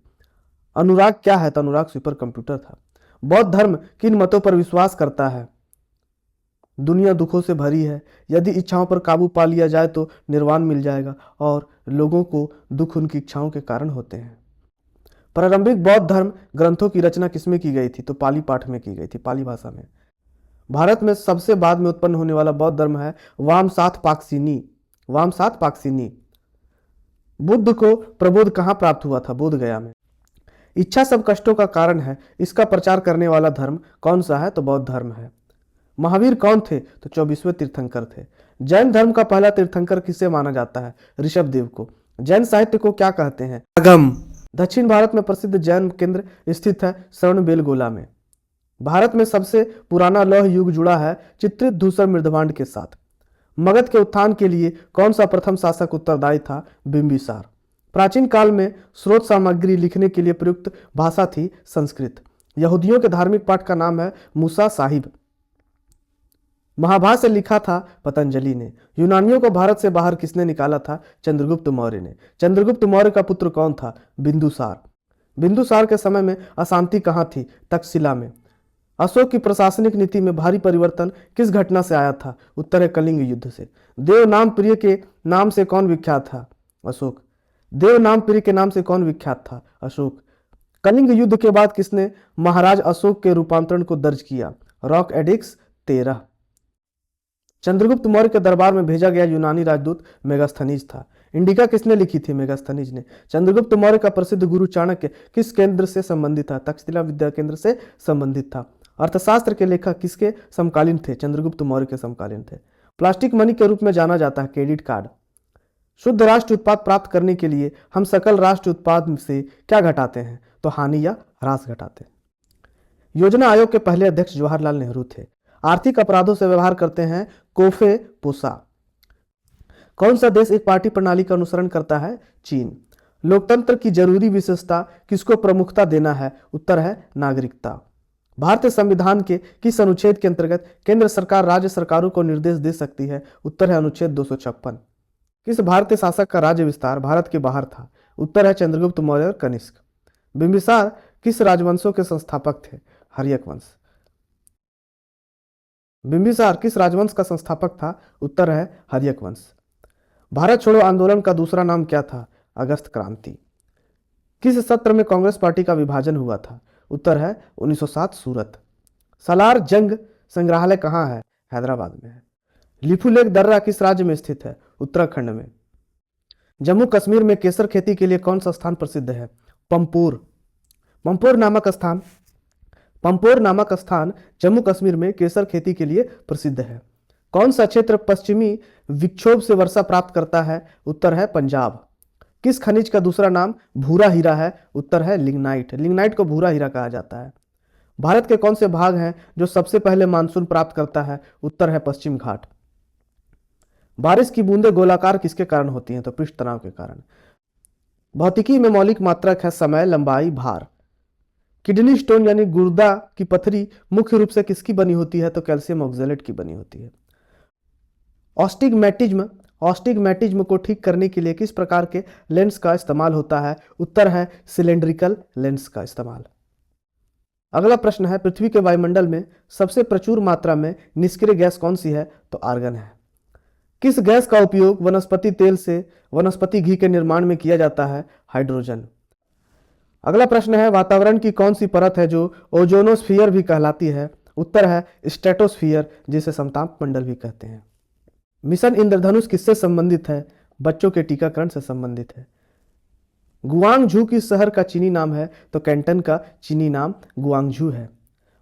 अनुराग क्या है? तो अनुराग सुपर कंप्यूटर था। बौद्ध धर्म किन मतों पर विश्वास करता है? दुनिया दुखों से भरी है, यदि इच्छाओं पर काबू पा लिया जाए तो निर्वाण मिल जाएगा और लोगों को दुख उनकी इच्छाओं के कारण होते हैं। प्रारंभिक बौद्ध धर्म ग्रंथों की रचना किसमें की गई थी? तो पाली पाठ में की गई थी, पाली भाषा में। भारत में सबसे बाद में उत्पन्न होने वाला बौद्ध धर्म है वामसाथ पाक्सिनी। वामसाथ पाक्सिनी। बुद्ध को प्रबोध कहाँ प्राप्त हुआ था? बोध गया में। इच्छा सब कष्टों का कारण है, इसका प्रचार करने वाला धर्म कौन सा है? तो बौद्ध धर्म है। महावीर कौन थे? तो 24वें तीर्थंकर थे। जैन धर्म का पहला तीर्थंकर किसे माना जाता है? ऋषभदेव को। जैन साहित्य को क्या कहते हैं? आगम। दक्षिण भारत में प्रसिद्ध जैन केंद्र स्थित है श्रवणबेलगोला में। भारत में सबसे पुराना लौह युग जुड़ा है चित्रित धूसर मृदभांड के साथ। मगध के उत्थान के लिए कौन सा प्रथम शासक उत्तरदायी था? बिंबिसार। प्राचीन काल में स्रोत सामग्री लिखने के लिए प्रयुक्त भाषा थी संस्कृत। यहूदियों के धार्मिक पाठ का नाम है मूसा साहिब। महाभारत से लिखा था पतंजलि ने। यूनानियों को भारत से बाहर किसने निकाला था? चंद्रगुप्त मौर्य ने। चंद्रगुप्त मौर्य का पुत्र कौन था? बिंदुसार। बिंदुसार के समय में अशांति कहाँ थी? तक्षशिला में। अशोक की प्रशासनिक नीति में भारी परिवर्तन किस घटना से आया था? उत्तर है कलिंग युद्ध से। देव नाम प्रिय के नाम से कौन विख्यात था? अशोक। देव नाम प्रिय के नाम से कौन विख्यात था? अशोक। कलिंग युद्ध के बाद किसने महाराज अशोक के रूपांतरण को दर्ज किया? Rock addicts 13। चंद्रगुप्त मौर्य के दरबार में भेजा गया यूनानी राजदूत मेगास्थनीज था। इंडिका किसने लिखी थी? मेगास्थनीज ने। चंद्रगुप्त मौर्य का प्रसिद्ध गुरु चाणक्य किस केंद्र से संबंधित था? तक्षशिला विद्या केंद्र से संबंधित था। अर्थशास्त्र के लेखक किसके समकालीन थे? चंद्रगुप्त मौर्य के समकालीन थे। प्लास्टिक मनी के रूप में जाना जाता है क्रेडिट कार्ड। शुद्ध राष्ट्रीय उत्पाद प्राप्त करने के लिए हम सकल राष्ट्रीय उत्पाद से क्या घटाते हैं? तो हानि या ह्रास घटाते हैं। योजना आयोग के पहले अध्यक्ष जवाहरलाल नेहरू थे। आर्थिक अपराधों से व्यवहार करते हैं कोफे पोसा। कौन सा देश एक पार्टी प्रणाली का अनुसरण करता है? चीन। लोकतंत्र की जरूरी विशेषता किसको प्रमुखता देना है? उत्तर है नागरिकता। भारतीय संविधान के किस अनुच्छेद के अंतर्गत केंद्र सरकार राज्य सरकारों को निर्देश दे सकती है? उत्तर है अनुच्छेद 256। किस भारतीय शासक का राज्य विस्तार भारत के बाहर था? उत्तर है चंद्रगुप्त मौर्य और कनिष्क। बिंबिसार किस राजवंशों के संस्थापक थे? हर्यक वंश। बिंबिसार किस राजवंश का संस्थापक था? उत्तर है हर्यक वंश। भारत छोड़ो आंदोलन का दूसरा नाम क्या था? अगस्त क्रांति। किस सत्र में कांग्रेस पार्टी का विभाजन हुआ था? उत्तर है 1907 सूरत। सालार जंग संग्रहालय कहाँ है? हैदराबाद में है। लिपुलेख दर्रा किस राज्य में स्थित है? उत्तराखंड में। जम्मू कश्मीर में केसर खेती के लिए कौन सा स्थान प्रसिद्ध है? पंपोर। पंपोर नामक स्थान जम्मू कश्मीर में केसर खेती के लिए प्रसिद्ध है। कौन सा क्षेत्र पश्चिमी विक्षोभ से वर्षा प्राप्त करता है? उत्तर है पंजाब। किस खनिज का दूसरा नाम भूरा हीरा है? उत्तर है लिग्नाइट। लिग्नाइट को भूरा हीरा कहा जाता है। भारत के कौन से भाग हैं जो सबसे पहले मानसून प्राप्त करता है? उत्तर है पश्चिम घाट। बारिश की बूंदें गोलाकार किसके कारण होती हैं? तो पृष्ठ तनाव के कारण। भौतिकी में मौलिक मात्रक है समय, लंबाई, भार। किडनी स्टोन यानी गुर्दा की पथरी मुख्य रूप से किसकी बनी होती है? तो कैल्शियम ऑक्जेलेट की बनी होती है। ऑस्टिग्मेटिज्म को ठीक करने के लिए किस प्रकार के लेंस का इस्तेमाल होता है? उत्तर है सिलेंड्रिकल लेंस का इस्तेमाल। अगला प्रश्न है, पृथ्वी के वायुमंडल में सबसे प्रचुर मात्रा में निष्क्रिय गैस कौन सी है? तो आर्गन है। किस गैस का उपयोग वनस्पति तेल से वनस्पति घी के निर्माण में किया जाता है? हाइड्रोजन। अगला प्रश्न है, वातावरण की कौन सी परत है जो ओजोनोस्फीयर भी कहलाती है? उत्तर है स्ट्रेटोस्फीयर, जिसे समताप मंडल भी कहते हैं। मिशन इंद्रधनुष किससे संबंधित है? बच्चों के टीकाकरण से संबंधित है। गुआंगझू किस शहर का चीनी नाम है? तो कैंटन का चीनी नाम गुआंगझू है।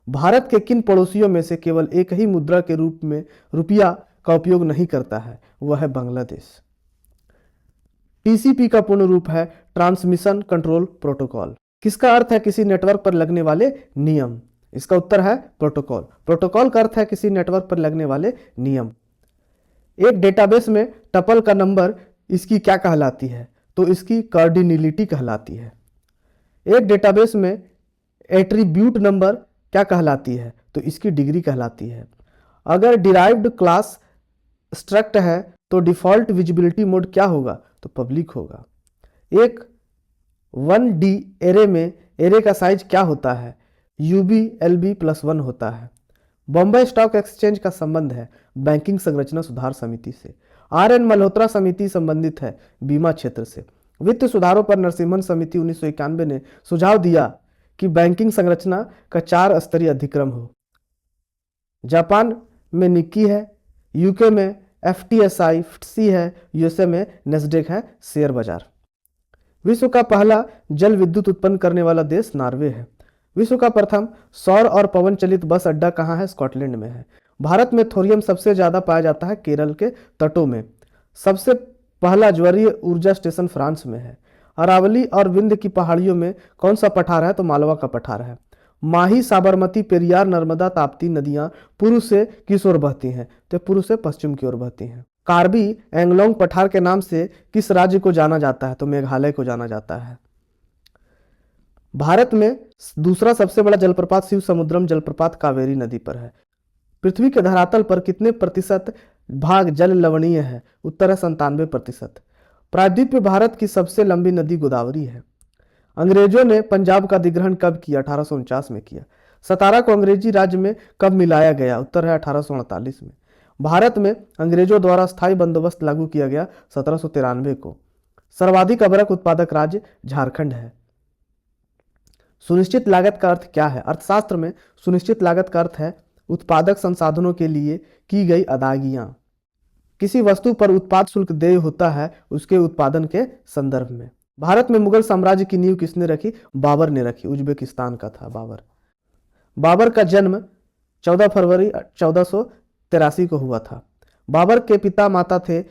भारत के किन पड़ोसियों में से केवल एक ही मुद्रा के रूप में रुपया का उपयोग नहीं करता है? वह है बांग्लादेश। टीसीपी का पूर्ण रूप है ट्रांसमिशन कंट्रोल प्रोटोकॉल। किसका अर्थ है किसी नेटवर्क पर लगने वाले नियम? इसका उत्तर है प्रोटोकॉल। प्रोटोकॉल का अर्थ है किसी नेटवर्क पर लगने वाले नियम। एक डेटाबेस में टपल का नंबर इसकी क्या कहलाती है? तो इसकी कार्डिनलिटी कहलाती है। एक डेटाबेस में एट्रीब्यूट नंबर क्या कहलाती है? तो इसकी डिग्री कहलाती है। अगर डिराइव्ड क्लास स्ट्रक्ट है तो डिफॉल्ट विजिबिलिटी मोड क्या होगा? तो पब्लिक होगा। एक 1D एरे में एरे का साइज क्या होता है? UB/LB+1 होता है। बॉम्बे स्टॉक एक्सचेंज का संबंध है बैंकिंग संरचना सुधार समिति से। RN मल्होत्रा समिति संबंधित है बीमा क्षेत्र से। वित्त सुधारों पर नरसिम्हन समिति 1991 ने सुझाव दिया कि बैंकिंग संरचना का 4 स्तरीय अधिक्रम हो। जापान में निक्की है, यूके में FTSI FTSE है, USA में नेस्डेक है शेयर बाजार। विश्व का पहला जल विद्युत उत्पन्न करने वाला देश नॉर्वे है। विश्व का प्रथम सौर और पवन चलित बस अड्डा कहाँ है? स्कॉटलैंड में है। भारत में थोरियम सबसे ज्यादा पाया जाता है केरल के तटों में। सबसे पहला ज्वरीय ऊर्जा स्टेशन फ्रांस में है। अरावली और विंध्य की पहाड़ियों में कौन सा पठार है? तो मालवा का पठार है। माही, साबरमती, पेरियार, नर्मदा, ताप्ती नदियां पूर्व से किस ओर बहती हैं? तो पूर्व से पश्चिम की ओर बहती हैं। कार्बी एंगलोंग पठार के नाम से किस राज्य को जाना जाता है? तो मेघालय को जाना जाता है। भारत में दूसरा सबसे बड़ा जलप्रपात शिव समुद्रम जलप्रपात कावेरी नदी पर है। पृथ्वी के धरातल पर कितने प्रतिशत भाग जल लवणीय है? उत्तर है 97%। प्रायद्वीपीय भारत की सबसे लंबी नदी गोदावरी है। अंग्रेजों ने पंजाब का अधिग्रहण कब किया? 1849 में किया। सतारा को अंग्रेजी राज्य में कब मिलाया गया? उत्तर है 1848 में। भारत में अंग्रेजों द्वारा स्थायी बंदोबस्त लागू किया गया 1793 को। सर्वाधिक अभ्रक उत्पादक राज्य झारखंड है। सुनिश्चित लागत का अर्थ क्या है? अर्थशास्त्र में सुनिश्चित लागत का अर्थ है उत्पादक संसाधनों के लिए की गई अदायगियां। किसी वस्तु पर उत्पाद शुल्क देय होता है उसके उत्पादन के संदर्भ में। भारत में मुगल साम्राज्य की नींव किसने रखी? बाबर ने रखी। उज्बेकिस्तान का था बाबर। बाबर का जन्म 14 फरवरी 1483 को हुआ था। बाबर के पिता माता थे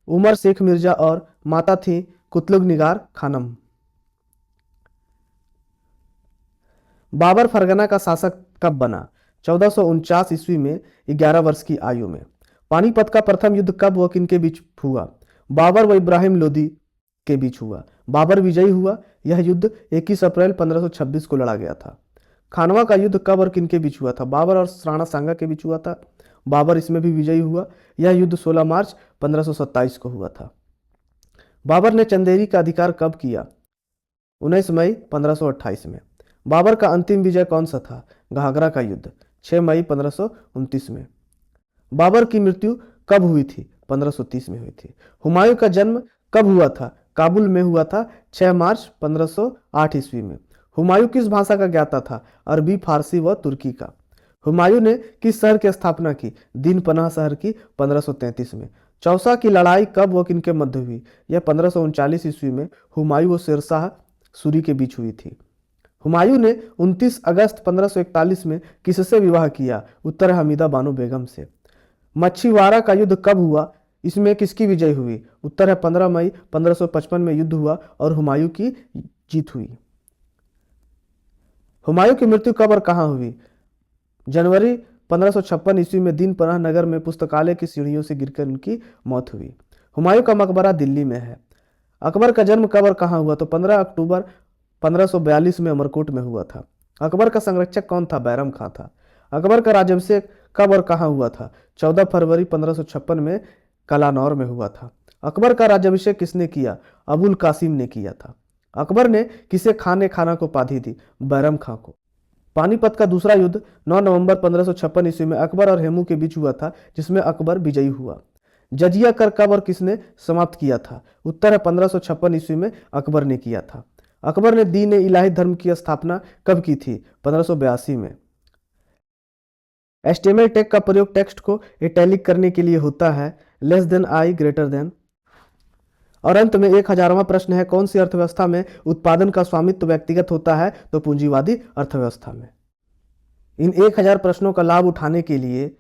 उमर शेख मिर्जा और माता थी कुतलुग निगार खानम। बाबर फरगना का शासक कब बना? 1449 ईस्वी में 11 वर्ष की आयु में। पानीपत का प्रथम युद्ध कब व किनके बीच हुआ? बाबर व इब्राहिम लोदी के बीच हुआ। बाबर विजयी हुआ। यह युद्ध 21 अप्रैल 1526 को लड़ा गया था। खानवा का युद्ध कब और किनके बीच हुआ था? बाबर और राणा सांगा के बीच हुआ था। बाबर इसमें भी विजयी हुआ। यह युद्ध 16 मार्च 1527 को हुआ था। बाबर ने चंदेरी का अधिकार कब किया? 19 मई 1528 में। बाबर का अंतिम विजय कौन सा था? घाघरा का युद्ध 6 मई 1529 में। बाबर की मृत्यु कब हुई थी? 1530 में हुई थी। हुमायूं का जन्म कब हुआ था? काबुल में हुआ था 6 मार्च 1508 ईस्वी में। हुमायूं किस भाषा का ज्ञाता था? अरबी, फारसी व तुर्की का। हुमायूं ने किस शहर की स्थापना की? दीन पनाह शहर की 1533 में। चौसा की लड़ाई कब व किनके मध्य हुई? यह 1539 ईस्वी में हुमायूं व शेरशाह सूरी के बीच हुई थी। हुमायूं ने 29 अगस्त 1541 में किससे विवाह किया? उत्तर है हमीदा बानो बेगम से। मच्छीवाड़ा का युद्ध कब हुआ? इसमें किसकी विजय हुई? उत्तर है 15 मई 1555 में युद्ध हुआ और हुमायूं की जीत हुई। हुमायूं की मृत्यु कब और कहाँ हुई? जनवरी 1556 ईस्वी में दीन पनाह नगर में पुस्तकालय की सीढ़ियों से गिरकर उनकी मौत हुई। हुमायूं का मकबरा दिल्ली में है। अकबर का जन्म कब और कहाँ हुआ? तो 15 अक्टूबर 1542 में अमरकोट में हुआ था। अकबर का संरक्षक कौन था? बैरम खां था। अकबर का राज्याभिषेक कब और कहाँ हुआ था? 14 फरवरी 1556 में कलानौर में हुआ था। अकबर का राज्याभिषेक किसने किया? अबुल कासिम ने किया था। अकबर ने किसे खाना को उपाधि दी? बैरम खां को। पानीपत का दूसरा युद्ध 9 नवंबर 1556 ईस्वी में अकबर और हेमू के बीच हुआ था, जिसमें अकबर विजयी हुआ। जजिया कर कब और किसने समाप्त किया था? उत्तर है 1556 ईस्वी में अकबर ने किया था। अकबर ने दीन ए इलाही धर्म की स्थापना कब की थी? 1582 में। एचटीएमएल टैग का प्रयोग टेक्स्ट को इटैलिक करने के लिए होता है, less than I greater than. और अंत में 1000वां प्रश्न है, कौन सी अर्थव्यवस्था में उत्पादन का स्वामित्व व्यक्तिगत होता है? तो पूंजीवादी अर्थव्यवस्था में। इन 1000 प्रश्नों का लाभ उठाने के लिए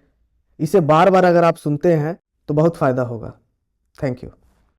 इसे बार बार अगर आप सुनते हैं तो बहुत फायदा होगा। Thank you.